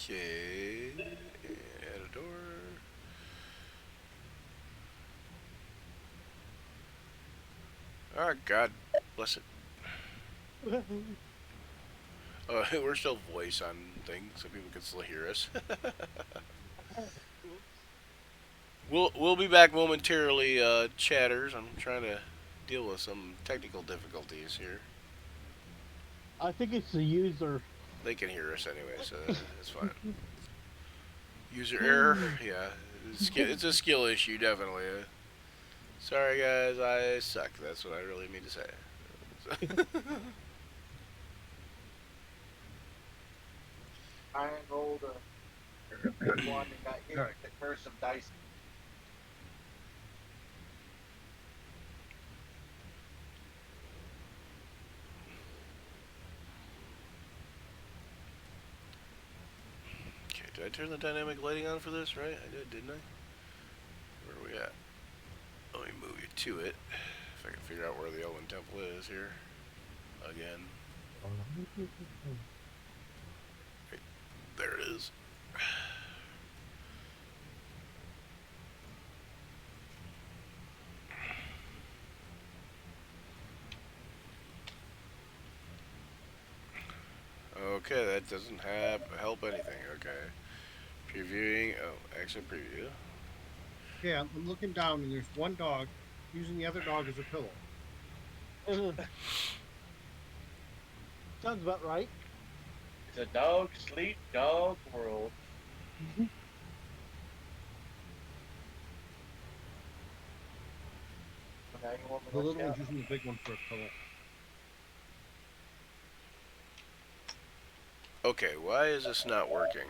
Okay. Add a door. Alright, God bless it. Oh, we're still voice on things, so people can still hear us. We'll be back momentarily, chatters. I'm trying to deal with some technical difficulties here. I think it's the user. They can hear us anyway, so it's fine. User error, yeah. It's a skill issue, definitely. Sorry, guys, I suck. That's what I really mean to say. I rolled a one and got hit with the curse of dice. Okay, did I turn the dynamic lighting on for this, right? I did, didn't I? Where are we at? Let me move you to it. if I can figure out where the Elven Temple is here. Again. There it is. Okay, that doesn't help anything. Okay. Previewing. Oh, exit preview. Yeah, I'm looking down and there's one dog using the other dog as a pillow. Sounds about right. It's a dog sleep dog world. Now you want me The to little watch one's using the big one for a pillow. Okay, why is this not working?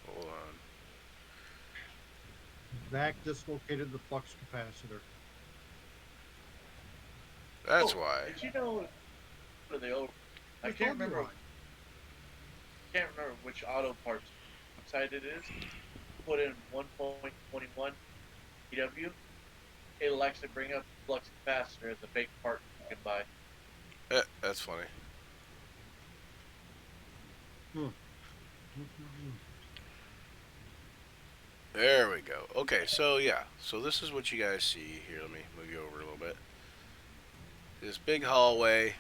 Hold on. Zach dislocated the flux capacitor. That's Oh, why. Did you know for the old? I I can't told you remember. why. Can't remember which auto parts website it is. Put in 1.21 EW. It'll actually bring up flux capacitor as a big part you can buy. That's funny. There we go. Okay, so yeah. So this is what you guys see here. Let me move you over a little bit. This big hallway.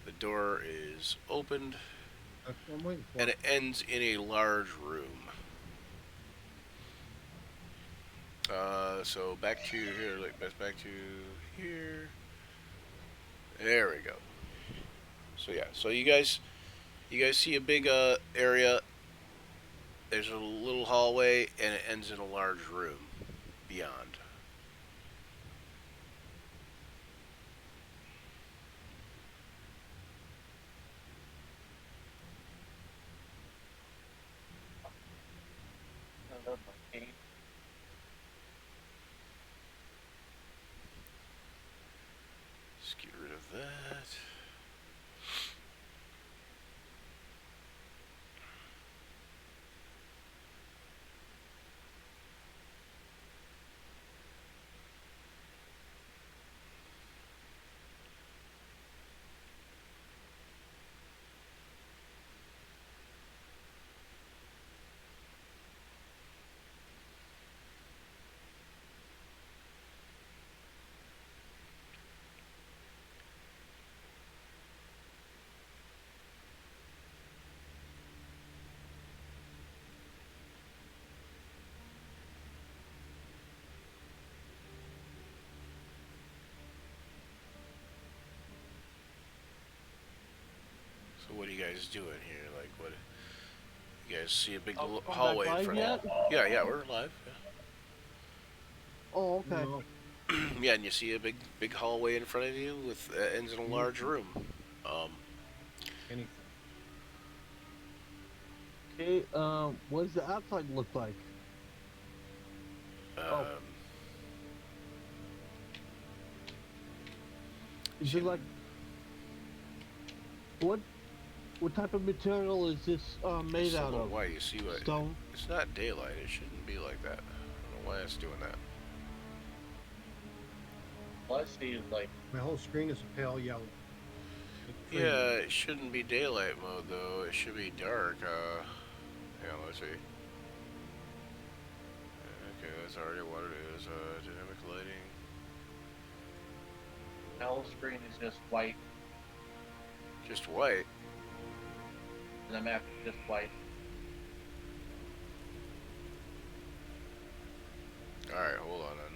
The door is opened, That's what I'm waiting for. and it ends in a large room. So back to here, like back to here. There we go. So yeah, so you guys see a big area. There's a little hallway, and it ends in a large room beyond. I love my game. Just get rid of that. So what are you guys doing here? Like, what? You guys see a big Oh, I'm hallway back in front live of you? Yeah, we're live. Oh, okay. No, Yeah. Yeah, and you see a big hallway in front of you with ends in a large room. anything. Okay, what does the outside look like? Um, Is it like what type of material is this made so out of? why you see what? Stone. It's not daylight. It shouldn't be like that. I don't know why it's doing that. All I see is like My whole screen is a pale yellow. Like cream. Yeah, it shouldn't be daylight mode though. It should be dark. Yeah, let's see. Okay, that's already what it is. Dynamic lighting. my whole screen is just white, Just white. and the map is just white. Alright, hold on then.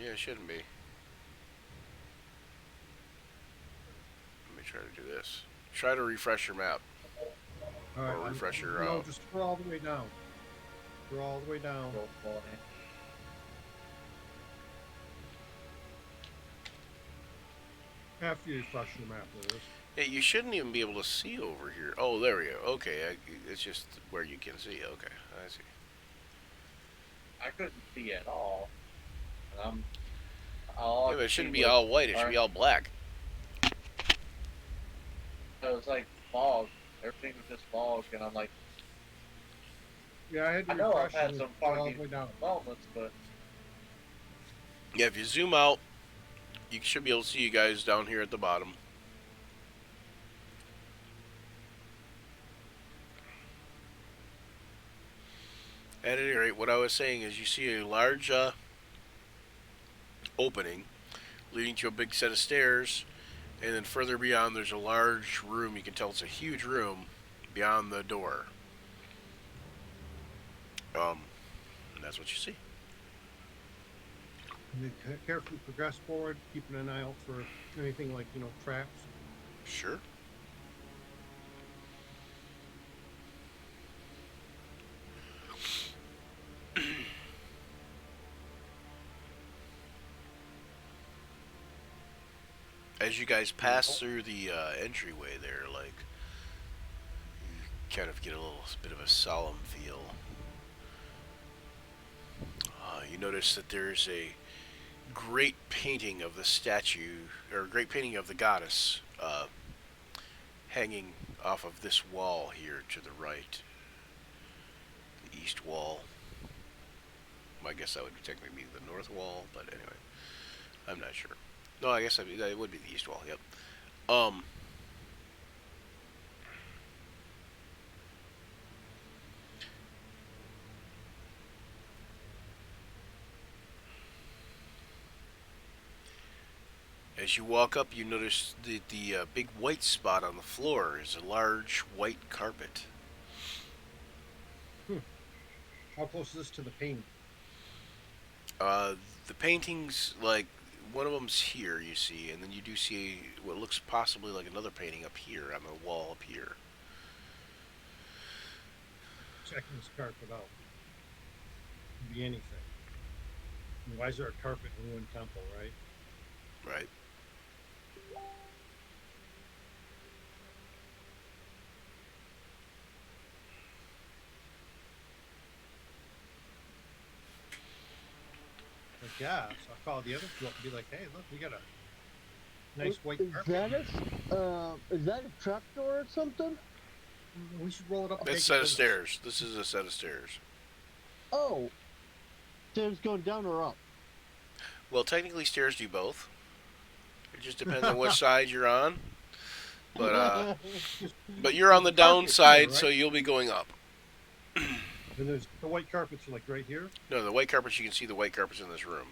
Yeah, it shouldn't be. Let me try to do this. Try to refresh your map. All right, or refresh your, No, just scroll all the way down. Scroll all the way down. Roll quality. After you refresh your map, Lewis. Yeah, you shouldn't even be able to see over here. Oh, there we go. Okay, it's just where you can see. Okay, I see. I couldn't see at all. And all I Yeah, but could it shouldn't see be was- all white. It should be all black. it was like fog. Everything was just fog, and I'm like, Yeah, I had to I know I've refresh had and some go all foggy the way down. moments, but Yeah, if you zoom out, you should be able to see you guys down here at the bottom. At any rate, what I was saying is you see a large opening leading to a big set of stairs, and then further beyond there's a large room. You can tell it's a huge room beyond the door. And that's what you see. And then carefully progress forward, keeping an eye out for anything like, traps. Sure. As you guys pass through the entryway there, like, you kind of get a little bit of a solemn feel. You notice that there's a great painting of the statue, or a great painting of the goddess, hanging off of this wall here to the right. The east wall. Well, I guess that would technically be the north wall, but anyway. I'm not sure. No, I guess that would be the east wall, yep. As you walk up, you notice that the big white spot on the floor is a large white carpet. How close is this to the painting? The paintings, like, one of them's here, you see, and then you do see what looks possibly like another painting up here on the wall up here. Checking this carpet out. Could be anything. And why is there a carpet in one temple, right? Right. Like, yeah, so I call the other two up and be like, hey, look, we got a nice white Is carpet. is that a trapdoor or something? We should roll it up. And That's a take set it of with us. stairs. This is a set of stairs. Oh, stairs going down or up? Well, technically stairs do both. It just depends on which side you're on. But you're on the Carpet downside, here, right? so you'll be going up. And there's the white carpets are like right here. No, the white carpets, you can see the white carpets in this room.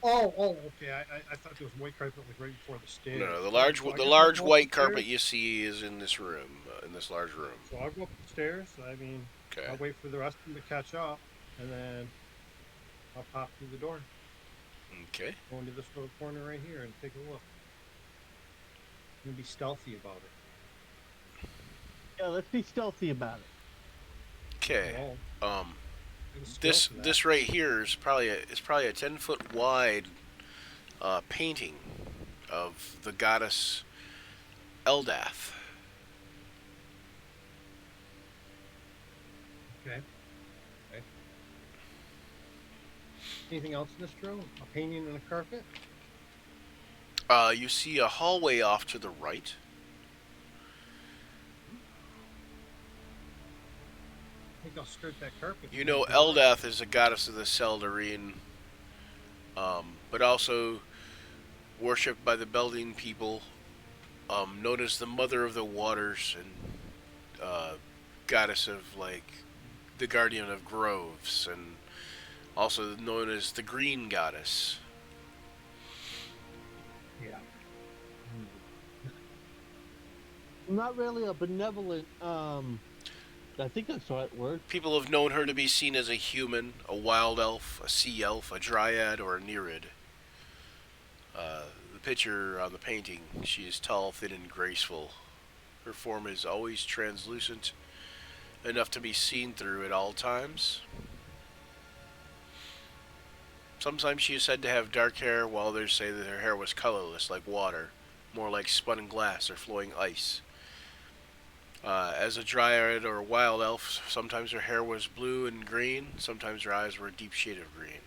Oh, okay. I thought there was white carpet like right before the stairs. No, the So large I guess the I'll large go up white the stairs. carpet you see is in this room, in this large room. So I'll go up the stairs. I mean, Okay. I'll wait for the rest of them to catch up, and then I'll pop through the door, Okay. go into this little corner right here, and take a look. I'm gonna be stealthy about it. Yeah, let's be stealthy about it. Okay. Well, I'm This stealth for that. this right here is probably a 10-foot wide painting of the goddess Eldath. Okay. Anything else in this room? A painting and a carpet? You see a hallway off to the right. I think I'll skirt that carpet. You know, Eldath is a goddess of the Seldarine, but also worshipped by the Belding people, known as the Mother of the Waters and goddess of, like, the Guardian of Groves, and also known as the Green Goddess. Yeah. Not really a benevolent. I think that's the right word. People have known her to be seen as a human, a wild elf, a sea elf, a dryad, or a nereid. The picture on the painting, she is tall, thin, and graceful. Her form is always translucent, enough to be seen through at all times. Sometimes she is said to have dark hair, while others say that her hair was colorless, like water, more like spun glass or flowing ice. As a dryad or a wild elf, sometimes her hair was blue and green, sometimes her eyes were a deep shade of green.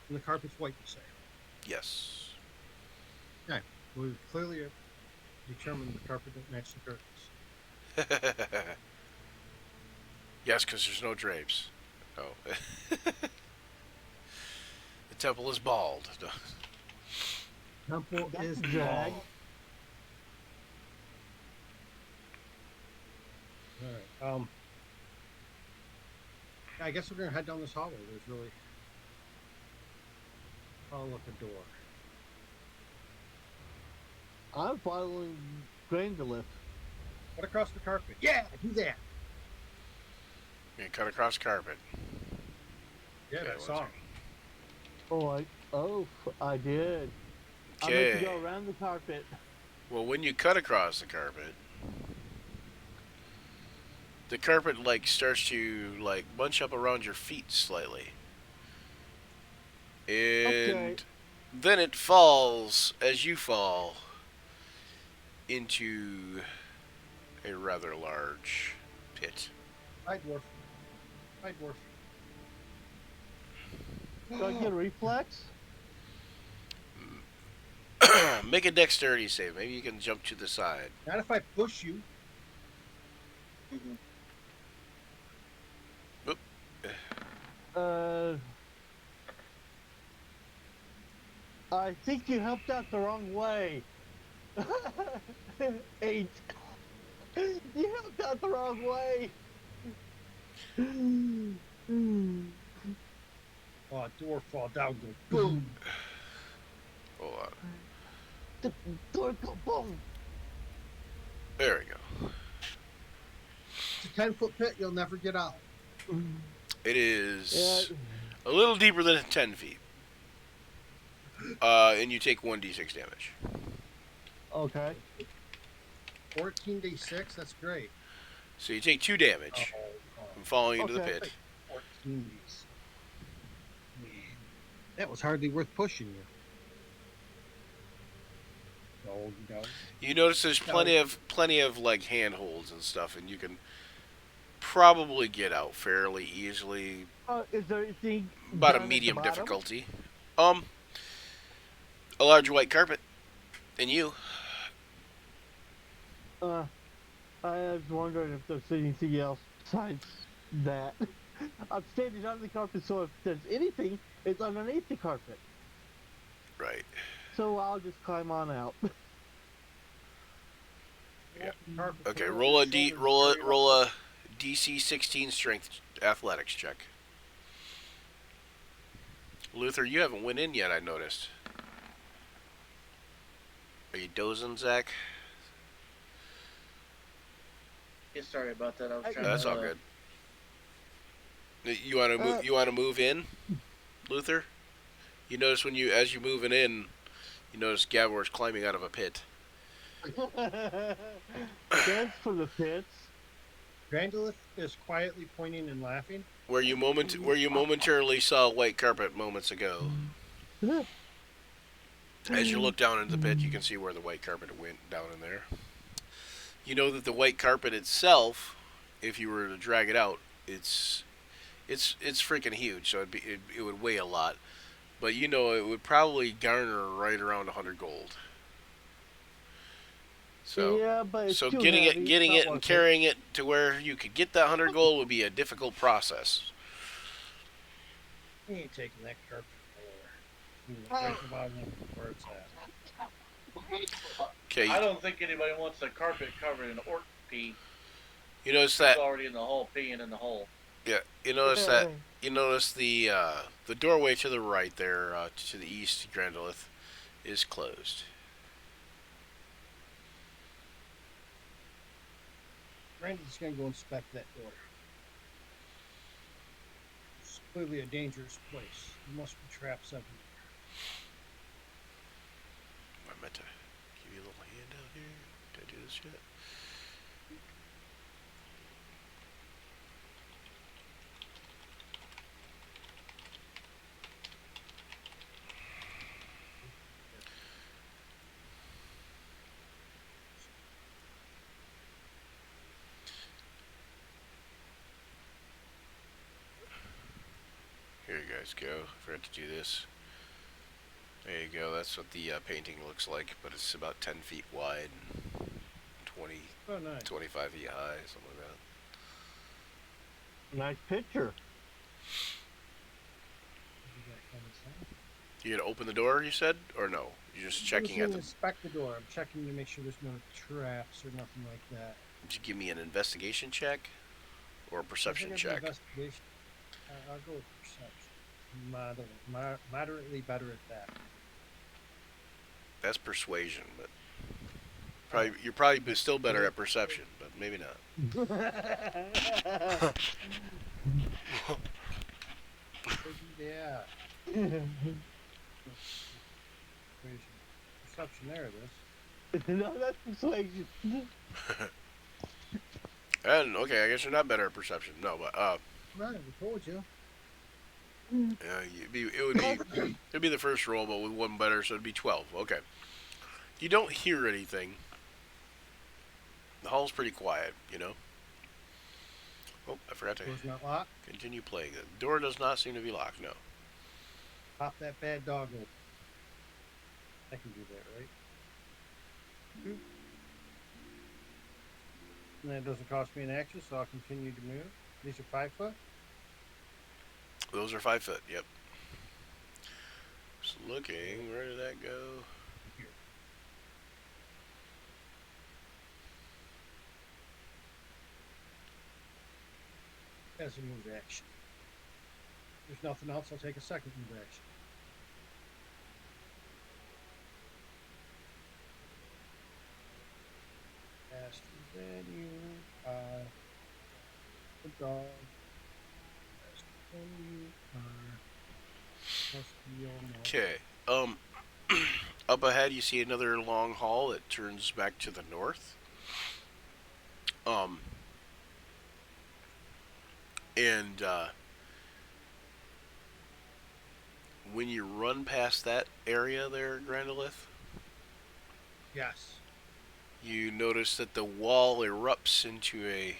And the carpet's white, you say? Yes. We've clearly determined the carpet don't match the curtains. Yes, because there's no drapes. No. The temple is bald. No. Temple That's is a drag. bald. All right. I guess we're gonna head down this hallway. There's really. I'll look a door. I'm following Grangelith. Cut across the carpet. Yeah, do that. You cut across carpet. Yeah, Okay, I saw him. I did. I meant Okay. to go around the carpet. Well, when you cut across the carpet like starts to like bunch up around your feet slightly, and Okay. then it falls as you fall into a rather large pit. Hi, dwarf. Hi, dwarf. Do I get a reflex? Make a dexterity save. Maybe you can jump to the side. Not if I push you. I think you helped out the wrong way. 8. You helped out the wrong way. Oh, dwarf fall down. Go boom. Hold on. The door go boom. There we go. It's a 10-foot pit. You'll never get out. It is Yeah. a little deeper than 10 feet. And you take 1d6 damage. Okay. 14d6. That's great. So you take 2 damage from falling into the Okay. pit. 14d6. Man, that was hardly worth pushing you. No. You notice there's plenty of like handholds and stuff, and you can probably get out fairly easily. Is there anything About down a at medium the bottom? difficulty. A large white carpet, and you. I was wondering if there's anything else besides that. I'm standing on the carpet, so if there's anything, it's underneath the carpet. Right. So I'll just climb on out. Yeah. Carpet Okay. clear, Roll a shoulders roll straight roll up. a DC 16 strength athletics check. Luther, you haven't went in yet. I noticed. Are you dozing, Zach? Yeah, sorry about that. I was trying That's to. all good. You want to move? You want to move in, Luther? You notice as you moving in, you notice Gavor's climbing out of a pit. Thanks for the pits. Grandolith is quietly pointing and laughing. Where you momentarily saw a white carpet moments ago. As you look down into the pit, you can see where the white carpet went down in there. You know that the white carpet itself, if you were to drag it out, it's freaking huge. So it would weigh a lot, but you know it would probably garner right around 100 gold. So yeah, but it's so too getting heavy. it Not and worth carrying it to where you could get that 100 gold would be a difficult process. He ain't taking that carpet nowhere. He was right about where it's at. Okay, I don't think anybody wants the carpet covered in orc pee. you notice It's that. already in the hole, peeing in the hole. Yeah, you notice that. You notice the doorway to the right there, to the east, Grandolith, is closed. Brandon's gonna go inspect that door. It's clearly a dangerous place. There must be traps everywhere. I meant to give you a little handout here. Did I do this yet? Here you guys go. I forgot to do this. There you go. That's what the painting looks like, but it's about 10 feet wide and 20, Oh, nice. 25 feet high, something like that. Nice picture. Do that kind of stuff. You gonna open the door, you said? Or no? You're just checking I'm at gonna the... inspect the door. I'm checking to make sure there's no traps or nothing like that. Did you give me an investigation check? Or a perception I think I'd check? do investigation. I'll go with perception. Moderately better at that. That's persuasion, but... You're probably still better at perception, but maybe not. Yeah. Perception, there it is. No, that's persuasion. And, okay, I guess you're not better at perception. No, but, Right, we told you. it'd be the first roll, but with one better, so it'd be 12. Okay. You don't hear anything. The hall's pretty quiet, you know. Oh, I forgot to Door's not locked. continue playing. The door does not seem to be locked, no. Pop that bad dog open. I can do that, right? Boop. And that doesn't cost me an action, so I'll continue to move. These are 5 foot. Those are 5 foot, yep. Just looking, where did that go? As a move action. If there's nothing else, I'll take a second move action. Faster than you are. The dog. Faster than you are. Must be your mouth. Okay, up ahead you see another long hall that turns back to the north. And when you run past that area there, Grandolith, Yes. you notice that the wall erupts into a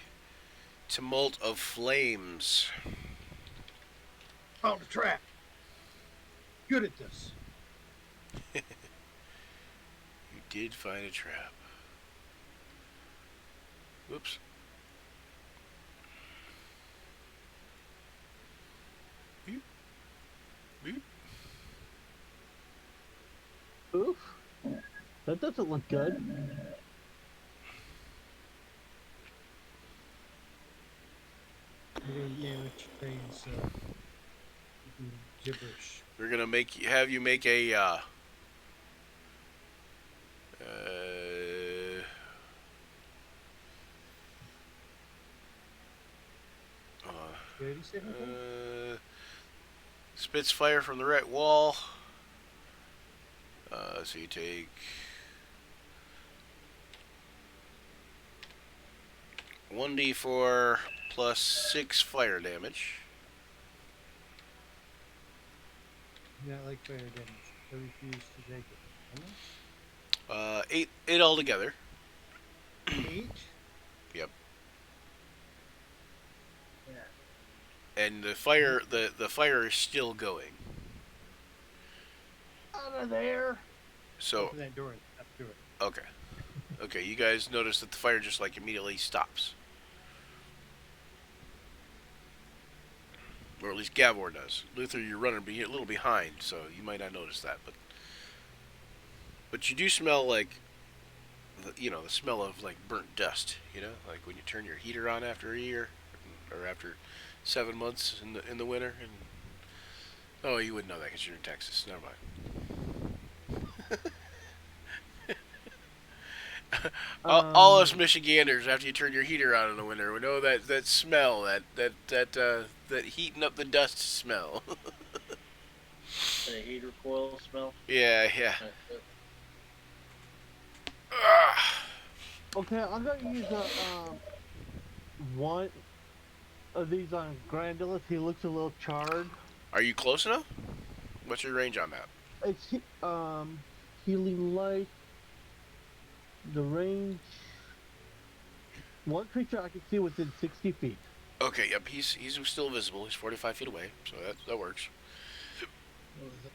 tumult of flames. Found a trap. Good at this. You did find a trap. Whoops. Boop. Boop. Oof. That doesn't look good. You're gonna manage things gibberish. We're gonna have you make a Ready to say anything? spits fire from the right wall. So you take 1d4 plus 6 fire damage. Yeah, I like fire damage. I refuse to take it. 8 altogether. 8? Yep. Yeah. And the fire fire is still going. Out of there. So Open that door and step through it. okay. Okay, you guys notice that the fire just like immediately stops. Or at least Gavor does. Luther, you're running a little behind, so you might not notice that, but you do smell like the smell of like burnt dust, like when you turn your heater on after a year or after 7 months in the winter. And oh, you wouldn't know that because you're in Texas. Never mind. All us Michiganders, after you turn your heater on in the winter, we know that smell, that heating up the dust smell. The heater coil smell. Yeah. Okay, I'm gonna use one of these on Grandolith. He looks a little charred. Are you close enough? What's your range on that? It's healing light. The range. One creature I can see within 60 feet. Okay, yep, he's still visible. He's 45 feet away, so that works.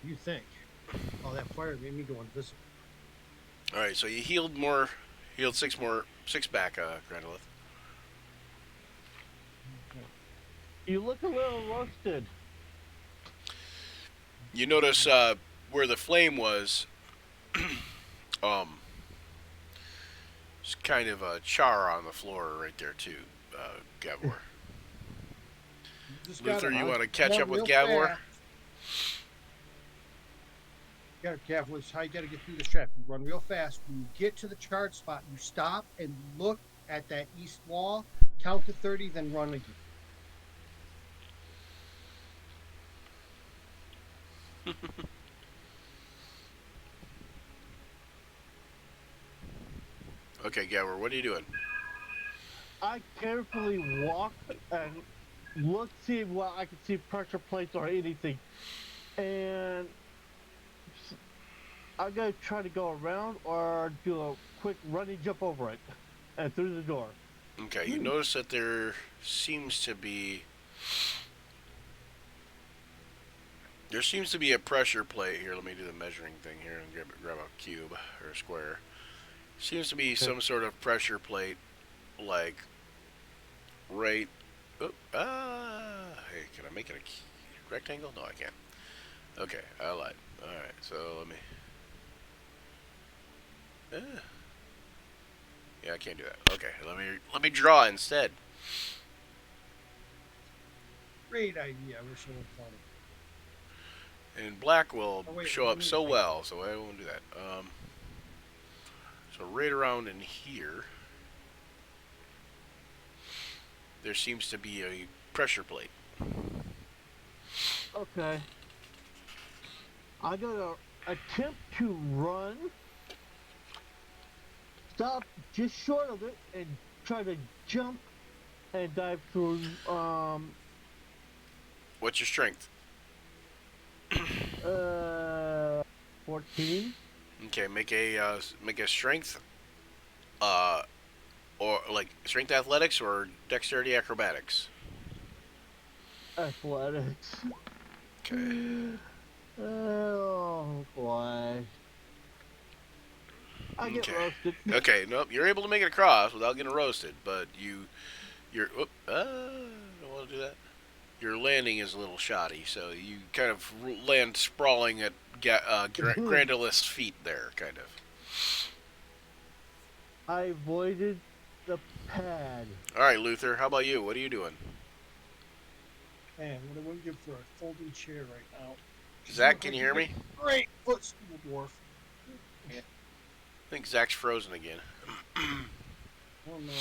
You think? Oh, that fire made me go invisible. All right, so you healed 6 back, Grandalith. You look a little roasted. You notice where the flame was, um, it's kind of a char on the floor right there too, Gavor. Just Luther, gotta you I- want to catch run up with real Gavor? fast. You gotta careful. It's how you gotta get through the trap. You run real fast. When you get to the charge spot, you stop and look at that east wall. Count to 30, then run again. Okay, Gavor, what are you doing? I carefully walk and look, see what I can see pressure plates or anything, and I'm gonna try to go around or do a quick running jump over it and through the door. Okay, you notice that there seems to be a pressure plate here. Let me do the measuring thing here and grab a cube or a square. Seems to be some sort of pressure plate, like right. Oh, hey, can I make it a rectangle? No, I can't. Okay, I lied. All right, so let me. Yeah, I can't do that. Okay, let me draw instead. Great idea. I wish I would have thought of it. And black will Oh, wait, show we up need so to take- well, so I won't do that. So right around in here, there seems to be a pressure plate. Okay. I'm gonna attempt to run, stop just short of it, and try to jump and dive through. What's your strength? 14. Okay, make a strength, or like strength athletics or dexterity acrobatics. Athletics. Okay. Oh boy. I get Okay. roasted. Okay, nope, you're able to make it across without getting roasted, but you're, don't want to do that. Your landing is a little shoddy, so you kind of land sprawling at Grandalith's feet there, kind of. I avoided the pad. All right, Luther, how about you? What are you doing? Man, what I wouldn't give for a folding chair right now. Zach, can you hear me? Great footstool dwarf. I think Zach's frozen again. Oh no.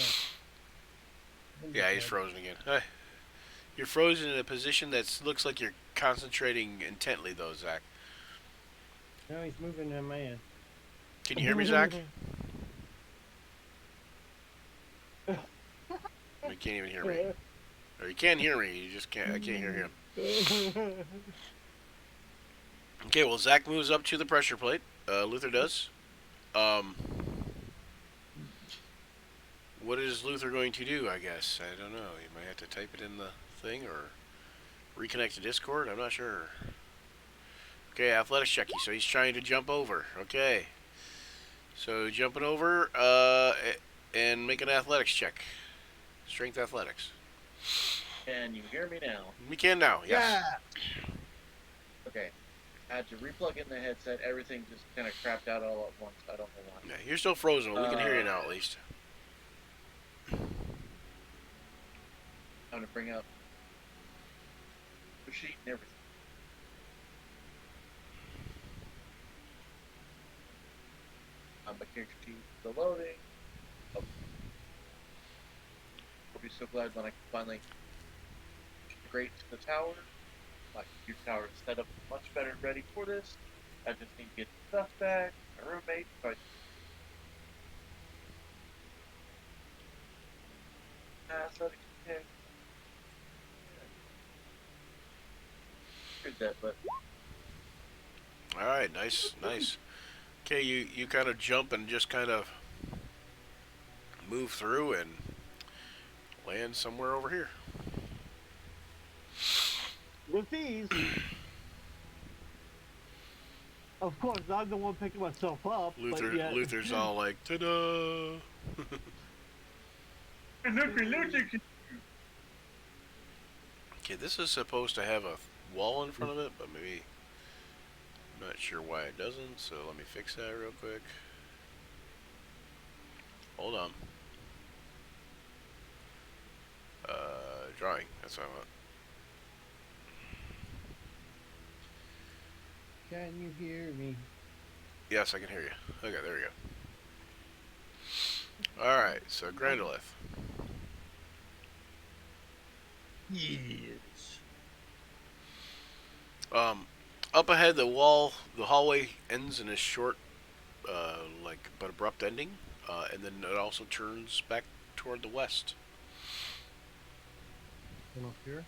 Yeah, he's frozen again. You're frozen in a position that looks like you're concentrating intently, though, Zach. Now he's moving that man. Can you hear me, Zach? You can't even hear me. Or you can hear me, you just can't. I can't hear him. Okay, well, Zach moves up to the pressure plate. Luther does. What is Luther going to do, I guess? I don't know. You might have to type it in the thing or reconnect to Discord. I'm not sure. Okay, athletics checky. So he's trying to jump over. Okay. So jumping over and make an athletics check. Strength athletics. Can you hear me now? We can now, yes. Yeah. Okay. I had to replug in the headset. Everything just kind of crapped out all at once. I don't know why. Yeah, you're still frozen, but we can hear you now at least. Time to bring up the sheet and everything. My character sheet is still loading. Oh. I'll be so glad when I can finally integrate to the tower. My computer tower is set up much better and ready for this. I just need to get the stuff back, my roommate, so I athletic check. Heard that, but All right, nice, nice. Okay, you kind of jump and just kind of move through and land somewhere over here. With these, Of course, I'm the one picking myself up. But yeah. Luther's all like, ta-da! And Luther can. Okay, this is supposed to have a wall in front of it, but maybe I'm not sure why it doesn't. So let me fix that real quick. Hold on. Drawing. That's what I want. Can you hear me? Yes, I can hear you. Okay, there we go. All right, so Grandolith. Yes. Up ahead, the hallway ends in a short, but abrupt ending, and then it also turns back toward the west. Going up here?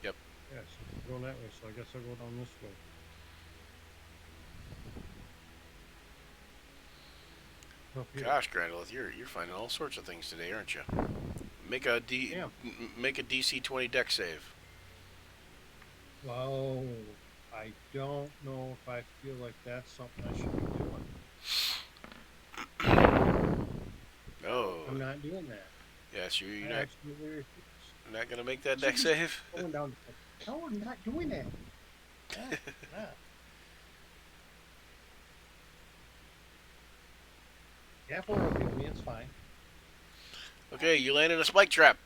Yep. Yes, it's going that way, so I guess I'll go down this way. Up here. Gosh, Grandolith, you're finding all sorts of things today, aren't you? Make a DC 20 deck save. Well, I don't know if I feel like that's something I should be doing. No. I'm not doing that. Yes, you're I not, absolutely refuse. not gonna make that deck save. Going down. No, I'm not doing that. No, no. Yeah, for me, it's fine. Okay, you landed a spike trap.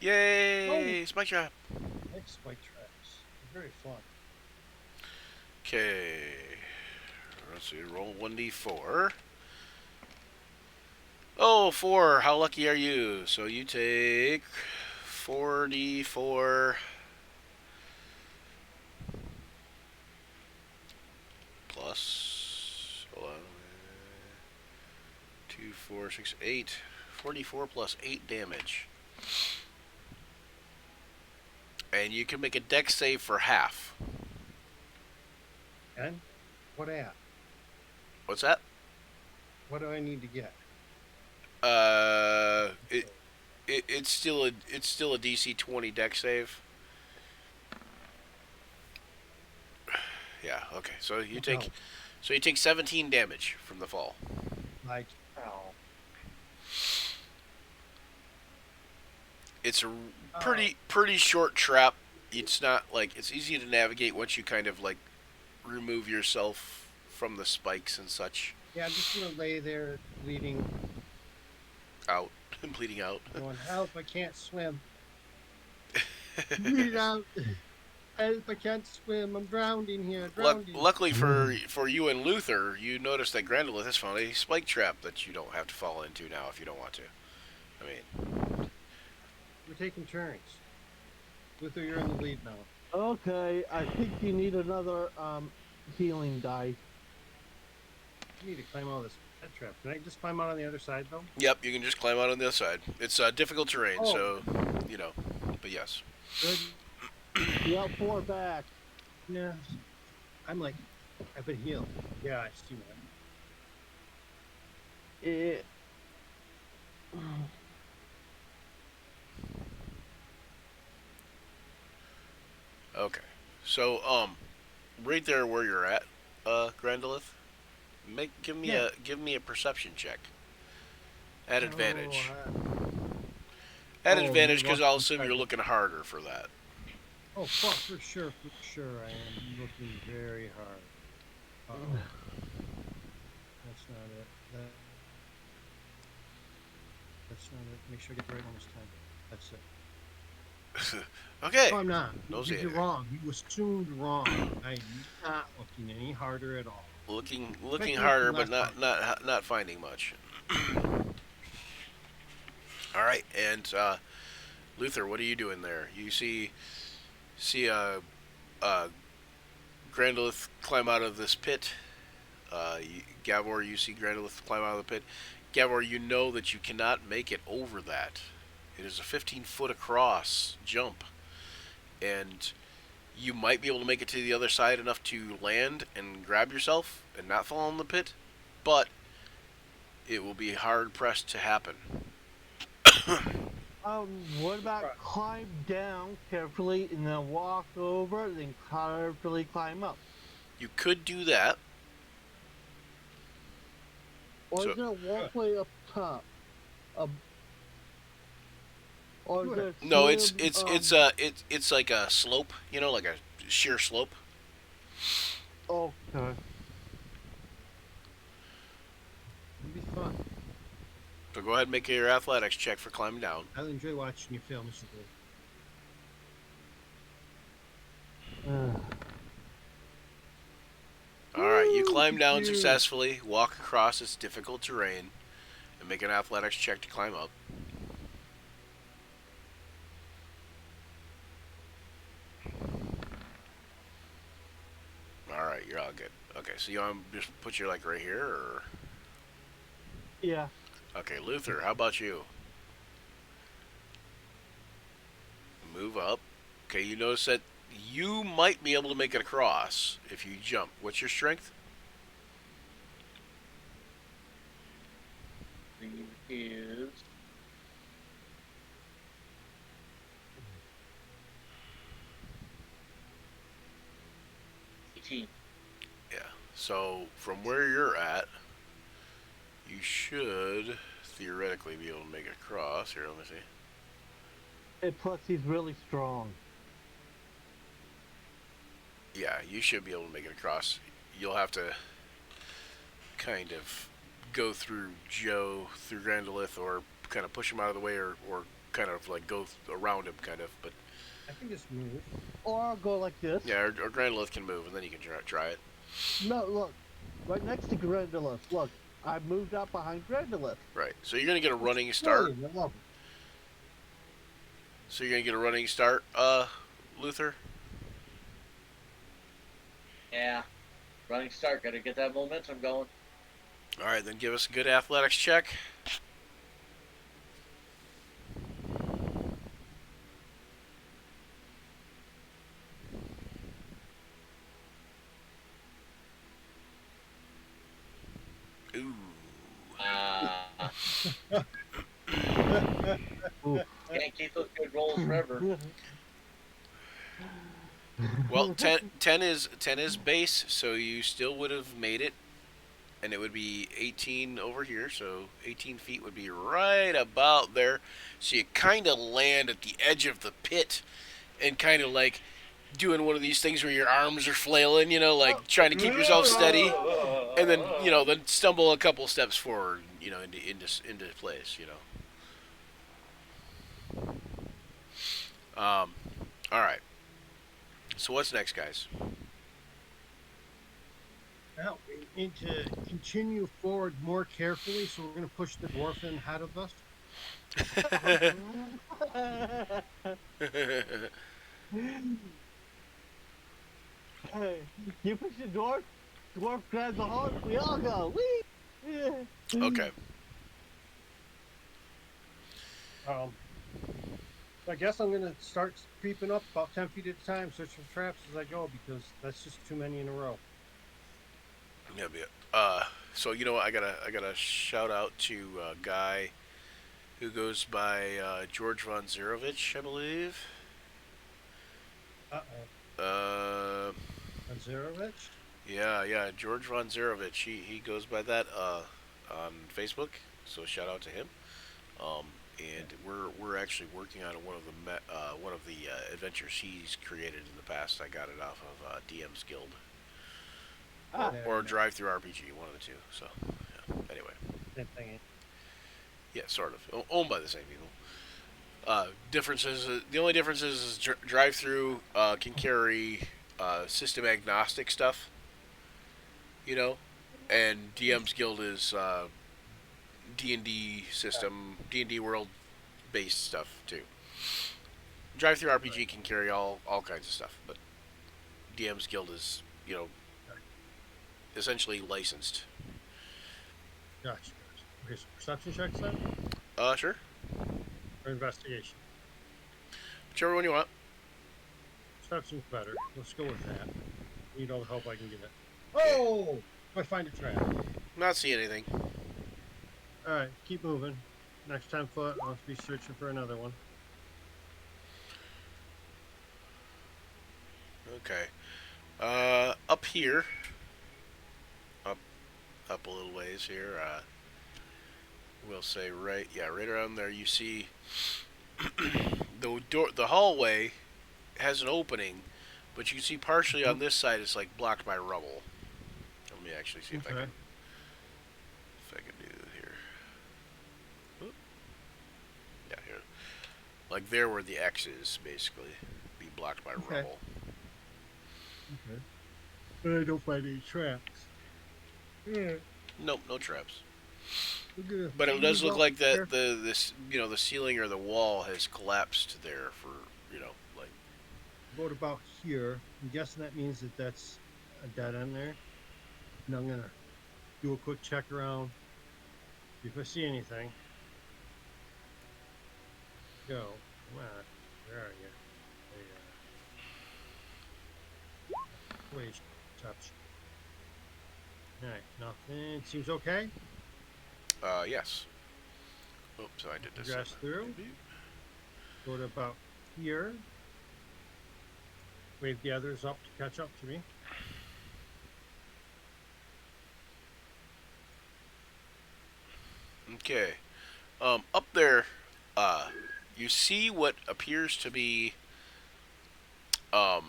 Yay! Spike trap. I like spike traps. They're very fun. Okay. Let's see. Roll 1d4. Oh, 4. How lucky are you? So you take 4d4 plus 11, 2, 4, 6, 8. 44 plus 8 damage. And you can make a dex save for half. And what at? What's that? What do I need to get? It's still a DC 20 dex save. Yeah. Okay. So you take 17 damage from the fall. Like, Ow. It's a pretty short trap. It's not like it's easy to navigate once you kind of like remove yourself from the spikes and such. yeah, I'm just gonna lay there bleeding, Out. Bleeding out. going, help, I can't swim. Bleed out. Help, I can't swim, I'm drowning here, drowning. Luckily for you and Luther, you noticed that Grandolith has found a spike trap that you don't have to fall into now if you don't want to. I mean, We're taking turns. Luther, you're in the lead now. Okay, I think you need another healing die. You need to climb out of this pet trap. Can I just climb out on the other side, though? yep, you can just climb out on the other side. It's difficult terrain, Oh. so you know. But yes. Good. Yep, 4 back. Yeah. I'm like, I've been healed. Yeah, I see that. It. Okay. So right there where you're at, Grandolith, give me a perception check. At advantage. At Oh, advantage, because you're I'll looking assume you're right. looking harder for that. Oh, fuck, for sure, I am looking very hard. Uh-oh. That's not it. That's not it. Make sure I get the right one this time. That's it. Okay. No, I'm not. Nosy You're Ed. wrong. You assumed wrong. I'm not looking any harder at all. Looking Make harder, it but less not finding much. All right, and Luther, what are you doing there? You see Grandolith climb out of this pit. Gavor, you see Grandolith climb out of the pit. Gavor, you know that you cannot make it over that. It is a 15-foot across jump, and you might be able to make it to the other side enough to land and grab yourself and not fall in the pit, but it will be hard pressed to happen. What about Right. climb down carefully and then walk over, then carefully climb up? You could do that. Or So- is there a walkway up top? Or is there No, it's like a slope, like a sheer slope. Okay. It'd be fun. So go ahead and make your athletics check for climbing down. I enjoy watching you fail miserably. All right, you climb down you. successfully, walk across this difficult terrain, and make an athletics check to climb up. All right, you're all good. Okay, so you want to just put you like right here, or Yeah. okay, Luther, how about you? Move up. Okay, you notice that you might be able to make it across if you jump. What's your strength? Is 18. Yeah. So from where you're at, you should theoretically be able to make it across. Here, let me see. And plus, he's really strong. Yeah, you should be able to make it across. You'll have to kind of go through Joe, through Grandolith, or kind of push him out of the way, or kind of like go around him, kind of. But I can just move. Or I'll go like this. yeah, or Grandolith can move, and then you can try it. No, look. Right next to Grandolith. Look. I moved up behind Grandolith. Right. So you're gonna get a running start. Brilliant, I love it. So you're gonna get a running start, Luther. Yeah. Running start. Gotta get that momentum going. All right, then give us a good athletics check. Ooh. Can't keep those good rolls forever. Well, 10 is base, so you still would have made it, and it would be 18 over here, so 18 feet would be right about there. So you kind of land at the edge of the pit, and kind of like doing one of these things where your arms are flailing, like trying to keep yourself steady, and then then stumble a couple steps forward, into place, All right. So what's next, guys? Now, we need to continue forward more carefully, so we're going to push the dwarf in ahead of us. Hey, you push the dwarf. Dwarf grabs the horse. We all go. Whee! Yeah. Okay. I guess I'm going to start creeping up about 10 feet at a time, searching for traps as I go, because that's just too many in a row. Yeah, so you know what? I gotta shout out to a guy who goes by George von Zerovich, I believe. Uh-oh. Zerovich? Yeah, George von Zerovich. He goes by that on Facebook. So shout out to him. And we're actually working on one of the adventures he's created in the past. I got it off of DM's Guild. Or Drive Through RPG, one of the two. So, yeah. Anyway. Same thing. Yeah, sort of. Owned by the same people. The only difference is Drive Through can carry system agnostic stuff, and DM's Guild is D&D system, D&D world based stuff too. Drive Through RPG can carry all kinds of stuff, but DM's Guild is, essentially licensed. Gotcha. Okay, so perception checks then? Sure. Or investigation? Whichever one you want. Perception's better. Let's go with that. Need all the help I can get. Oh! I find a trap. Not see anything. Alright, keep moving. Next 10 foot, I'll be searching for another one. Okay. up here, up up a little ways here. We'll say right around there. You see the hallway has an opening, but you can see partially on this side it's like blocked by rubble. Let me actually see if I Okay. can do it here. Oop. Yeah, here. Like there where the X is, basically, be blocked by Okay. rubble. Okay. But I don't find any tracks. Yeah. Nope, no traps. We're gonna But it does move look up like there. the ceiling or the wall has collapsed there for like. About here. I'm guessing that means that that's a dead end there. And I'm gonna do a quick check around. See if I see anything. Go. Come on. Where are you? There you are. Wait. Touch. Alright, nothing. Seems okay. Yes. Oops, I did this. Progress through. Go to about here. Wave the others up to catch up to me. Okay. Up there, you see what appears to be a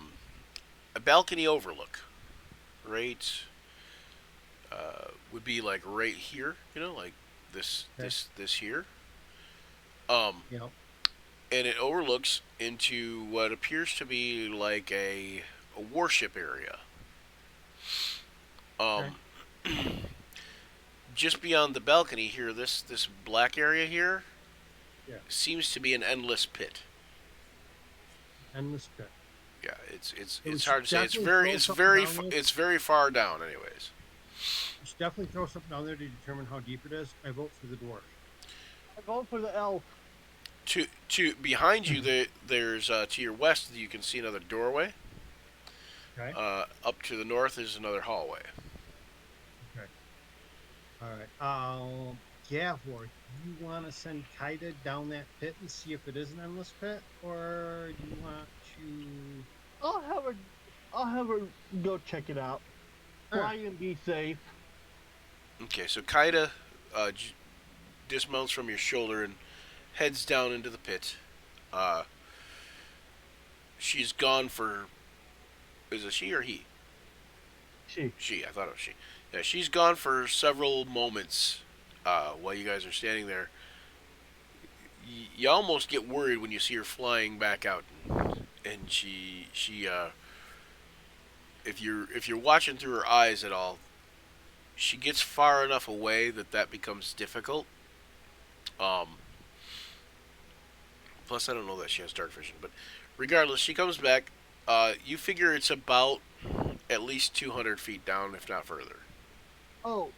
balcony overlook. Right. Would be like right here, like this Okay. this here. Um, You know. and it overlooks into what appears to be like a warship area. Just beyond the balcony here, this black area here, Yeah. seems to be an endless pit. Endless pit. Yeah, it's We it's should hard to say. definitely throw something down there. It's very far down, anyways. You should definitely throw something down there to determine how deep it is. I vote for the dwarf. I vote for the elf. To behind you, there's to your west, you can see another doorway. Okay. Up to the north is another hallway. All right. Gavor, do you want to send Kaida down that pit and see if it is an endless pit, or do you want to? I'll have her go check it out. Fly and be safe. Okay, so Kaida dismounts from your shoulder and heads down into the pit. She's gone for. Is it she or he? She. I thought it was she. Yeah, she's gone for several moments while you guys are standing there. You almost get worried when you see her flying back out, and she if you're watching through her eyes at all, she gets far enough away that becomes difficult. Plus, I don't know that she has dark vision, but regardless, she comes back. You figure it's about at least 200 feet down, if not further. Oh,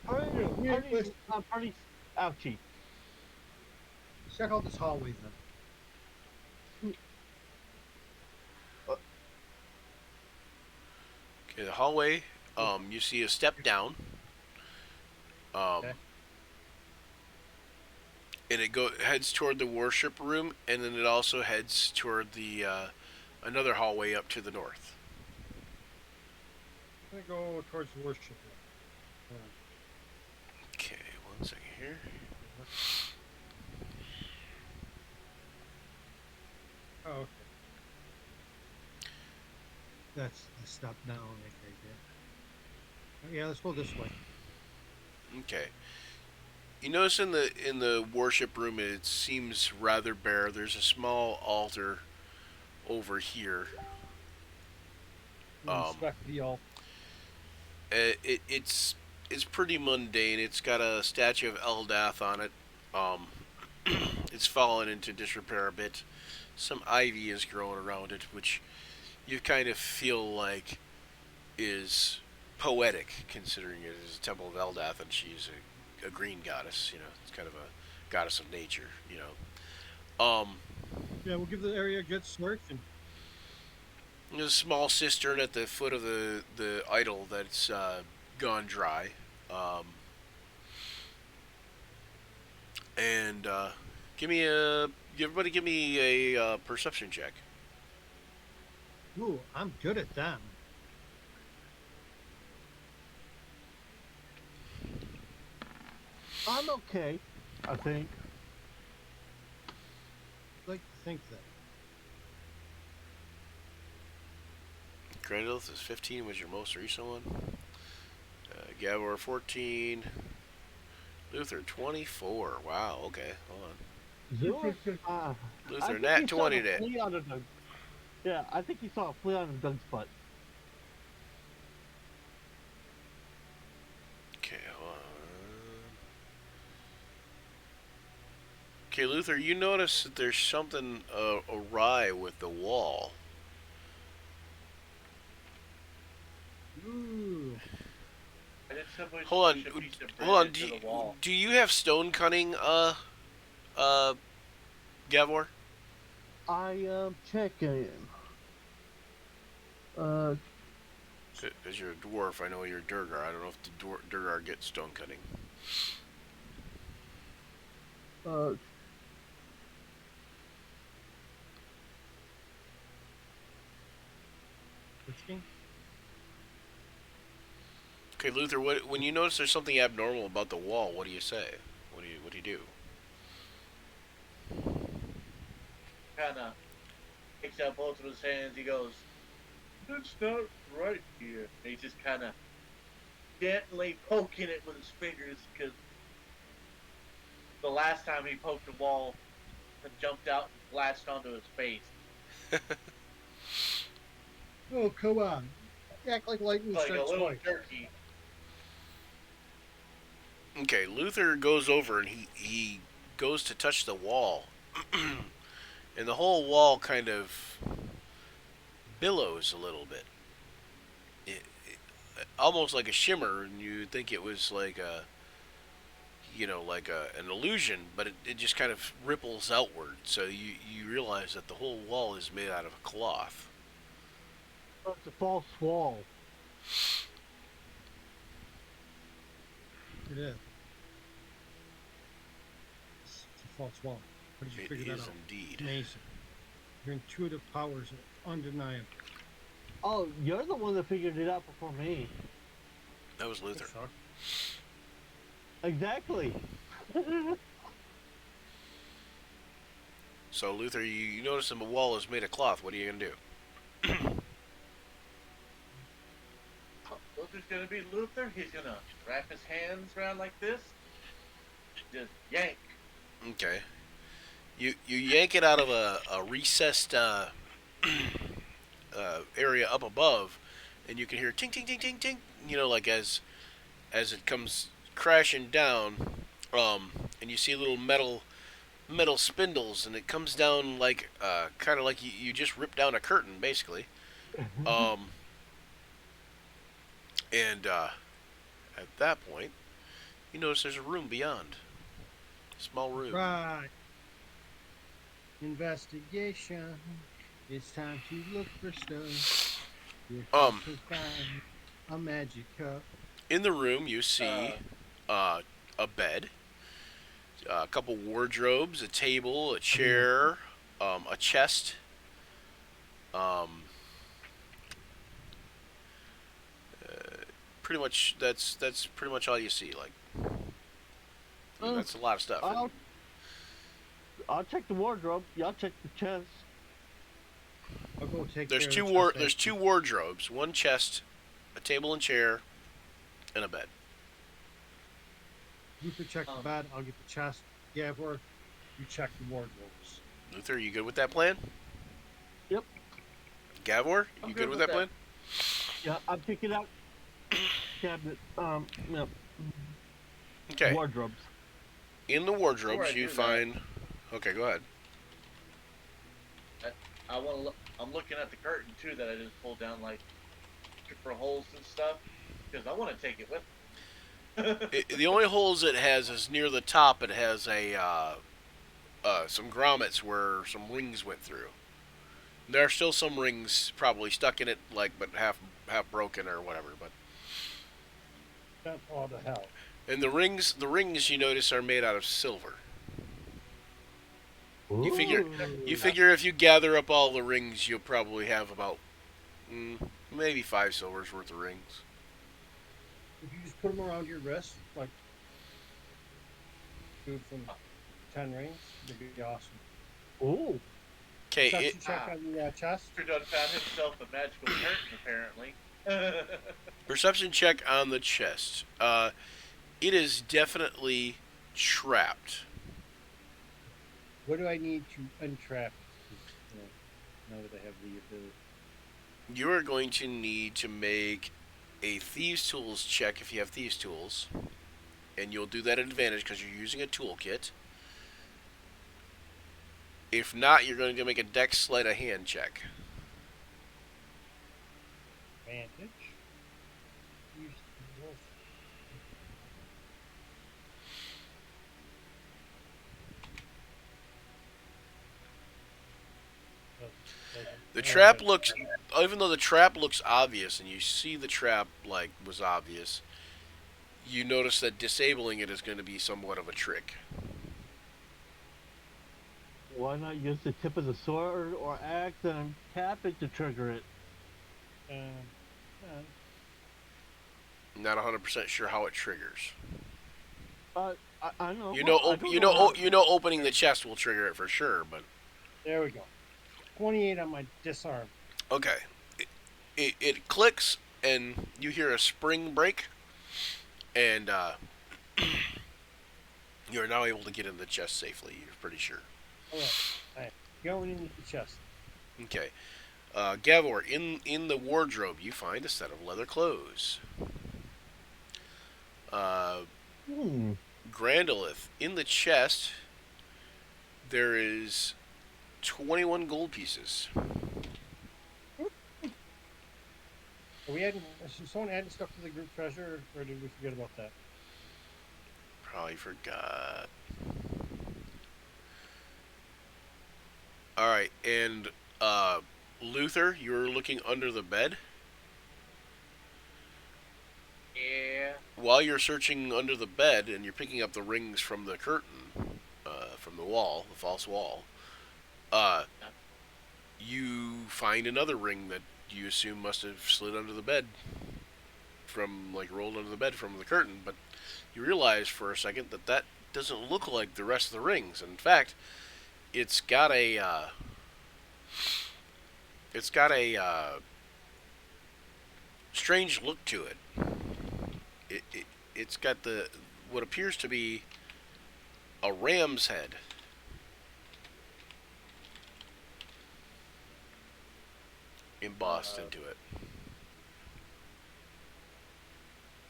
party, ouchie. Check out this hallway then. Okay, the hallway. You see a step down. Okay. And it heads toward the worship room, and then it also heads toward the another hallway up to the north. I'm gonna go towards the worship room. Okay, one second here. Oh, okay. That's the step down. Okay, yeah. Yeah, let's go this way. Okay. You notice in the worship room it seems rather bare. There's a small altar over here. Inspect the alt. It's pretty mundane. It's got a statue of Eldath on it. It's fallen into disrepair a bit. Some ivy is growing around it, which you kind of feel like is poetic, considering it is a temple of Eldath and she's a green goddess. It's kind of a goddess of nature. Yeah, we'll give the area a good search and There's a small cistern at the foot of the idol that's gone dry. And everybody give me a perception check. ooh, I'm good at them. I'm okay. I think. I'd like to think that. Grand Oath is 15 was your most recent one. Gavor 14. Luther 24. Wow, okay, hold on. Zero? I Luther think nat he saw 20 a day. flea on the dog. Yeah, I think he saw a flea on the dog's butt. Okay, hold on. Okay, Luther, you notice that there's something awry with the wall. Ooh. I did somebody Hold on, push a piece of bread hold on. into the wall. Do you have stone cutting, Gavor? I am checking. Because you're a dwarf, I know you're a Durgar. I don't know if the Durgar gets stone cutting. Which game? Okay, Luther, when you notice there's something abnormal about the wall, what do you say? What do you do? Kind of takes out both of his hands. He goes, "It's not right here." And he's just kind of gently poking it with his fingers because the last time he poked the wall, it jumped out and latched onto his face. Oh, come on. You act like lightning Like a strikes little twice. turkey. Okay, Luther goes over and he goes to touch the wall. And the whole wall kind of billows a little bit. Almost like a shimmer, and you'd think it was like a, an illusion, but it just kind of ripples outward. So you realize that the whole wall is made out of a cloth. Oh, it's a false wall. It is. It's a false wall. How did you It figure that is out? indeed. Amazing. Your intuitive powers are undeniable. Oh, you're the one that figured it out before me. That was Luther. Suck. Exactly. So Luther, you notice the wall is made of cloth. What are you gonna do? Luther's gonna be Luther. He's gonna wrap his hands around like this, just yank. Okay. You yank it out of a recessed area up above, and you can hear ting ting ting ting ting. Like as it comes crashing down, and you see little metal spindles, and it comes down like kind of like you just ripped down a curtain, basically. And at that point, you notice there's a room beyond. A small room. Right. Investigation. It's time to look for stuff. You're to find a magic cup. In the room, you see a bed, a couple wardrobes, a table, a chair, a chest. Pretty much that's pretty much all you see. Like that's a lot of stuff. I'll check the wardrobe. Y'all check the chest. I'll go take There's care two of the there's two wardrobes, one chest, a table and chair, and a bed. You can check the bed. I'll get the chest. Gavor, you check the wardrobes. Luther, you good with that plan? Yep. Gavor, I'm you good good with with that plan? Yeah, I'm picking out cabinet. Yep. Okay. Wardrobes. In the wardrobes, Before I you do find. Okay, go ahead. I want to. I'm looking at the curtain too that I just pulled down, like for holes and stuff, because I want to take it with me. The only holes it has is near the top. It has some grommets where some rings went through. There are still some rings probably stuck in it, but half broken or whatever. But That's all the hell. and the rings you notice are made out of silver. You figure if you gather up all the rings, you'll probably have about maybe 5 silvers worth of rings. If you just put them around your wrist, like Dude from 10 rings. It'd be awesome. Ooh. Okay, Perception check on the chest. Mr. Dunn found himself a magical curtain, apparently. perception check on the chest. It is definitely trapped. What do I need to untrap it? Now that I have the ability. You are going to need to make a Thieves' Tools check if you have Thieves' Tools. And you'll do that at advantage because you're using a toolkit. If not, you're going to make a Dex Sleight of Hand check. Advantage. Use the wolf. The trap looks, even though the trap looks obvious, and you see the trap like was obvious, you notice that disabling it is going to be somewhat of a trick. Why not use the tip of the sword or axe and tap it to trigger it? Not 100% sure how it triggers. I know. You know, I don't know how- opening the chest will trigger it for sure, but There we go. 28 on my disarm. okay. It clicks, and you hear a spring break, and you're now able to get in the chest safely. You're pretty sure. Alright. Going into the chest. Okay. Gavor, in the wardrobe, you find a set of leather clothes. Grandolith, in the chest, there is 21 gold pieces. Are we adding? Is someone adding stuff to the group treasure, or did we forget about that? Probably forgot. Alright, and Luther, you were looking under the bed. Yeah. While you're searching under the bed and you're picking up the rings from the curtain, from the wall, the false wall, you find another ring that you assume must have slid under the bed from, like, rolled under the bed from the curtain, but you realize for a second that that doesn't look like the rest of the rings. In fact, it's got a strange look to it. It's got what appears to be a ram's head. Embossed into it.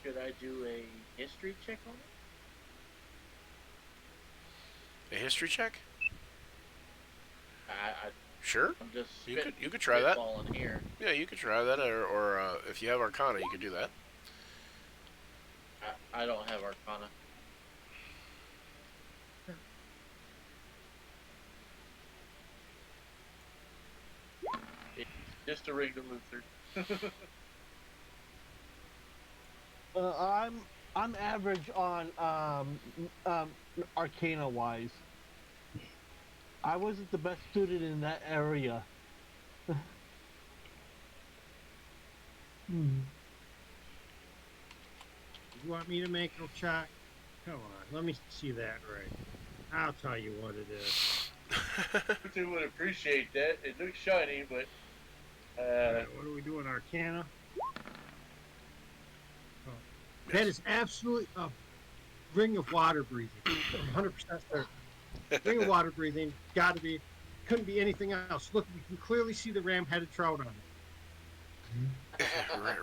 Should I do a history check on it? A history check? I Sure. I'm just You could try that. spitballing here. Yeah, you could try that, or if you have Arcana, you could do that. I don't have Arcana. Just a ring to Luther. I'm average on Arcana wise. I wasn't the best student in that area. You want me to make a check? Come on, let me see that right. I'll tell you what it is. Luther would appreciate that. It looks shiny, but Alright, what are we doing, Arcana? Oh. That is absolutely a ring of water breathing. 100% certain. Ring of water breathing, gotta be. Couldn't be anything else. Look, you can clearly see the ram-headed trout on it.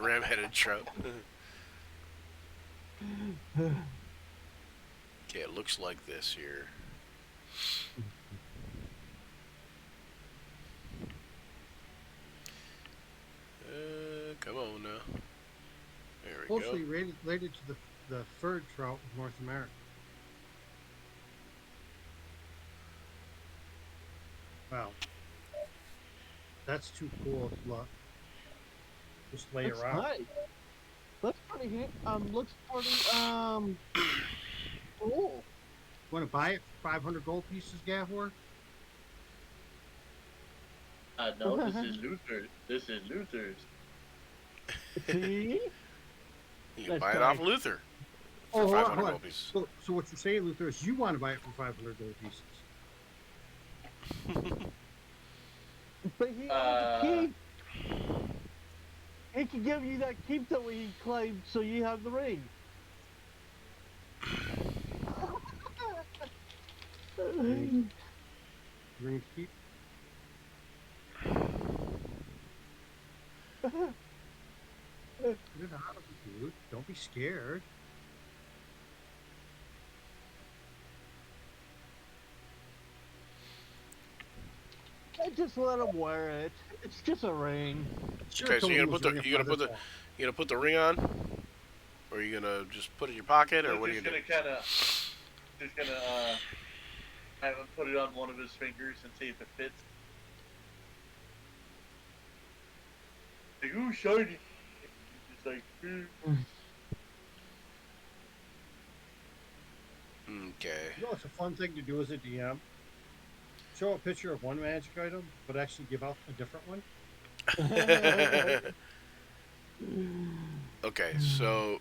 Ram-headed trout. Okay, it looks like this here. Come on now. There we Closely go. related to the furred trout of North America. Wow. That's too cool to look. Just lay Looks around. nice. Looks pretty. Looks pretty. Cool. Want to buy it for 500 gold pieces, Gavor? no, this is Luther. This is Luther's. See? You can That's buy it nice. off Luther. for hold on, 500 hold on. gold pieces. So what you're saying, Luther, is you want to buy it for 500 gold pieces? But he owns a Uh, keep. He can give you that keep that he claimed, so you have the ring. Ring to keep? Put it out of it, dude. Don't be scared. And just let him wear it. It's just a ring. Sure, Okay, so told you're him gonna it put was the ring you're of gonna put the feathers. you're gonna put the ring on, or are you gonna just put it in your pocket, or we're what are you just gonna gonna do? have him put it on one of his fingers and see if it fits. Like, ooh, shiny. He's just like, Okay. You know what's a fun thing to do as a DM? Show a picture of one magic item, but actually give out a different one. Okay, so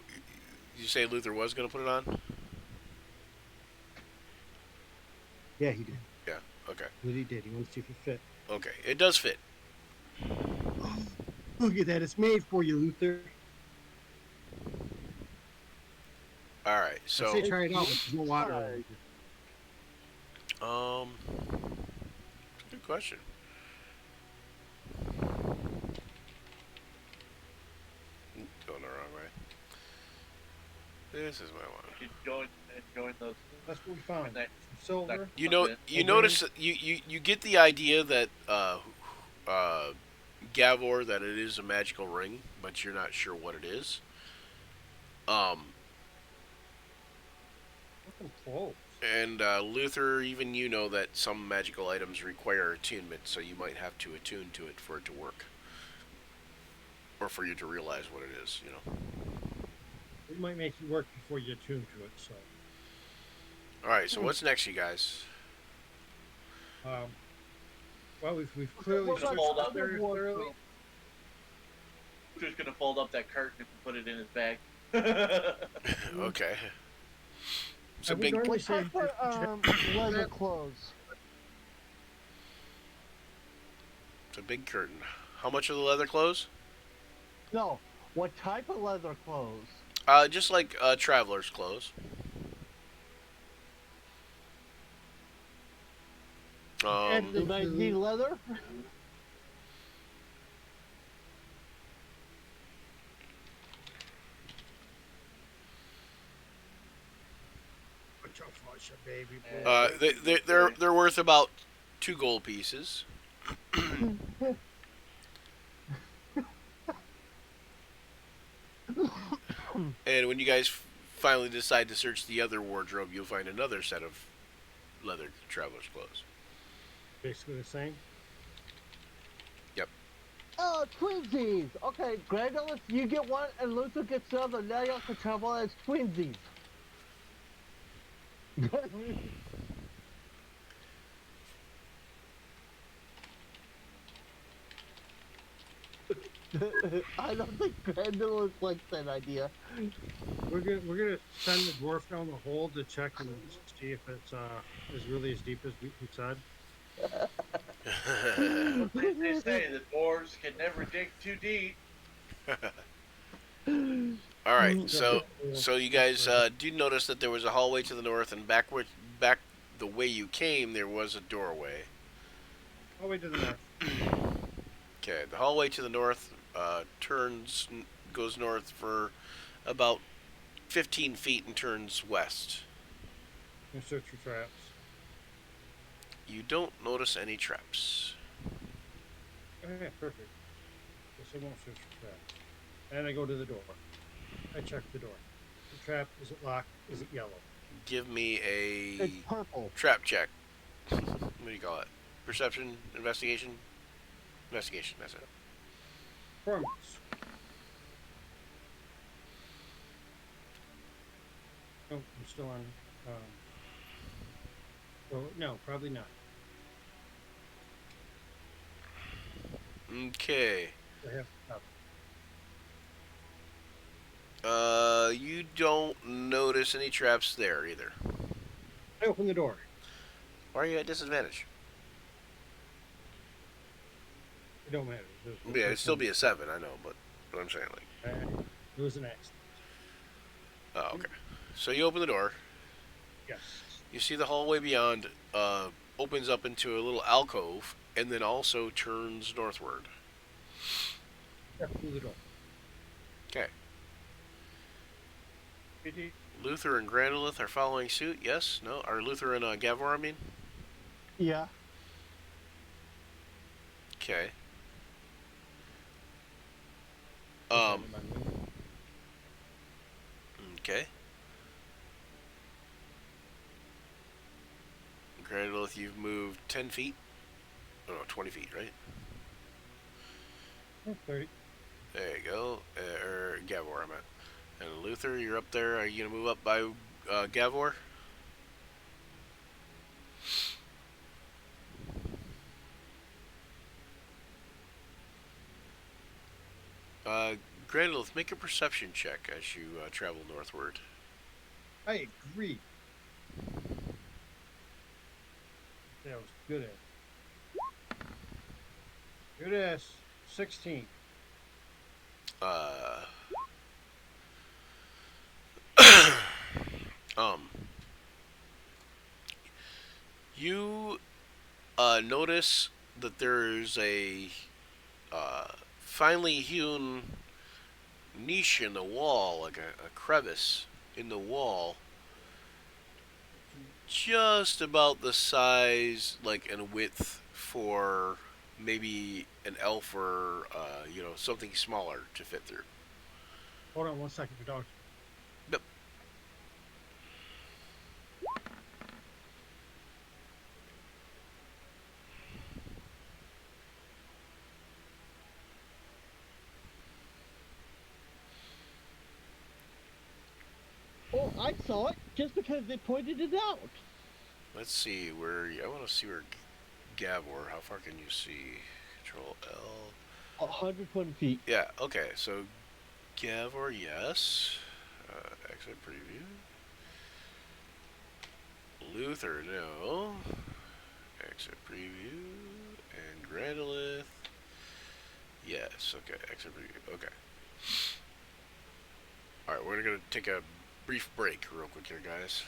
you say Luther was gonna put it on? Yeah, he did. Yeah. Okay. What he did. He wanted to see if it fit. Okay. It does fit. Look at that. It's made for you, Luther. All right. I So say try it out, but there's no water. Right. it's a good question. Going the wrong way. This is my one. enjoying those. That's what we found. That- Silver. You know, Okay. you notice that you get the idea that Gavor, that it is a magical ring, but you're not sure what it is. Looking close. And Luther, even you know that some magical items require attunement, so you might have to attune to it for it to work, or for you to realize what it is. You know. It might make you work before you attune to it. So, All right. So what's next, you guys? well, we've clearly What searched about the the area thoroughly. Just gonna fold up that curtain and put it in his bag. Okay. It's a I would big. normally What say type of leather clothes? It's a big curtain. How much are the leather clothes? No. What type of leather clothes? Just like traveler's clothes. And Do they need leather? Put your flush, baby boy. they're worth about 2 gold pieces. And when you guys finally decide to search the other wardrobe, you'll find another set of leather traveler's clothes. Basically the same. Oh, twinsies! Okay, Grandolph, you get one and Luther gets the other. Now y'all can travel as twinsies. I don't think Grandolph likes that idea. We're gonna send the dwarf down the hole to check and see if it's is really as deep as we said. They say the dwarves can never dig too deep. All right, so you guys do notice that there was a hallway to the north, and back the way you came, there was a doorway. All the way to the north. Okay, the hallway to the north goes north for about 15 feet and turns west. And search for traps. You don't notice any traps. Okay, perfect. Guess I won't search for traps. And I go to the door. I check the door. The trap, is it locked? Is it yellow? Give me a It's purple. trap check. What do you call it? Perception, investigation? Investigation, that's it. Performance. Oh, I'm still on. Oh, no, probably not. Okay. I have. You don't notice any traps there either. I open the door. Why are you at disadvantage? It don't matter. Yeah, it'd still be a 7, I know, but I'm saying, like, It was an X. oh, okay. So you open the door. Yes. You see the hallway beyond opens up into a little alcove and then also turns northward. Step through the door. Okay. PD. Luther and Grandolith are following suit, yes? No? Are Luther and Gavor, I mean? Yeah. Okay. Okay, Okay. Grandolith, you've moved 10 feet. Oh, no, 20 feet, right? 30. There you go. Gavor, I meant. And Luther, you're up there. Are you going to move up by Gavor? Grandolith, make a perception check as you travel northward. I agree. That was good at. Good as 16. Uh, um, you notice that there's a finely hewn niche in the wall, like a crevice in the wall, just about the size, like, and width for maybe an elf or something smaller to fit through. Hold on 1 second, the dog. Yep. Oh, I saw it just because they pointed it out. Let's see where I want to see where Gavor. How far can you see? Control L. 120 feet. Yeah. Okay. So Gavor, yes. Exit preview. Luther, no. Exit preview. And Grandolith. Yes. Okay. Exit preview. Okay. All right. We're gonna take a brief break, real quick here, guys.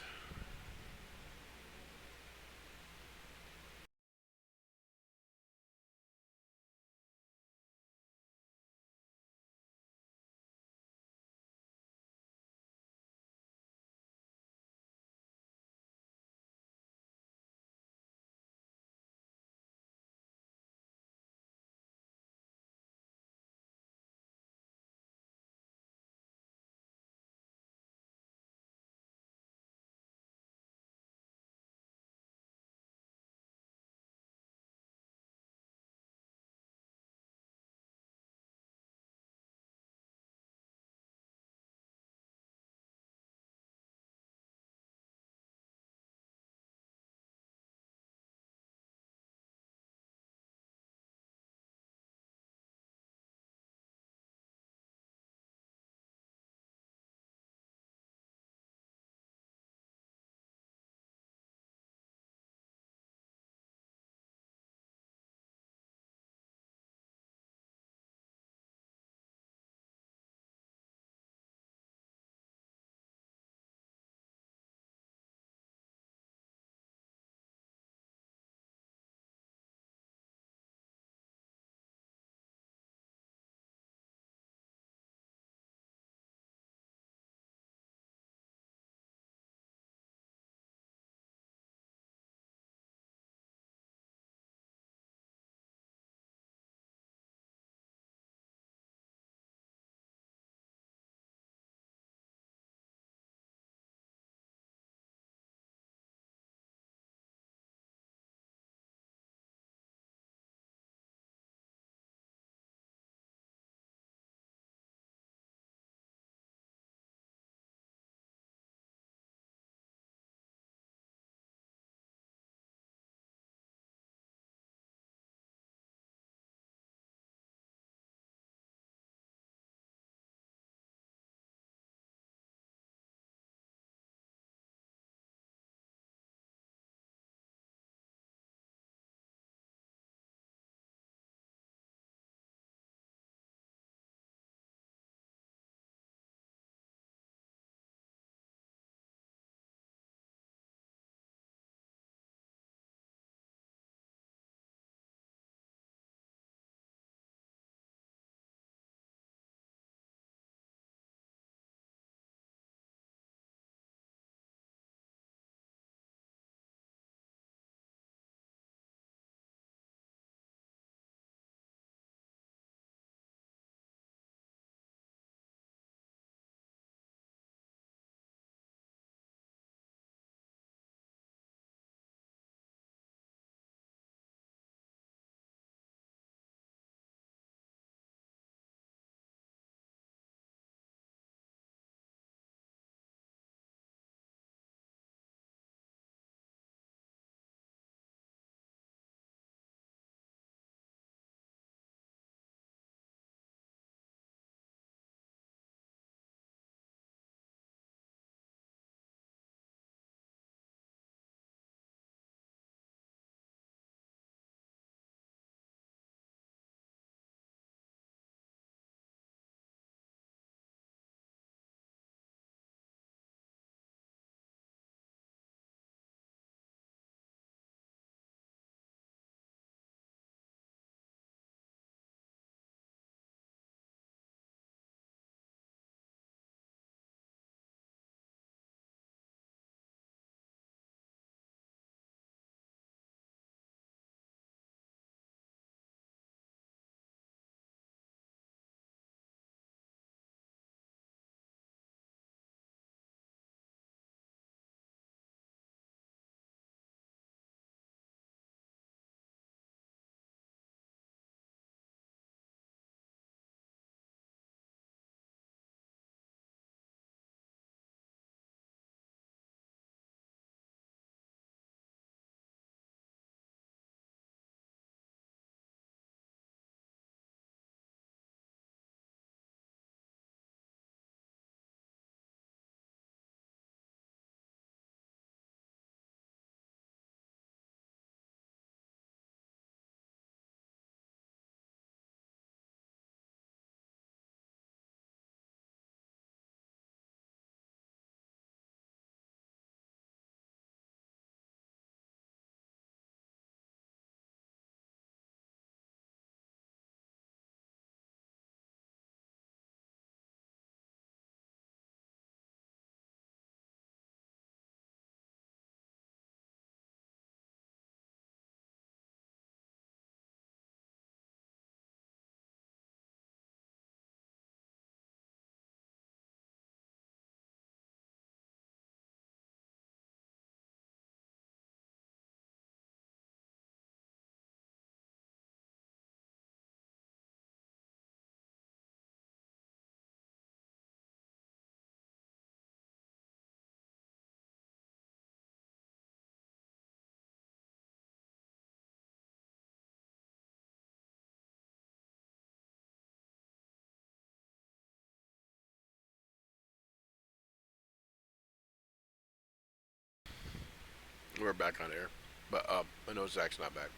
We're back on air, but I know Zach's not back.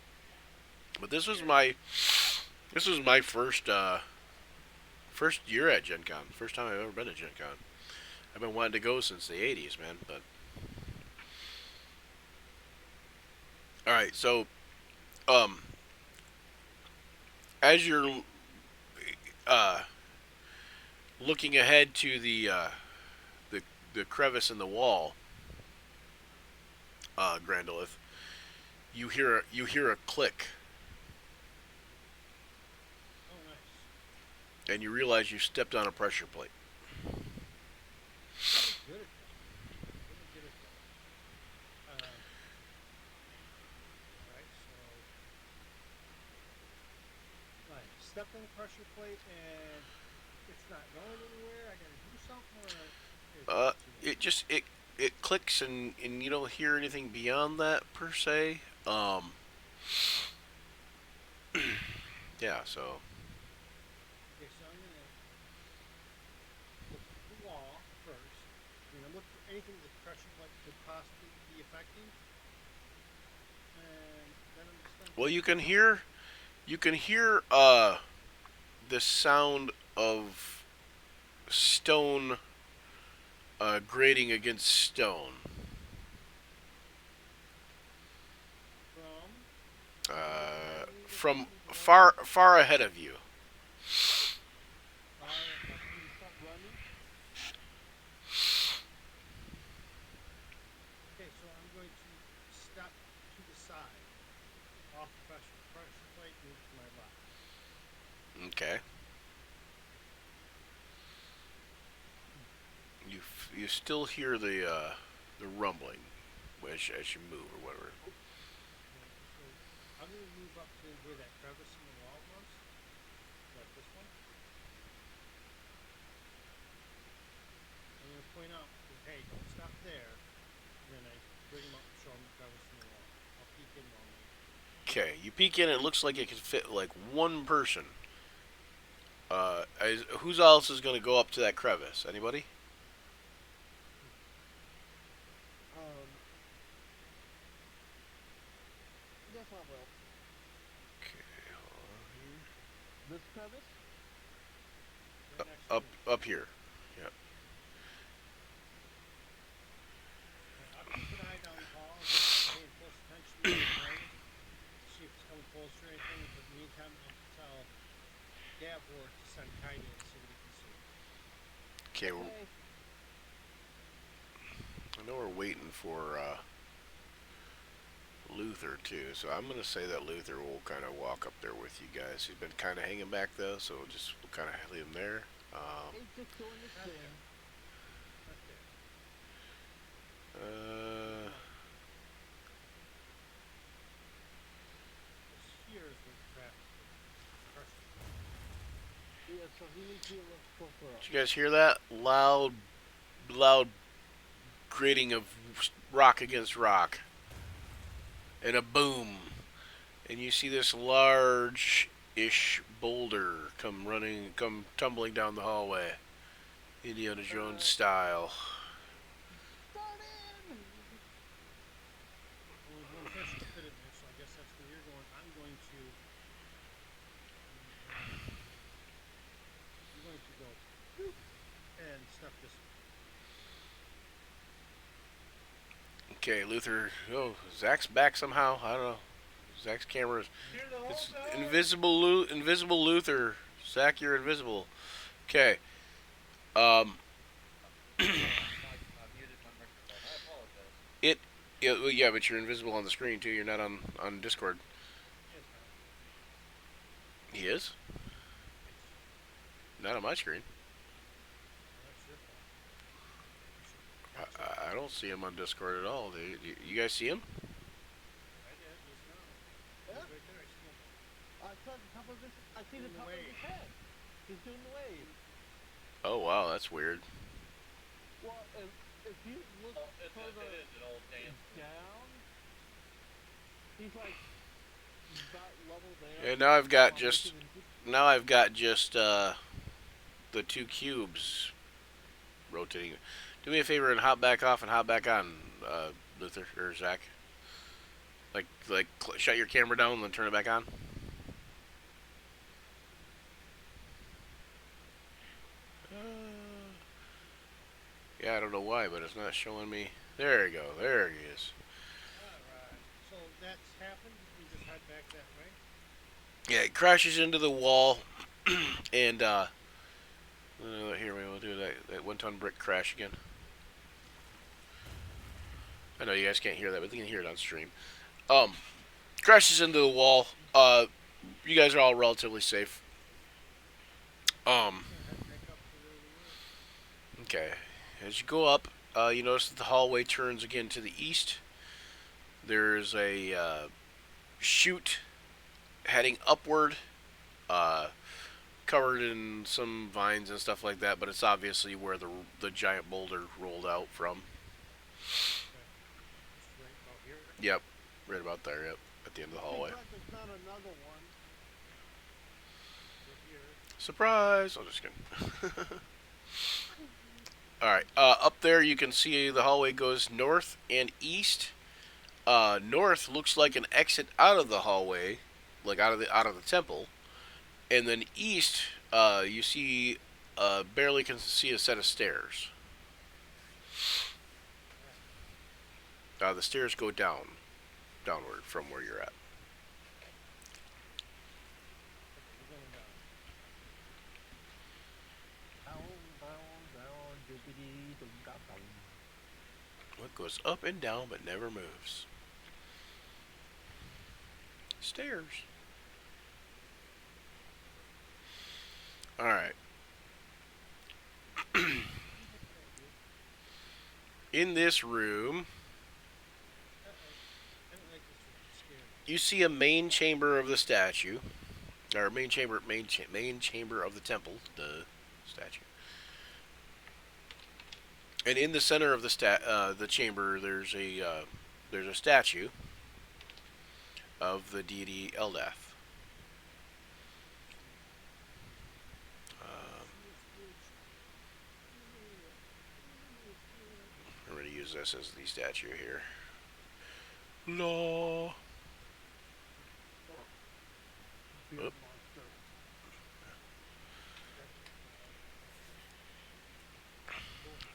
But this was my first year at Gen Con. First time I've ever been at Gen Con. I've been wanting to go since the '80s, man. But all right, so um, as you're uh, looking ahead to the the crevice in the wall, Grandolith, you hear a click, Oh, nice. and you realize you stepped on a pressure plate. Really good at that. Really good at that. All right, so right, stepped on the pressure plate and it's not going anywhere. I gotta do something, or is it Uh, too late? it clicks, and you don't hear anything beyond that per se. Yeah. So Okay, so I'm gonna look at the wall first. I'm looking for anything that the pressure plate could possibly be affecting, and then I'm just gonna well, take you a can look. hear the sound of stone grating against stone. From where From exactly? Where? far ahead of you. Far ahead. You can start running. Okay, so I'm going to step to the side, off the pressure plate, move to my left. Okay. You still hear the rumbling as you move or whatever. Okay, so I'm going to move up to where that crevice in the wall was, like this one. I'm going to point out, hey, don't stop there. And then I bring them up and show them the crevice in the wall. I'll peek in while I'm waiting. Okay, you peek in. It looks like it can fit like one person. Who else is going to go up to that crevice? Anybody? Um, yes, I will. Okay, This crevice? Right next to up me. up here. Yeah. Okay, I'll keep an eye down the hall, just paying close attention to the behind, see if it's coming closer or anything. But in the meantime, I'll tell Gavor to send Kite in so that he can see. Okay, Okay. I know we're waiting for Luther too, so I'm gonna say that Luther will kind of walk up there with you guys. He's been kind of hanging back though, so we'll kind of leave him there. He's just doing his Not thing. there. Not there. Uh, This here is where the traffic is. Pressure. Yeah, so he needs to be a little closer up. did you guys hear that loud grating of rock against rock, and a boom, and you see this large-ish boulder come tumbling down the hallway, Indiana Jones style. Start in! Only one person fit in there, so I guess that's where you're going. I'm going to go boop, and step this way. Okay, Luther. Oh, Zach's back somehow. I don't know. Zach's camera is. Here the whole It's time. invisible Luther. Zach, you're invisible. Okay. Um. I muted my microphone. I apologize. Yeah, but you're invisible on the screen too. You're not on Discord. Yes, ma'am. He is. Yes. Not on my screen. Well, that's your fault. You should catch I don't see him on Discord at all. You guys see him? I did just now. Yeah? He's right there. I see him. I saw the top of his. I see the Doing the top of his wave. head. He's doing the wave. Oh wow, that's weird. Well, if you look Oh, it further is an old dance. down, he's like about level there. And now I've got while just making the two cubes rotating. Do me a favor and hop back off and hop back on, Luther or Zach. Shut your camera down and then turn it back on. Yeah, I don't know why, but it's not showing me. There you go. There he is. Alright. So that's happened. We just head back that way. Yeah, it crashes into the wall, and here we'll do that 1-ton brick crash again. I know you guys can't hear that, but you can hear it on stream. Crashes into the wall. You guys are all relatively safe. Head back up to where we were. Okay. As you go up, you notice that the hallway turns again to the east. There's a chute heading upward, covered in some vines and stuff like that, but it's obviously where the giant boulder rolled out from. It's right about here. Yep, right about there. Yep, at the end of the hallway. Thank God there's not another one. We're here. Surprise! I'm just kidding. Alright, up there you can see the hallway goes north and east. North looks like an exit out of the hallway, like out of the temple. And then east, you see, barely can see a set of stairs. The stairs go downward from where you're at. We're going down. Down, doobity, down. What goes up and down but never moves? Stairs. Alright. In this room, I don't like this one. I'm scared. you see a main chamber of the statue, or main chamber of the temple, the statue. And in the center of the chamber, there's a statue of the deity Eldath. I'm going to use this as the statue here. Law. Beer Oop. monster.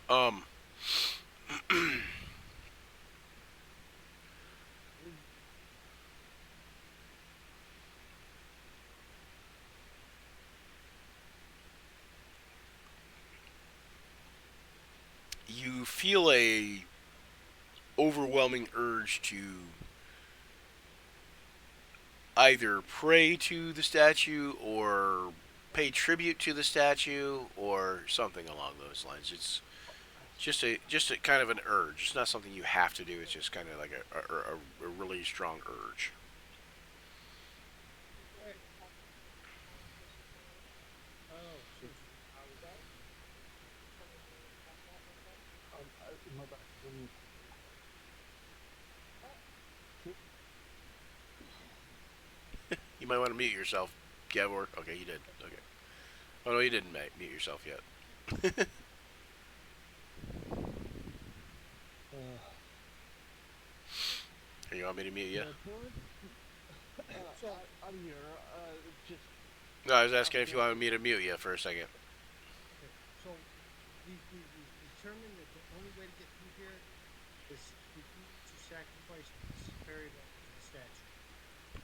Um. You feel a overwhelming urge to either pray to the statue or pay tribute to the statue or something along those lines. It's just a kind of an urge. It's not something you have to do. It's just kind of like a really strong urge. Oh, so My bad. You might want to mute yourself, Gavor. Okay, you did. Okay. Oh no, you didn't mute yourself yet. Here, you want me to mute you? I'm here. Just No, I was asking if you wanted me to mute you for a second. okay. So we determined that the only way to get through here is to sacrifice Perry to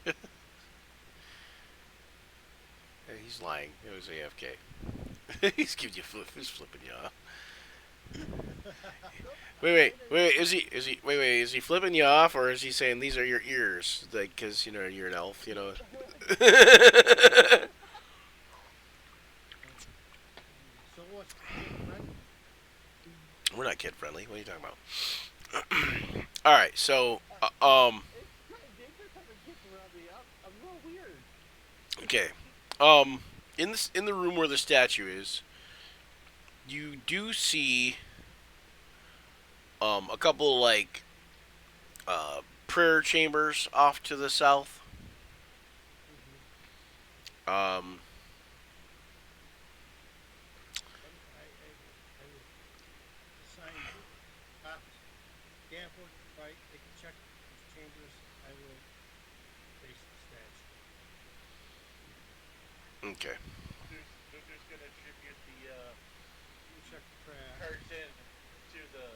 the statue. Hey, he's lying. It was AFK. He's giving you he's flipping you off. Wait. Is he flipping you off, or is he saying these are your ears? Like, cause you know you're an elf, you know. So what's friend? We're not kid friendly. What are you talking about? All right, so they just haven't kicked around me. I'm real weird. okay, in the room where the statue is, you do see a couple like prayer chambers off to the south. Um, I would assign Gafford, right? They can check those Chambers, I will face the statue. Okay. Who's gonna attribute the You check the trash. curtain to the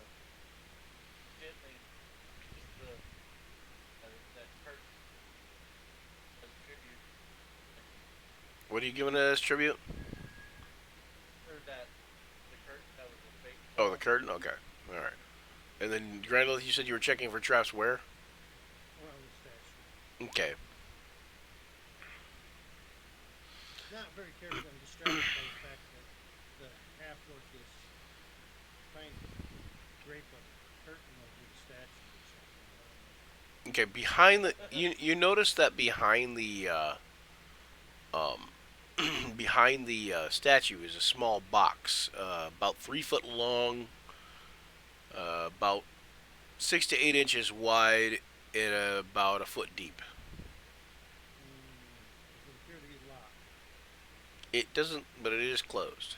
gently just the that curtain as tribute What are you giving it as tribute? or that the curtain that was a fake Oh, the curtain? Okay. Alright. And then, Grandel, you said you were checking for traps where? Around the statue. Okay. Not very careful. I'm distracted by the fact that the half orc is trying to drape a curtain over the statue or something. I don't know. Okay, behind the... You notice that behind the, behind the statue is a small box, about 3 foot long, about 6 to 8 inches wide, and about a foot deep. Does it appear to be locked? It doesn't, but it is closed.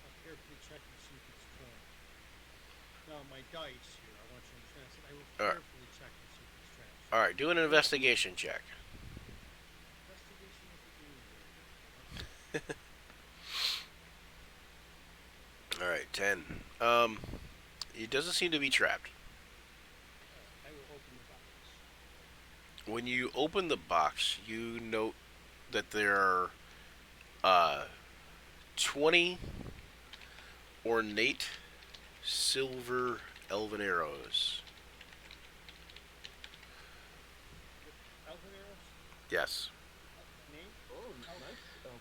I'll carefully check and see if it's trapped. Now, my dice here, I want you to understand. I said I will Alright. carefully check and see if it's trapped. Alright, do an investigation check. Investigation of the game. Okay. Alright, 10. It doesn't seem to be trapped. I will open the box. When you open the box, you note that there are 20 ornate silver elven arrows. Elven arrows? Yes. Name? Oh, Elven nice. Oh.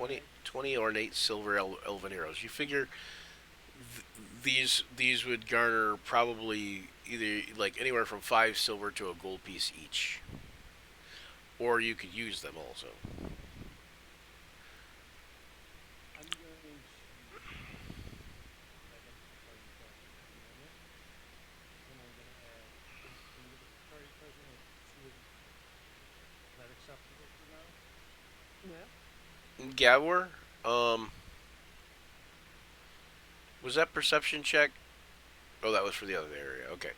arrows. 20 ornate silver elven arrows. You figure these would garner probably either like anywhere from 5 silver to a gold piece each. Or you could use them also. I'm going to identify you guys in a moment. Then I'm going to add can you get the party present with 2 of them. Is that acceptable for now? Yeah. Gavor, was that perception check? Oh, that was for the other area. Okay.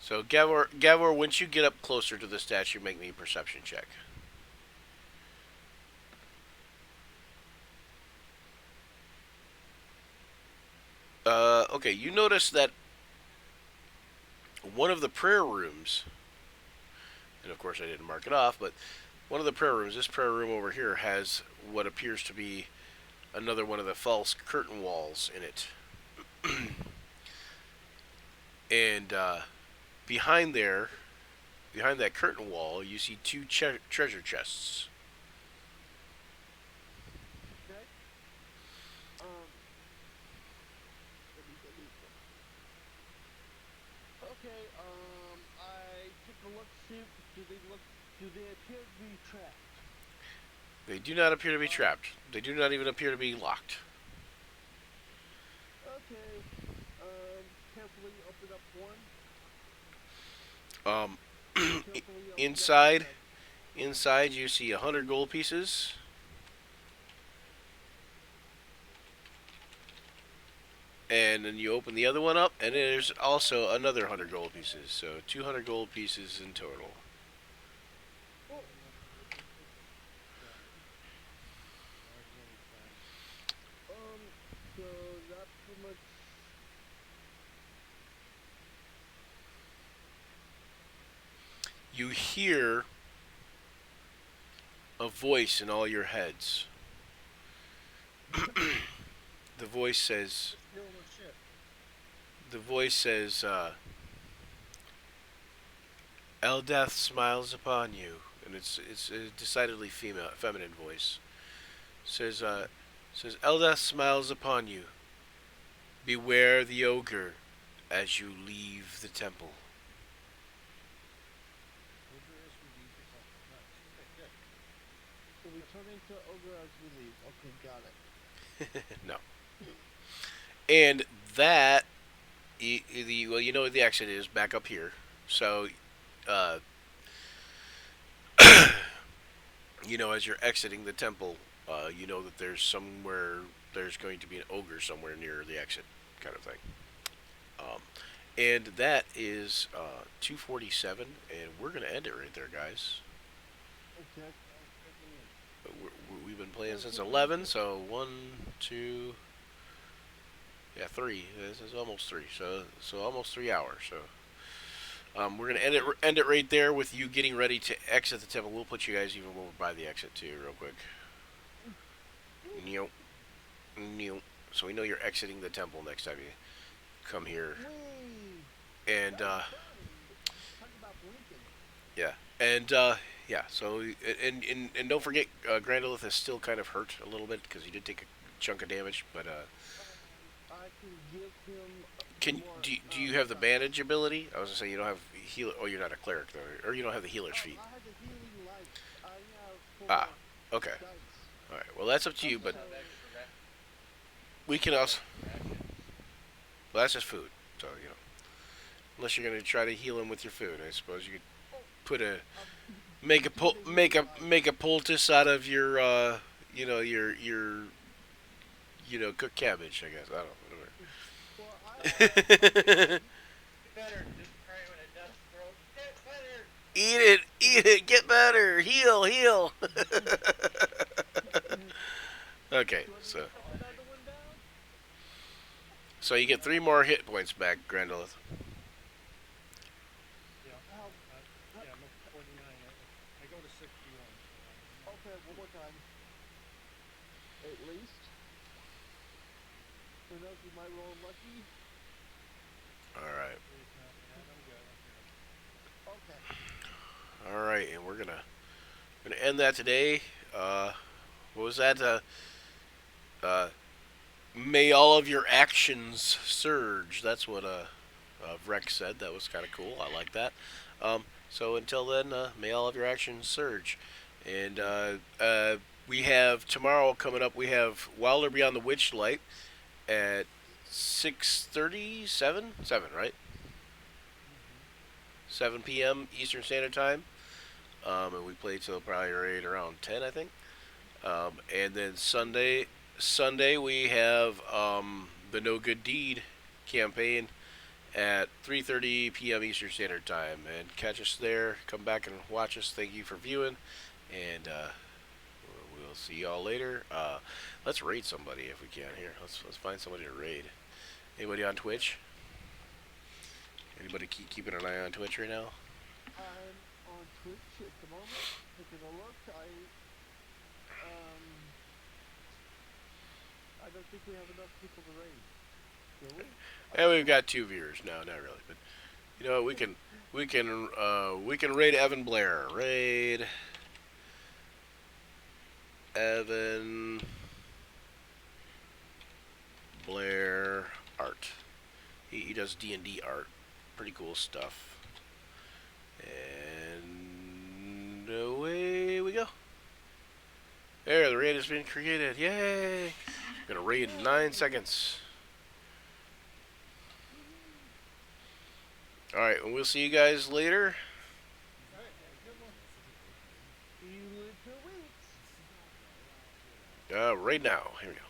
So Gavor, once you get up closer to the statue, make me a perception check. Okay, you notice that one of the prayer rooms, and of course I didn't mark it off, but one of the prayer rooms, this prayer room over here, has what appears to be another one of the false curtain walls in it. And behind that curtain wall, you see 2 treasure chests. Okay. Okay. I take a look. See, do they appear to be trapped? They do not appear to be trapped. They do not even appear to be locked. Okay. Carefully open up one. Carefully open up Inside, the inside you see 100 gold pieces. And then you open the other one up, and there's also another 100 gold pieces. So 200 gold pieces in total. So that pretty much. You hear a voice in all your heads. The voice says, Still no shit. Eldath smiles upon you, and it's a decidedly feminine voice. Says Eldath smiles upon you. Beware the ogre as you leave the temple. Ogre as we leave the temple. Nice. Okay, good. So we turn into ogre as we leave. Okay, got it. No. And that, well, you know what the exit is back up here. So, you know, as you're exiting the temple, you know that there's going to be an ogre somewhere near the exit, kind of thing. And that is 2:47, and we're gonna end it right there, guys. Okay. We've been playing since 11, so 1, 2, yeah, 3. This is almost 3, so almost 3 hours. So we're gonna end it right there with you getting ready to exit the temple. We'll put you guys even over by the exit too, real quick. Neop, neop. So we know you're exiting the temple next time you come here. Whee! And Talk about blinking. yeah, and yeah. So and don't forget, Grandolith is still kind of hurt a little bit because he did take a chunk of damage. But I can give him can more, do you have the bandage ability? I was gonna say you don't have heal. Oh, you're not a cleric though, or you don't have the healer's feet. I had the healing light. I have Ah, okay. dice. All right. Well, that's up to you, but Not extra we can also. ration. Well, that's just food, so you know. Unless you're gonna try to heal him with your food, I suppose you could put a make a poultice out of your you know your cooked cabbage. I guess I don't know. Well, Whatever. Better just pray when it does throw. Get better. Eat it, get better, heal. Okay, so another one down? you get 3 more hit points back, Grandolith. Yeah. How- Yeah, I'm at 49. I go to 61. Okay, one more time. At least. Who knows, we might roll lucky. All right, I'm good. Okay. all right, and we're gonna end that today. What was that? May all of your actions surge. That's what Rex said. That was kind of cool. I like that. So until then, may all of your actions surge. And we have tomorrow coming up. We have Wilder Beyond the Witchlight at 6:37, 7, right? 7 p.m. Eastern Standard Time. And we play till probably right around 10, I think. And then Sunday we have the No Good Deed campaign at 3:30 p.m. Eastern Standard Time, and catch us there. Come back and watch us. Thank you for viewing, and we'll see y'all later. Let's raid somebody if we can here. Let's find somebody to raid. Anybody on Twitch? Anybody keeping an eye on Twitch right now? I'm on Twitch at the moment, taking a look. I don't think we have enough people to raid. Do we? And we've got 2 viewers. No, not really, but you know what, we can raid Evan Blair. Raid Evan Blair art. He does D&D art. Pretty cool stuff. And away we go. There, the raid has been created. Yay! Gonna raid in 9 seconds. Alright, and we'll see you guys later. You live 2 weeks. Right now. Here we go.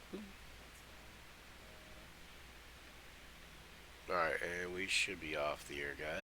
Alright, and we should be off the air, guys.